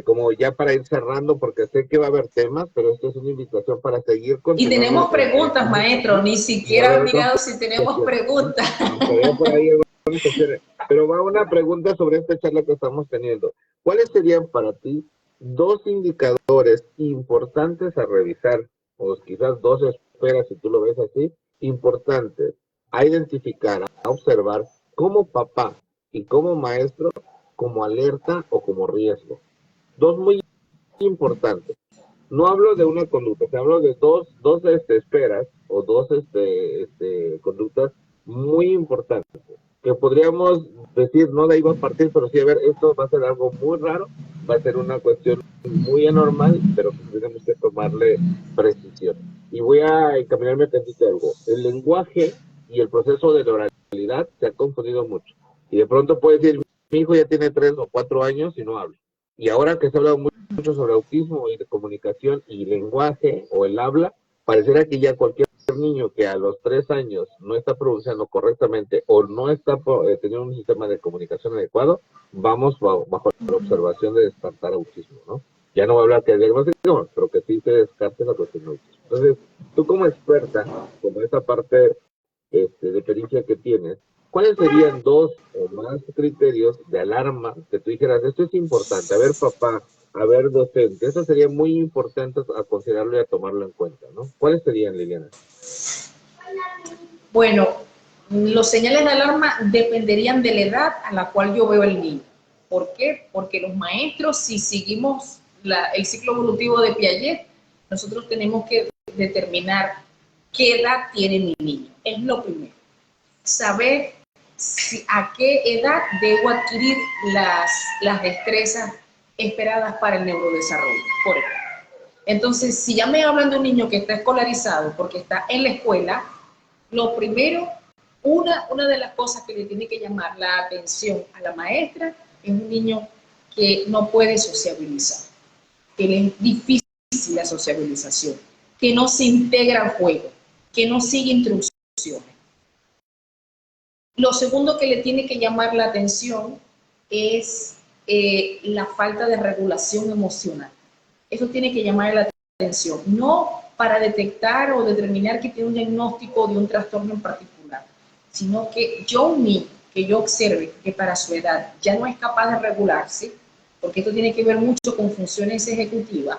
como ya para ir cerrando, porque sé que va a haber temas, pero esto es una invitación para seguir
Y
continuando
tenemos preguntas,
en este
maestro,
tema
ni
y va a
siquiera he
haber otras
mirado si tenemos
cuestiones, ¿no?
preguntas.
Aunque veo por ahí algunas cuestiones. Pero va una pregunta sobre esta charla que estamos teniendo. ¿Cuáles serían para ti dos indicadores importantes a revisar, o quizás dos esferas, si tú lo ves así, importantes a identificar, a observar como papá y como maestro, como alerta o como riesgo? Dos muy importantes. No hablo de una conducta, te hablo de dos esferas o dos conductas muy importantes, que podríamos decir, no de ahí va a partir, pero sí, a ver, esto va a ser algo muy raro, va a ser una cuestión muy anormal, pero que tenemos que tomarle precisión. Y voy a encaminarme tantito algo. El lenguaje y el proceso de la oralidad se ha confundido mucho. Y de pronto puede decir, mi hijo ya tiene 3 o 4 años y no habla. Y ahora que se habla mucho sobre autismo y de comunicación y lenguaje o el habla, pareciera que ya cualquier niño que a los 3 años no está pronunciando correctamente o no está teniendo un sistema de comunicación adecuado, vamos bajo la observación de descartar autismo, ¿no? Ya no voy a hablar que diagnóstico, pero que sí se descarte la cuestión de autismo. Entonces, tú como experta, como esa parte de pericia que tienes, ¿cuáles serían dos o más criterios de alarma que tú dijeras, esto es importante? A ver, papá, a ver, docente, eso sería muy importante a considerarlo y a tomarlo en cuenta, ¿no? ¿Cuáles serían, Liliana?
Bueno, los señales de alarma dependerían de la edad a la cual yo veo al niño. ¿Por qué? Porque los maestros, si seguimos el ciclo evolutivo de Piaget, nosotros tenemos que determinar qué edad tiene mi niño. Es lo primero. Saber a qué edad debo adquirir las destrezas esperadas para el neurodesarrollo. Por ejemplo. Entonces, si ya me hablan de un niño que está escolarizado porque está en la escuela, lo primero, una de las cosas que le tiene que llamar la atención a la maestra es un niño que no puede sociabilizar, que le es difícil la sociabilización, que no se integra al juego, que no sigue instrucciones. Lo segundo que le tiene que llamar la atención es la falta de regulación emocional. Eso tiene que llamar la atención, no para detectar o determinar que tiene un diagnóstico de un trastorno en particular, sino que que yo observe que para su edad ya no es capaz de regularse, porque esto tiene que ver mucho con funciones ejecutivas,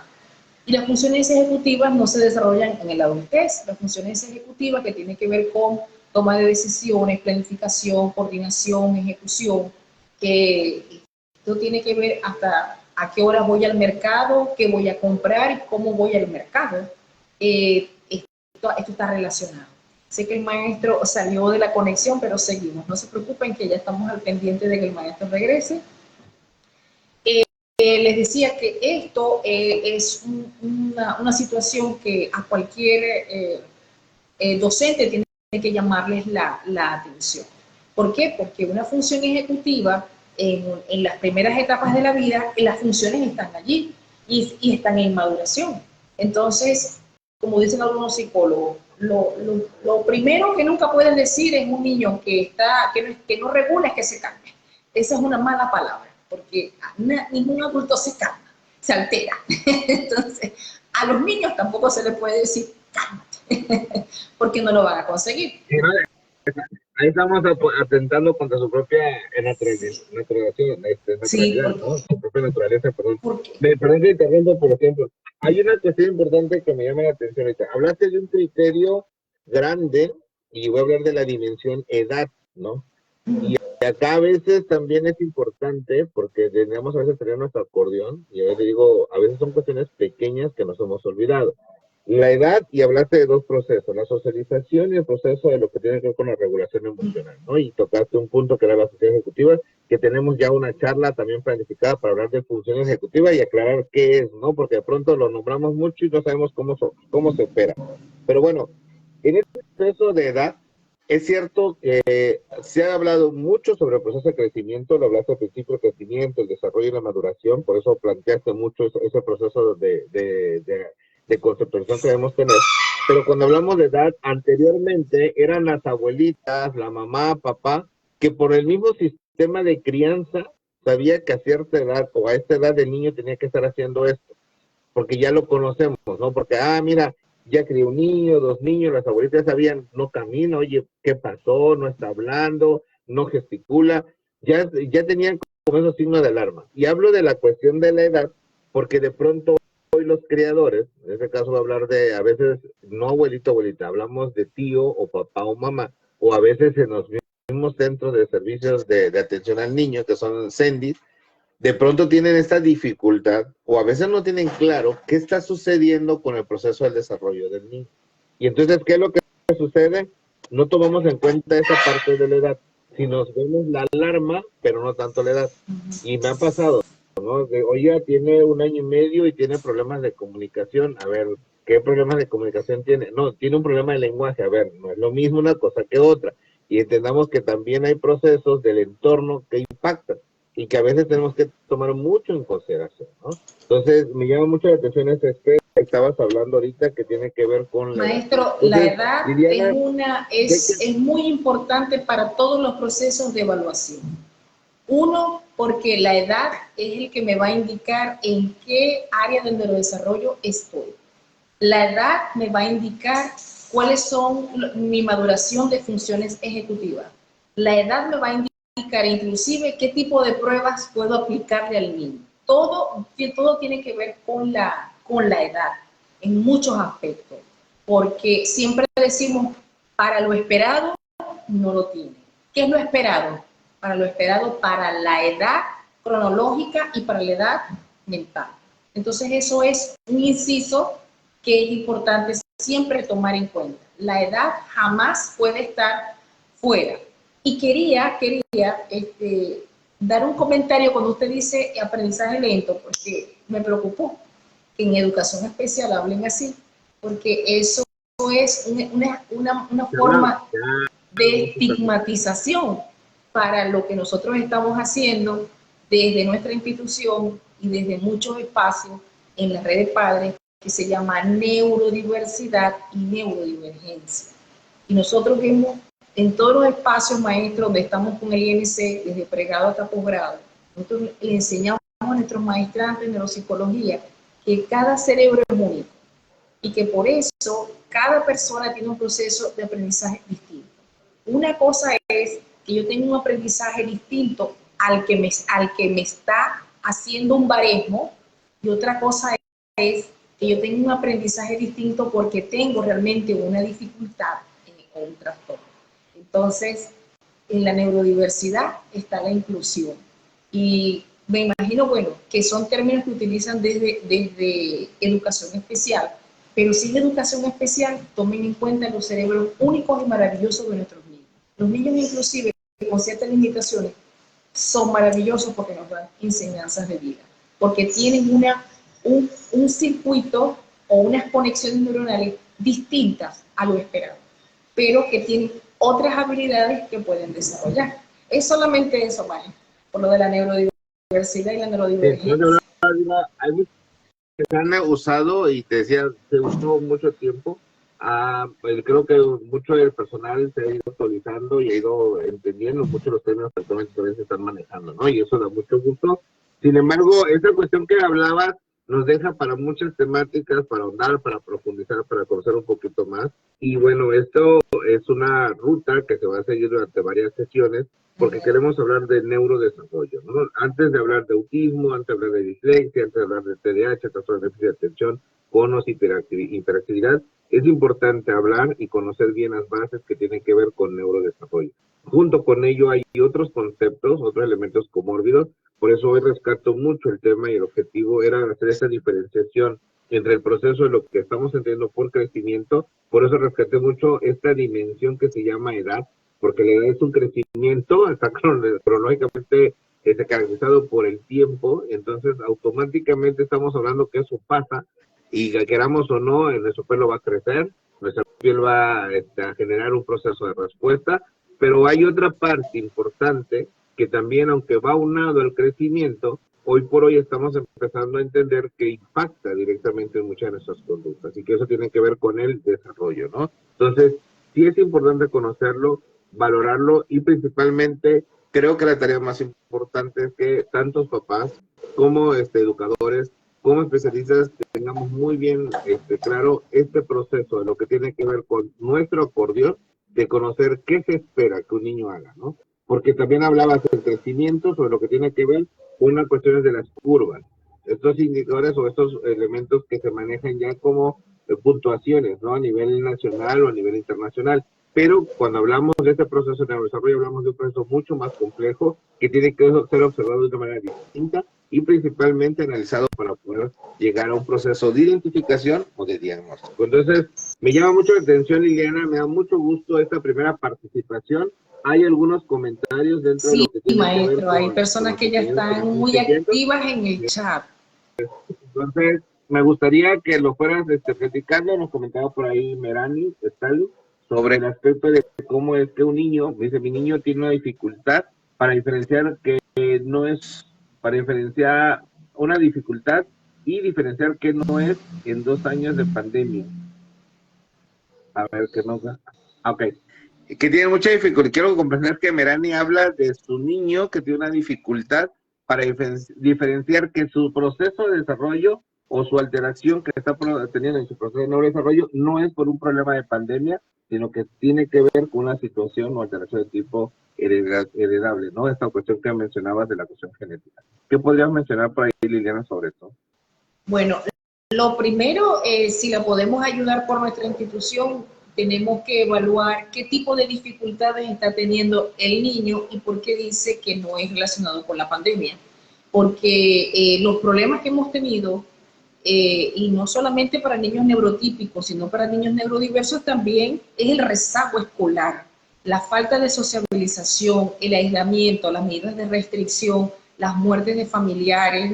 y las funciones ejecutivas no se desarrollan en la adultez. Las funciones ejecutivas que tienen que ver con toma de decisiones, planificación, coordinación, ejecución, que esto tiene que ver hasta a qué hora voy al mercado, qué voy a comprar y cómo voy al mercado. Esto está relacionado. Sé que el maestro salió de la conexión, pero seguimos. No se preocupen que ya estamos al pendiente de que el maestro regrese. Les decía que esto es una situación que a cualquier docente tiene que llamarles la atención. ¿Por qué? Porque una función ejecutiva en las primeras etapas de la vida, las funciones están allí y están en maduración. Entonces, como dicen algunos psicólogos, lo primero que nunca pueden decir es un niño que no regula es que se calme. esa es una mala palabra, porque ningún adulto se calma, se altera. Entonces, a los niños tampoco se les puede decir cálmate, porque no lo van a conseguir.
Sí, ¿no? Ahí estamos atentando contra su propia
Sí,
naturalidad, ¿no? Su propia naturaleza, perdón.
porque
Perdón que interrumpo, por ejemplo. Hay una cuestión importante que me llama la atención ahorita. Hablaste de un criterio grande, y voy a hablar de la dimensión edad, ¿no? Y acá a veces también es importante, porque teníamos a veces tener nuestro acordeón, y a veces digo, a veces son cuestiones pequeñas que nos hemos olvidado. La edad, y hablaste de dos procesos, la socialización y el proceso de lo que tiene que ver con la regulación emocional, ¿no? Y tocaste un punto que era la sociedad ejecutiva, que tenemos ya una charla también planificada para hablar de función ejecutiva y aclarar qué es, ¿no? Porque de pronto lo nombramos mucho y no sabemos cómo se opera. Pero bueno, en este proceso de edad, es cierto que se ha hablado mucho sobre el proceso de crecimiento, lo hablaste al principio, el crecimiento, el desarrollo y la maduración, por eso planteaste mucho ese proceso de conceptualización que debemos tener. Pero cuando hablamos de edad, anteriormente eran las abuelitas, la mamá, papá, que por el mismo sistema de crianza sabía que a cierta edad o a esta edad el niño tenía que estar haciendo esto, porque ya lo conocemos, ¿no? Porque, mira, ya crió un niño, dos niños, las abuelitas sabían, no camina, oye, ¿qué pasó? No está hablando, no gesticula, ya tenían como esos signos de alarma. Y hablo de la cuestión de la edad, porque de pronto hoy los criadores, en este caso voy a hablar de, a veces, no abuelito, abuelita, hablamos de tío o papá o mamá, o a veces en los mismos centros de servicios de atención al niño, que son CENDIS, de pronto tienen esta dificultad o a veces no tienen claro qué está sucediendo con el proceso del desarrollo del niño. Y entonces, ¿qué es lo que sucede? No tomamos en cuenta esa parte de la edad. Si nos vemos la alarma, pero no tanto la edad. Y me ha pasado, ¿no? Oye, tiene 1 año y medio y tiene problemas de comunicación. A ver, ¿qué problemas de comunicación tiene? No, tiene un problema de lenguaje. A ver, no es lo mismo una cosa que otra. Y entendamos que también hay procesos del entorno que impactan y que a veces tenemos que tomar mucho en consideración, ¿no? Entonces, me llama mucho la atención ese aspecto que estabas hablando ahorita que tiene que ver con la edad.
maestro,
Entonces,
la edad
Liliana,
es muy importante para todos los procesos de evaluación. Uno, porque la edad es el que me va a indicar en qué área del neurodesarrollo estoy. La edad me va a indicar cuáles son mi maduración de funciones ejecutivas. La edad me va a indicar inclusive qué tipo de pruebas puedo aplicarle al niño. Todo tiene que ver con la edad, en muchos aspectos, porque siempre decimos, para lo esperado, no lo tiene. ¿Qué es lo esperado? Para lo esperado, para la edad cronológica y para la edad mental. Entonces eso es un inciso que es importante siempre tomar en cuenta. La edad jamás puede estar fuera. Y quería dar un comentario cuando usted dice aprendizaje lento, porque me preocupó que en educación especial hablen así, porque eso es una forma de estigmatización para lo que nosotros estamos haciendo desde nuestra institución y desde muchos espacios en la red de padres, que se llama neurodiversidad y neurodivergencia. Y nosotros vemos en todos los espacios, maestros, donde estamos con el INC, desde pregrado hasta posgrado, nosotros le enseñamos a nuestros maestrantes de neuropsicología que cada cerebro es único y que por eso cada persona tiene un proceso de aprendizaje distinto. Una cosa es que yo tengo un aprendizaje distinto al que me está haciendo un baresmo, y otra cosa es que yo tengo un aprendizaje distinto porque tengo realmente una dificultad o un trastorno. Entonces, en la neurodiversidad está la inclusión. Y me imagino, bueno, que son términos que utilizan desde educación especial, pero sin educación especial, tomen en cuenta los cerebros únicos y maravillosos de nuestros niños. Los niños inclusive con ciertas limitaciones son maravillosos porque nos dan enseñanzas de vida, porque tienen un circuito o unas conexiones neuronales distintas a lo esperado, pero que tienen otras habilidades que pueden desarrollar. Es solamente eso, María, por lo de la neurodiversidad y la neurodivergencia.
hay muchos que se han usado, y te decía, se usó mucho tiempo Pues creo que mucho del personal se ha ido actualizando y ha ido entendiendo mucho los términos que actualmente se están manejando, ¿no? Y eso da mucho gusto. Sin embargo, esa cuestión que hablabas nos deja para muchas temáticas, para ahondar, para profundizar, para conocer un poquito más. Y bueno, esto es una ruta que se va a seguir durante varias sesiones porque queremos hablar de neurodesarrollo, ¿no? Antes de hablar de autismo, antes de hablar de dislexia, antes de hablar de TDAH, trastorno de déficit de atención, conos, hiperactividad, es importante hablar y conocer bien las bases que tienen que ver con neurodesarrollo. Junto con ello hay otros conceptos, otros elementos comórbidos, por eso hoy rescato mucho el tema y el objetivo era hacer esa diferenciación entre el proceso de lo que estamos entendiendo por crecimiento, por eso rescaté mucho esta dimensión que se llama edad, porque la edad es un crecimiento, está cronológicamente caracterizado por el tiempo, entonces automáticamente estamos hablando que eso pasa, y queramos o no, nuestro pelo va a crecer, nuestra piel va a generar un proceso de respuesta, pero hay otra parte importante que también, aunque va aunado al crecimiento, hoy por hoy estamos empezando a entender que impacta directamente en muchas de nuestras conductas y que eso tiene que ver con el desarrollo, ¿no? Entonces, sí es importante conocerlo, valorarlo y principalmente creo que la tarea más importante es que tantos papás como educadores, como especialistas, tengamos muy bien claro este proceso de lo que tiene que ver con nuestro acordeón, de conocer qué se espera que un niño haga, ¿no? Porque también hablabas del crecimiento, sobre lo que tiene que ver con las cuestiones de las curvas. Estos indicadores o estos elementos que se manejan ya como puntuaciones, ¿no? A nivel nacional o a nivel internacional. Pero cuando hablamos de este proceso de desarrollo, hablamos de un proceso mucho más complejo que tiene que ser observado de una manera distinta y principalmente analizado para poder llegar a un proceso de identificación o de diagnóstico. Entonces, me llama mucho la atención, Liliana, me da mucho gusto esta primera participación. Hay algunos comentarios dentro de
Sí,
lo que tiene que ver
maestro, hay personas
con
que ya están muy activas en el chat.
entonces, me gustaría que lo fueras platicando. Nos comentaba por ahí Merani, Stalin, sobre el aspecto de cómo es que un niño, dice, mi niño tiene una dificultad para diferenciar que no es, para diferenciar una dificultad y diferenciar que no es en 2 años de pandemia. A ver, que no. Ok. Que tiene mucha dificultad. Quiero comprender que Merani habla de su niño que tiene una dificultad para diferenciar que su proceso de desarrollo o su alteración que está teniendo en su proceso de neurodesarrollo no es por un problema de pandemia, sino que tiene que ver con una situación o alteración de tipo heredable, ¿no? Esta cuestión que mencionabas de la cuestión genética. ¿Qué podrías mencionar por ahí, Liliana, sobre esto?
Bueno, lo primero, si la podemos ayudar por nuestra institución, tenemos que evaluar qué tipo de dificultades está teniendo el niño y por qué dice que no es relacionado con la pandemia. Porque los problemas que hemos tenido, y no solamente para niños neurotípicos, sino para niños neurodiversos también, es el rezago escolar, la falta de sociabilización, el aislamiento, las medidas de restricción, las muertes de familiares,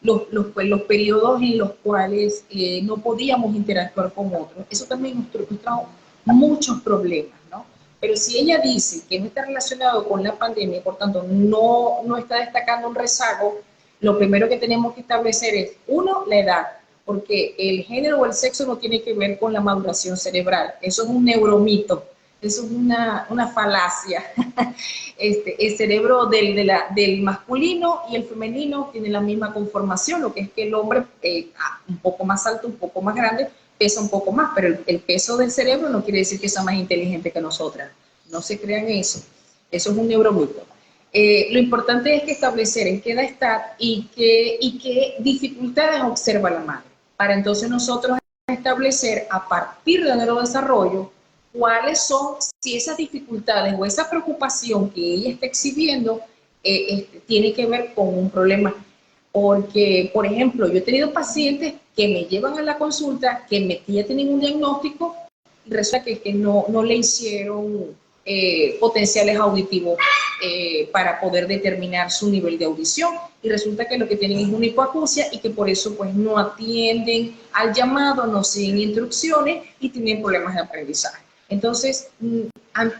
los periodos en los cuales no podíamos interactuar con otros. Eso también nos trajo muchos problemas, ¿no? Pero si ella dice que no está relacionado con la pandemia, por tanto no está destacando un rezago, lo primero que tenemos que establecer es, uno, la edad, porque el género o el sexo no tiene que ver con la maduración cerebral, eso es un neuromito, eso es una falacia. El cerebro del masculino y el femenino tienen la misma conformación, lo que es que el hombre un poco más alto, un poco más grande, pesa un poco más, pero el peso del cerebro no quiere decir que sea más inteligente que nosotras. No se crean eso. Eso es un neuromito. Lo importante es que establecer en qué edad está y qué dificultades observa la madre, para entonces nosotros establecer a partir del neurodesarrollo cuáles son, si esas dificultades o esa preocupación que ella está exhibiendo tiene que ver con un problema. Porque, por ejemplo, yo he tenido pacientes que me llevan a la consulta que ya tienen un diagnóstico y resulta que no le hicieron potenciales auditivos para poder determinar su nivel de audición y resulta que lo que tienen es una hipoacusia y que por eso pues no atienden al llamado, no siguen instrucciones y tienen problemas de aprendizaje. Entonces,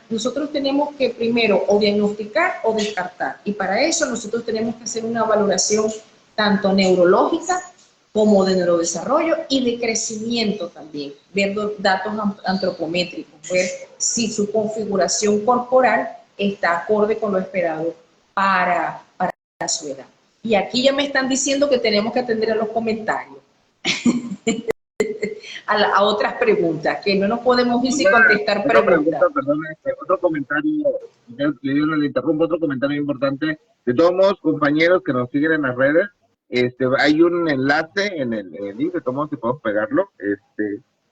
nosotros tenemos que primero o diagnosticar o descartar y para eso nosotros tenemos que hacer una valoración tanto neurológica como de neurodesarrollo y de crecimiento también, ver datos antropométricos, ver si su configuración corporal está acorde con lo esperado para su edad. Y aquí ya me están diciendo que tenemos que atender a los comentarios, a otras preguntas, que no nos podemos ir sin contestar preguntas.
Perdón, otro comentario, yo le interrumpo, otro comentario importante. De todos modos, compañeros que nos siguen en las redes, hay un enlace en el link, de todos modos si podemos pegarlo,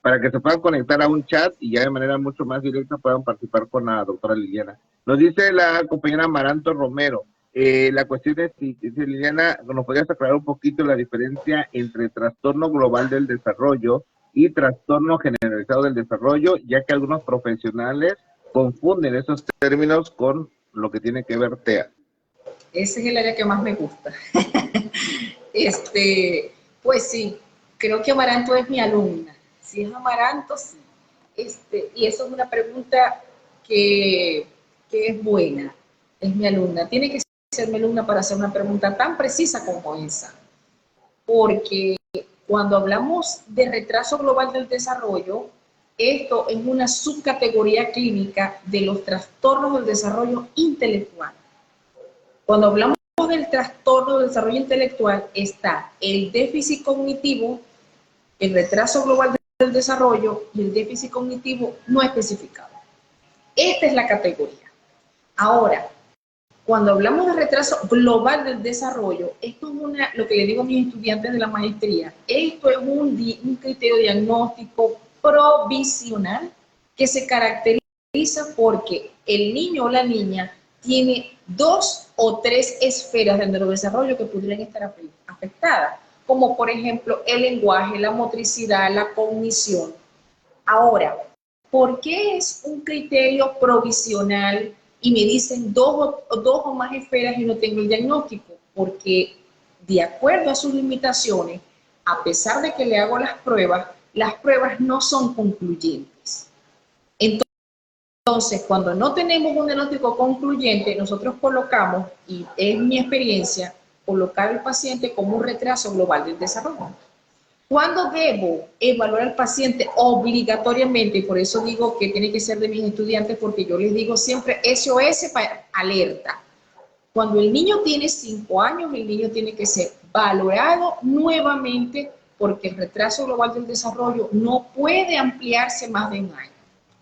para que se puedan conectar a un chat y ya de manera mucho más directa puedan participar con la doctora Liliana. Nos dice la compañera Amaranto Romero, la cuestión es si Liliana, nos podrías aclarar un poquito la diferencia entre trastorno global del desarrollo y trastorno generalizado del desarrollo, ya que algunos profesionales confunden esos términos con lo que tiene que ver TEA.
Ese es el área que más me gusta. Pues sí, creo que Amaranto es mi alumna. Si es Amaranto, sí. Y eso es una pregunta que es buena. Es mi alumna. Tiene que ser mi alumna para hacer una pregunta tan precisa como esa. Porque cuando hablamos de retraso global del desarrollo, esto es una subcategoría clínica de los trastornos del desarrollo intelectual. Cuando hablamos del trastorno del desarrollo intelectual, está el déficit cognitivo, el retraso global del desarrollo y el déficit cognitivo no especificado. Esta es la categoría. Ahora, cuando hablamos de retraso global del desarrollo, esto es lo que le digo a mis estudiantes de la maestría, esto es un criterio diagnóstico provisional que se caracteriza porque el niño o la niña tiene 2 o 3 esferas del neurodesarrollo que pudieran estar afectadas, como por ejemplo el lenguaje, la motricidad, la cognición. Ahora, ¿por qué es un criterio provisional y me dicen dos o más esferas y no tengo el diagnóstico? Porque de acuerdo a sus limitaciones, a pesar de que le hago las pruebas no son concluyentes. Entonces, cuando no tenemos un diagnóstico concluyente, nosotros colocamos, y es mi experiencia, colocar al paciente como un retraso global del desarrollo. ¿Cuándo debo evaluar al paciente? Obligatoriamente, y por eso digo que tiene que ser de mis estudiantes, porque yo les digo siempre SOS para alerta. Cuando el niño tiene 5 años, el niño tiene que ser valorado nuevamente, porque el retraso global del desarrollo no puede ampliarse más de un año,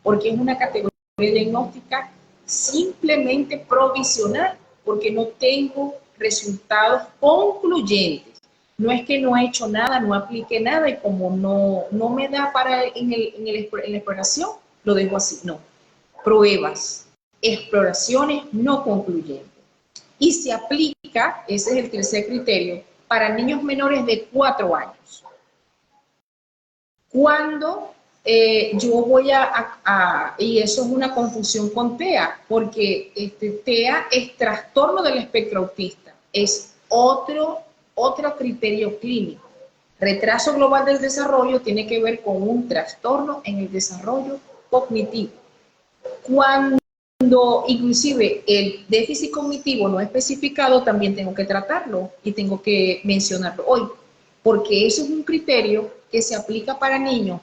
porque es una categoría diagnóstica simplemente provisional, porque no tengo resultados concluyentes. No es que no he hecho nada, no apliqué nada y como no me da para en la exploración, lo dejo así. No, pruebas, exploraciones no concluyentes. Y se aplica, ese es el tercer criterio, para niños menores de 4 años. Cuando yo voy y eso es una confusión con TEA, porque TEA es trastorno del espectro autista, es otro criterio clínico. Retraso global del desarrollo tiene que ver con un trastorno en el desarrollo cognitivo. Cuando inclusive el déficit cognitivo no especificado, también tengo que tratarlo y tengo que mencionarlo hoy, porque eso es un criterio que se aplica para niños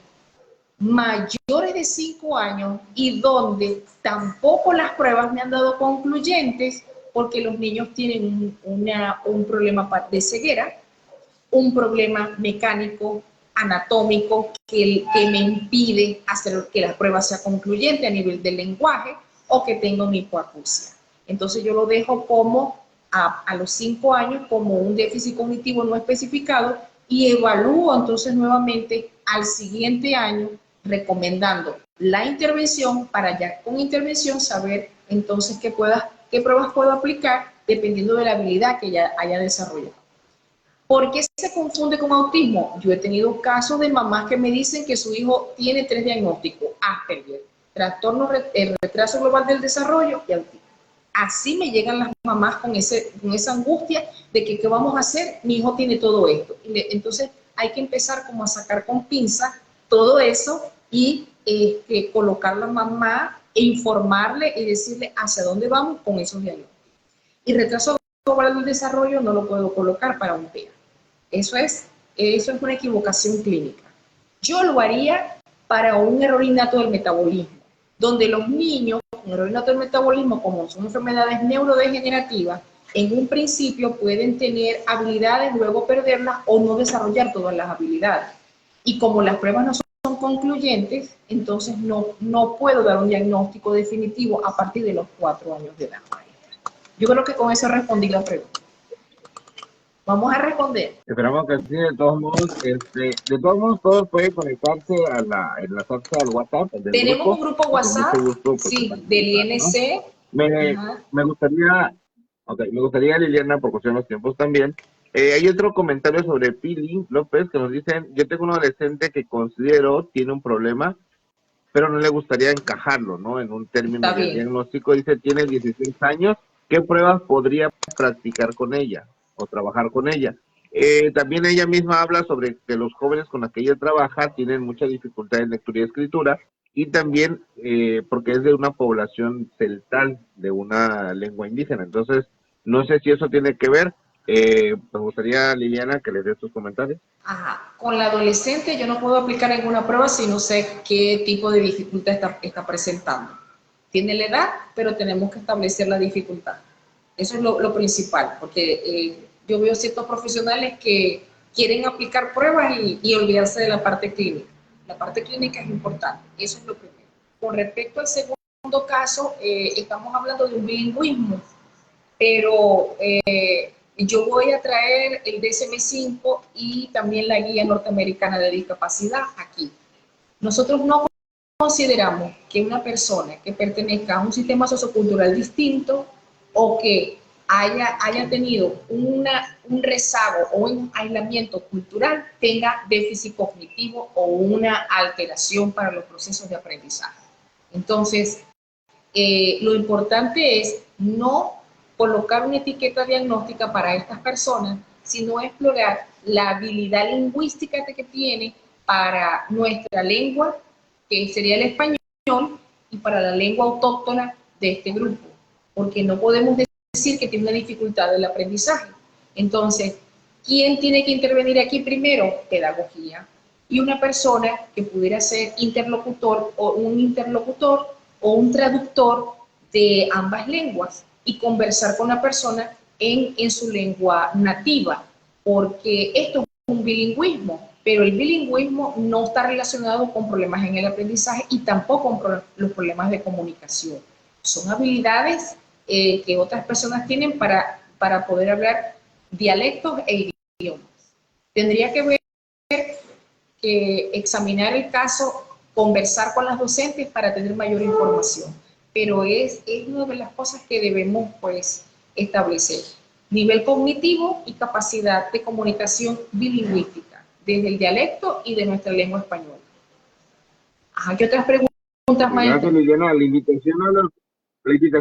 mayores de 5 años y donde tampoco las pruebas me han dado concluyentes, porque los niños tienen un problema de ceguera, un problema mecánico, anatómico, que me impide hacer que la prueba sea concluyente a nivel del lenguaje, o que tenga una hipoacusia. Entonces yo lo dejo como a los 5 años como un déficit cognitivo no especificado y evalúo entonces nuevamente al siguiente año recomendando la intervención para ya con intervención saber entonces qué pruebas puedo aplicar dependiendo de la habilidad que ya haya desarrollado. ¿Por qué se confunde con autismo? Yo he tenido casos de mamás que me dicen que su hijo tiene 3 diagnósticos: Asperger, trastorno, retraso global del desarrollo y autismo. Así me llegan las mamás con esa angustia de que ¿qué vamos a hacer? Mi hijo tiene todo esto. Entonces hay que empezar como a sacar con pinza todo eso y colocar a la mamá e informarle y decirle hacia dónde vamos con esos diagnósticos. Y retraso global del desarrollo no lo puedo colocar para un TEA. Eso es Eso es una equivocación clínica. Yo lo haría para un error innato del metabolismo, donde los niños con error innato del metabolismo, como son enfermedades neurodegenerativas, en un principio pueden tener habilidades, luego perderlas o no desarrollar todas las habilidades. Y como las pruebas no son concluyentes, entonces no puedo dar un diagnóstico definitivo a partir de los 4 años de edad. Yo creo que con eso respondí la pregunta. Vamos a responder.
Esperamos que sí, de todos modos todos pueden conectarse enlazarse al WhatsApp del
Tenemos
grupo,
un grupo
y con mucho
WhatsApp,
gusto pues,
sí, del
participar, ¿no?
INC.
Me,
Ajá.
me gustaría, me gustaría, Liliana, por cuestión de los tiempos también, hay otro comentario sobre Pili López que nos dicen, yo tengo un adolescente que considero tiene un problema, pero no le gustaría encajarlo, ¿no? En un término
Está
de
bien.
diagnóstico, dice, tiene 16 años, ¿qué pruebas podría practicar con ella o trabajar con ella? También ella misma habla sobre que los jóvenes con los que ella trabaja tienen mucha dificultad en lectura y escritura, y también porque es de una población celtal, de una lengua indígena. Entonces, no sé si eso tiene que ver. Me gustaría, Liliana, que les dé sus comentarios.
Ajá. Con la adolescente yo no puedo aplicar ninguna prueba si no sé qué tipo de dificultad está presentando. Tiene la edad, pero tenemos que establecer la dificultad. Eso es lo principal, porque yo veo ciertos profesionales que quieren aplicar pruebas y olvidarse de la parte clínica. La parte clínica es importante, eso es lo primero. Con respecto al segundo caso, estamos hablando de un bilingüismo, pero yo voy a traer el DSM-5 y también la Guía Norteamericana de Discapacidad aquí. Nosotros no consideramos que una persona que pertenezca a un sistema sociocultural distinto o que haya tenido un rezago o un aislamiento cultural tenga déficit cognitivo o una alteración para los procesos de aprendizaje. Entonces, lo importante es no colocar una etiqueta diagnóstica para estas personas, sino explorar la habilidad lingüística que tiene para nuestra lengua, que sería el español, y para la lengua autóctona de este grupo, porque no podemos decir que tiene una dificultad del aprendizaje. Entonces, ¿quién tiene que intervenir aquí primero? Pedagogía. Y una persona que pudiera ser interlocutor o un traductor de ambas lenguas y conversar con la persona en su lengua nativa, porque esto es un bilingüismo, pero el bilingüismo no está relacionado con problemas en el aprendizaje y tampoco con los problemas de comunicación. Son habilidades que otras personas tienen para poder hablar dialectos e idiomas. Tendría que ver examinar el caso, conversar con las docentes para tener mayor información. Pero es una de las cosas que debemos pues establecer. Nivel cognitivo y capacidad de comunicación bilingüística, desde el dialecto y de nuestra lengua española. Ajá, ¿qué otras preguntas, maestra?
Gracias, Liliana. La invitación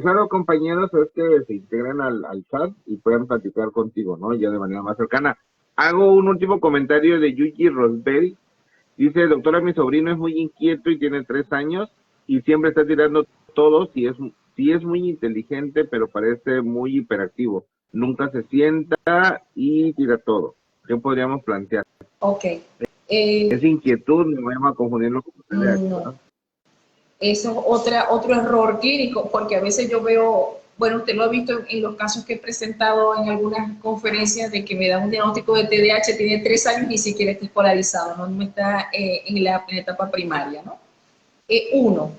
a los compañeros es que se integren al chat y puedan platicar contigo, ¿no? Ya de manera más cercana. Hago un último comentario de Yuji Rosberg. Dice, doctora, mi sobrino es muy inquieto y tiene 3 años y siempre está tirando todo, sí es muy inteligente, pero parece muy hiperactivo. Nunca se sienta y tira todo. ¿Qué podríamos plantear?
Ok.
Es inquietud, no vamos a confundirlo con TDAH, ¿no?
Eso es otro error clínico, porque a veces yo veo, bueno, usted lo ha visto en los casos que he presentado en algunas conferencias de que me dan un diagnóstico de TDAH, tiene 3 años y ni siquiera está escolarizado, no está en la etapa primaria, ¿no? Uno,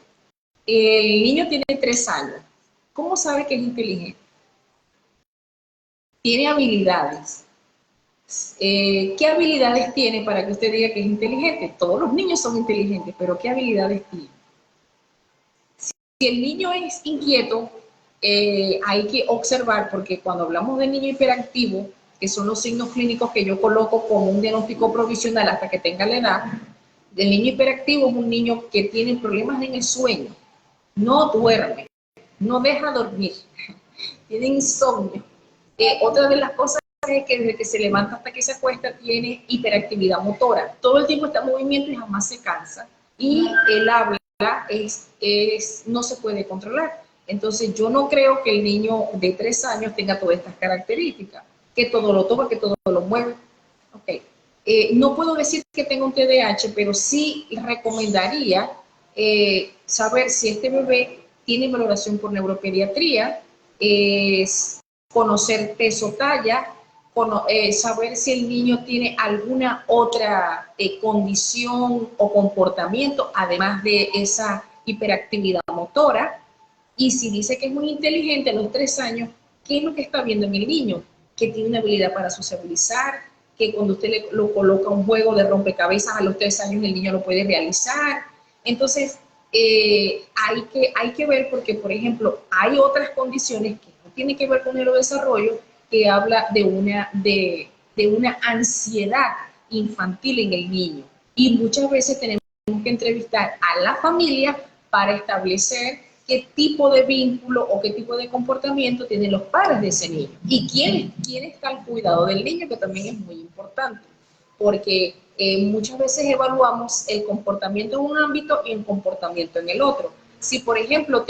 el niño tiene 3 años. ¿Cómo sabe que es inteligente? Tiene habilidades. ¿Qué habilidades tiene para que usted diga que es inteligente? Todos los niños son inteligentes, pero ¿qué habilidades tiene? Si el niño es inquieto, hay que observar, porque cuando hablamos de niño hiperactivo, que son los signos clínicos que yo coloco como un diagnóstico provisional hasta que tenga la edad, el niño hiperactivo es un niño que tiene problemas en el sueño, no duerme, no deja dormir, tiene insomnio. Otra de las cosas es que desde que se levanta hasta que se acuesta tiene hiperactividad motora. Todo el tiempo está en movimiento y jamás se cansa. Y el habla no se puede controlar. Entonces yo no creo que el niño de 3 años tenga todas estas características, que todo lo toca, que todo lo mueve. Ok. No puedo decir que tenga un TDAH, pero sí recomendaría saber si este bebé tiene valoración por neuropediatría, conocer peso, talla, saber si el niño tiene alguna otra condición o comportamiento, además de esa hiperactividad motora. Y si dice que es muy inteligente a los 3 años, ¿qué es lo que está viendo en el niño? Que tiene una habilidad para sociabilizar, que cuando usted lo coloca un juego de rompecabezas a los 3 años el niño lo puede realizar. Entonces, hay que ver porque, por ejemplo, hay otras condiciones que no tienen que ver con el desarrollo, que habla de una ansiedad infantil en el niño. Y muchas veces tenemos que entrevistar a la familia para establecer qué tipo de vínculo o qué tipo de comportamiento tienen los padres de ese niño y quién está al cuidado del niño, que también es muy importante, porque muchas veces evaluamos el comportamiento en un ámbito y el comportamiento en el otro. Si, por ejemplo,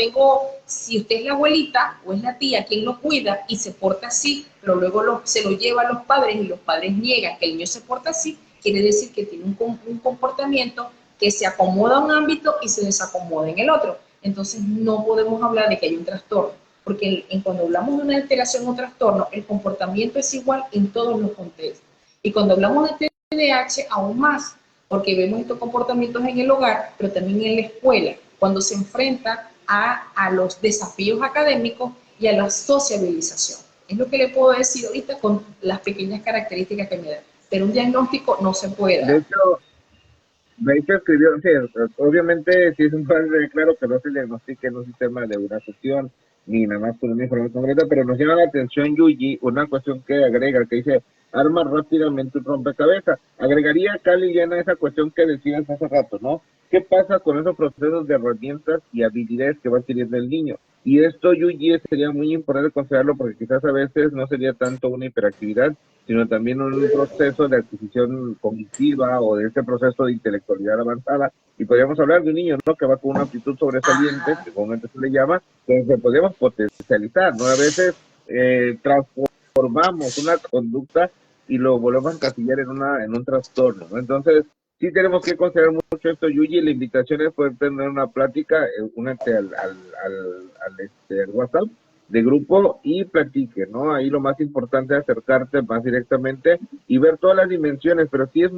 si usted es la abuelita o es la tía quien lo cuida y se porta así, pero luego se lo lleva a los padres y los padres niegan que el niño se porta así, quiere decir que tiene un comportamiento que se acomoda a un ámbito y se desacomoda en el otro. Entonces no podemos hablar de que hay un trastorno, porque cuando hablamos de una alteración o trastorno, el comportamiento es igual en todos los contextos. Y cuando hablamos de TDAH, aún más, porque vemos estos comportamientos en el hogar, pero también en la escuela, cuando se enfrenta a los desafíos académicos y a la sociabilización. Es lo que le puedo decir ahorita con las pequeñas características que me dan. Pero un diagnóstico no se puede
De
dar.
hecho escribió, sí, obviamente sí es un padre claro que no se diagnostique en un sistema de una sesión ni nada más con una información concreta, pero nos llama la atención, Yuyi, una cuestión que agrega, que dice, arma rápidamente un rompecabezas. Agregaría acá, Liliana, esa cuestión que decías hace rato, ¿no? ¿Qué pasa con esos procesos de herramientas y habilidades que va adquiriendo el niño? Y esto, Yuyi, sería muy importante considerarlo porque quizás a veces no sería tanto una hiperactividad, sino también un proceso de adquisición cognitiva o de este proceso de intelectualidad avanzada. Y podríamos hablar de un niño, ¿no? Que va con una aptitud sobresaliente, que comúnmente se le llama, que podemos potencializar, ¿no? A veces transformamos una conducta y lo volvemos a encasillar en un trastorno, ¿no? Entonces, sí tenemos que considerar mucho esto, Yuyi. La invitación es poder tener una plática, únete al WhatsApp de grupo y platique, ¿no? Ahí lo más importante es acercarte más directamente y ver todas las dimensiones, pero sí es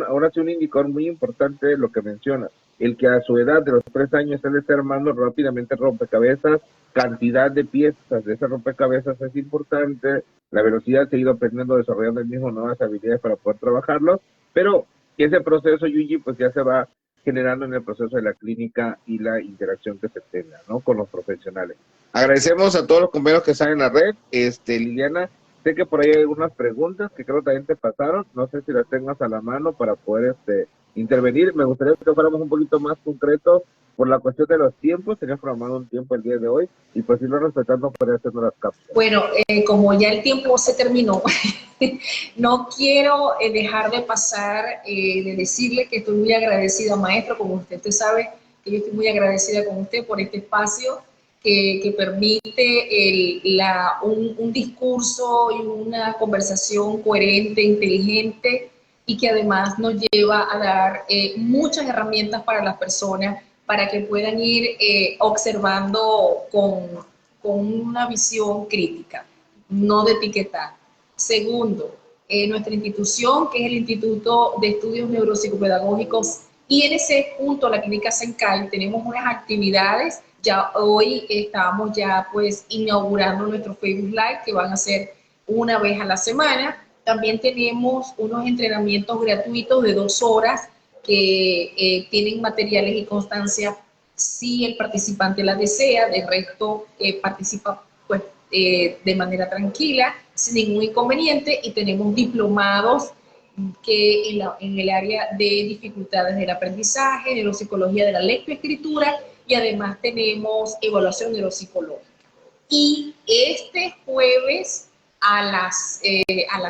ahora sí un indicador muy importante lo que mencionas, el que a su edad de los 3 años él esté armando rápidamente rompecabezas, cantidad de piezas de ese rompecabezas es importante, la velocidad se ha ido aprendiendo, desarrollando el mismo nuevas habilidades para poder trabajarlos, pero ese proceso, Yuji, pues ya se va generando en el proceso de la clínica y la interacción que se tenga, ¿no? Con los profesionales. Agradecemos a todos los compañeros que están en la red. Liliana, sé que por ahí hay algunas preguntas que creo también te pasaron. No sé si las tengas a la mano para poder intervenir. Me gustaría que fuéramos un poquito más concretos por la cuestión de los tiempos. Tenía programado un tiempo el día de hoy y pues si lo respetando podría hacernos las cápsulas.
Bueno, como ya el tiempo se terminó, no quiero dejar de pasar, de decirle que estoy muy agradecida, maestro, como usted sabe, que yo estoy muy agradecida con usted por este espacio que permite un discurso y una conversación coherente, inteligente y que además nos lleva a dar muchas herramientas para las personas para que puedan ir observando con una visión crítica, no de etiquetar. Segundo, nuestra institución, que es el Instituto de Estudios Neuropsicopedagógicos INC, junto a la Clínica Senkai, tenemos unas actividades. Ya hoy estamos ya pues inaugurando nuestro Facebook Live, que van a ser una vez a la semana. También tenemos unos entrenamientos gratuitos de 2 horas que tienen materiales y constancia si el participante la desea. De resto participa pues de manera tranquila, sin ningún inconveniente, y tenemos diplomados que en el área de dificultades del aprendizaje, neuropsicología de la lectoescritura, y además tenemos evaluación neuropsicológica. Y este jueves a las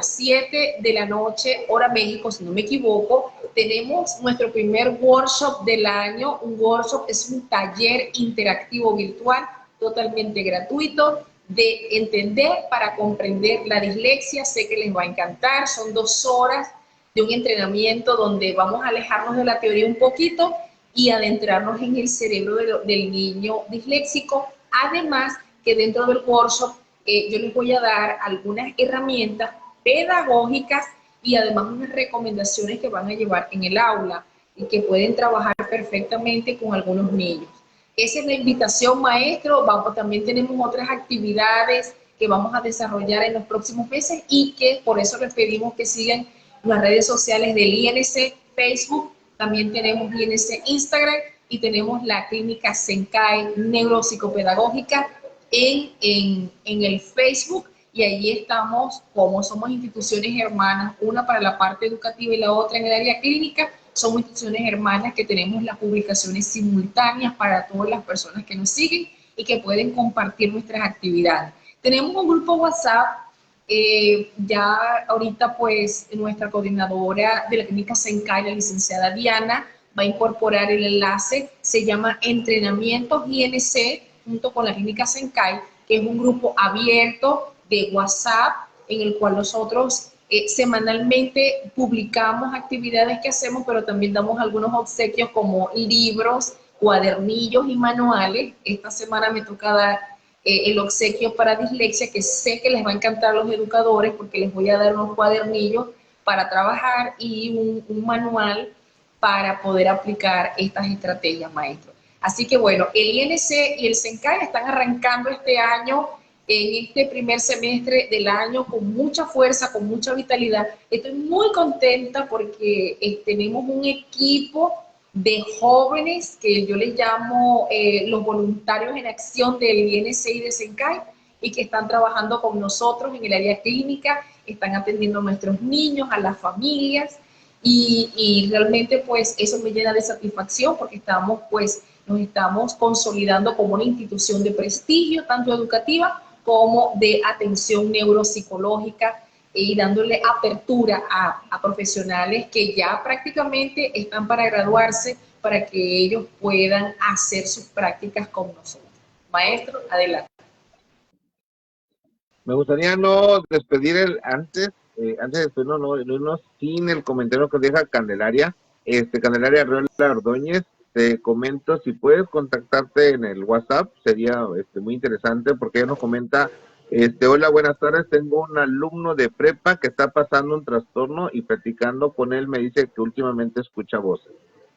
7 de la noche, hora México, si no me equivoco, tenemos nuestro primer workshop del año. Un workshop es un taller interactivo virtual totalmente gratuito de entender para comprender la dislexia. Sé que les va a encantar, son 2 horas de un entrenamiento donde vamos a alejarnos de la teoría un poquito y adentrarnos en el cerebro del niño disléxico. Además, que dentro del workshop yo les voy a dar algunas herramientas pedagógicas y además unas recomendaciones que van a llevar en el aula y que pueden trabajar perfectamente con algunos niños. Esa es la invitación, maestro. También tenemos otras actividades que vamos a desarrollar en los próximos meses y que por eso les pedimos que sigan las redes sociales del INC, Facebook, también tenemos INC Instagram y tenemos la clínica Senkai Neuropsicopedagógica en el Facebook, y allí estamos, como somos instituciones hermanas, una para la parte educativa y la otra en el área clínica, somos instituciones hermanas que tenemos las publicaciones simultáneas para todas las personas que nos siguen y que pueden compartir nuestras actividades. Tenemos un grupo WhatsApp, ya ahorita pues nuestra coordinadora de la clínica Senkai, la licenciada Diana, va a incorporar el enlace, se llama Entrenamientos INC junto con la clínica Senkai, que es un grupo abierto de WhatsApp en el cual nosotros semanalmente publicamos actividades que hacemos, pero también damos algunos obsequios como libros, cuadernillos y manuales. Esta semana me toca dar el obsequio para dislexia, que sé que les va a encantar a los educadores porque les voy a dar unos cuadernillos para trabajar y un manual para poder aplicar estas estrategias, maestro. Así que bueno, el INC y el Senkai están arrancando este año, en este primer semestre del año, con mucha fuerza, con mucha vitalidad. Estoy muy contenta porque tenemos un equipo de jóvenes que yo les llamo los voluntarios en acción del INC y de Senkai, y que están trabajando con nosotros en el área clínica, están atendiendo a nuestros niños, a las familias, y realmente pues eso me llena de satisfacción porque nos estamos consolidando como una institución de prestigio, tanto educativa como de atención neuropsicológica, y dándole apertura a profesionales que ya prácticamente están para graduarse, para que ellos puedan hacer sus prácticas con nosotros. Maestro, adelante.
Me gustaría no despedir antes de despedirnos, no irnos sin el comentario que deja Candelaria. Candelaria Arreola Ordóñez, te comento, si puedes contactarte en el WhatsApp, sería muy interesante, porque ella nos comenta, hola, buenas tardes, tengo un alumno de prepa que está pasando un trastorno y platicando con él me dice que últimamente escucha voces.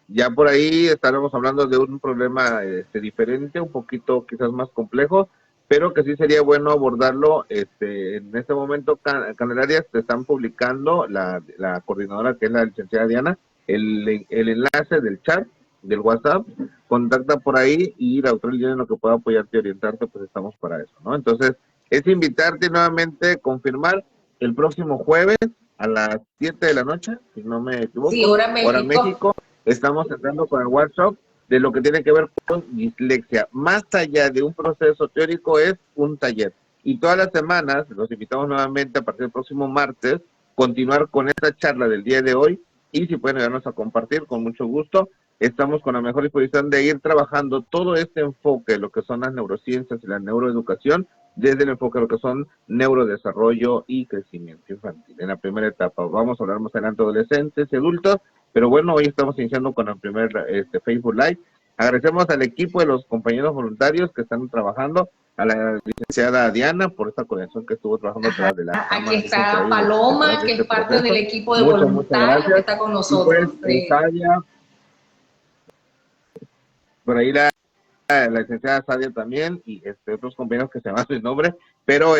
Ya por ahí estaremos hablando de un problema diferente, un poquito quizás más complejo, pero que sí sería bueno abordarlo. En este momento, Candelaria, te están publicando la coordinadora, que es la licenciada Diana, el enlace del chat, del WhatsApp. Contacta por ahí y la doctora Liliana, en lo que pueda apoyarte y orientarte, pues estamos para eso, ¿no? Entonces, es invitarte nuevamente, confirmar el próximo jueves a las 7 de la noche, si no me equivoco.
Sí, hora
México. Estamos entrando con el workshop de lo que tiene que ver con dislexia. Más allá de un proceso teórico, es un taller. Y todas las semanas, los invitamos nuevamente a partir del próximo martes, continuar con esta charla del día de hoy, y si pueden ayudarnos a compartir, con mucho gusto. Estamos con la mejor disposición de ir trabajando todo este enfoque de lo que son las neurociencias y la neuroeducación, desde el enfoque de lo que son neurodesarrollo y crecimiento infantil. En la primera etapa vamos a hablar más adelante de adolescentes y adultos, pero bueno, hoy estamos iniciando con el primer Facebook Live. Agradecemos al equipo de los compañeros voluntarios que están trabajando, a la licenciada Diana por esta coordinación que estuvo trabajando atrás de la
cámara. Aquí está Paloma, que es parte del equipo de voluntarios que está con nosotros.
Y pues, por ahí la licenciada Sadia también, y otros compañeros que se llaman su nombre, pero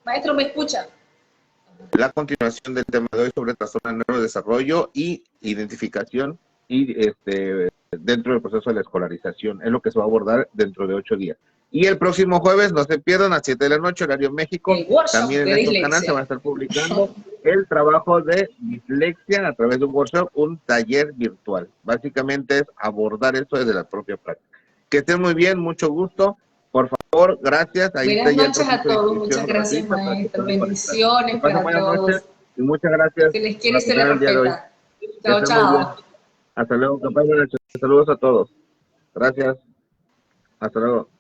Maestro, ¿me escucha?
La continuación del tema de hoy sobre trastorno de neurodesarrollo y identificación y dentro del proceso de la escolarización, es lo que se va a abordar dentro de 8 días. Y el próximo jueves, no se pierdan, a 7 de la noche, horario México, también en estos canales se va a estar publicando el trabajo de dislexia a través de un workshop, un taller virtual. Básicamente es abordar esto desde la propia práctica. Que estén muy bien, mucho gusto. Por favor, gracias.
Ahí buenas noches a todos, muchas gracias, maestro. Bendiciones para todos.
Y muchas gracias.
Se les quiere y se les respeta. Chao, chao.
Hasta luego, buenas noches. Saludos a todos. Gracias. Hasta luego.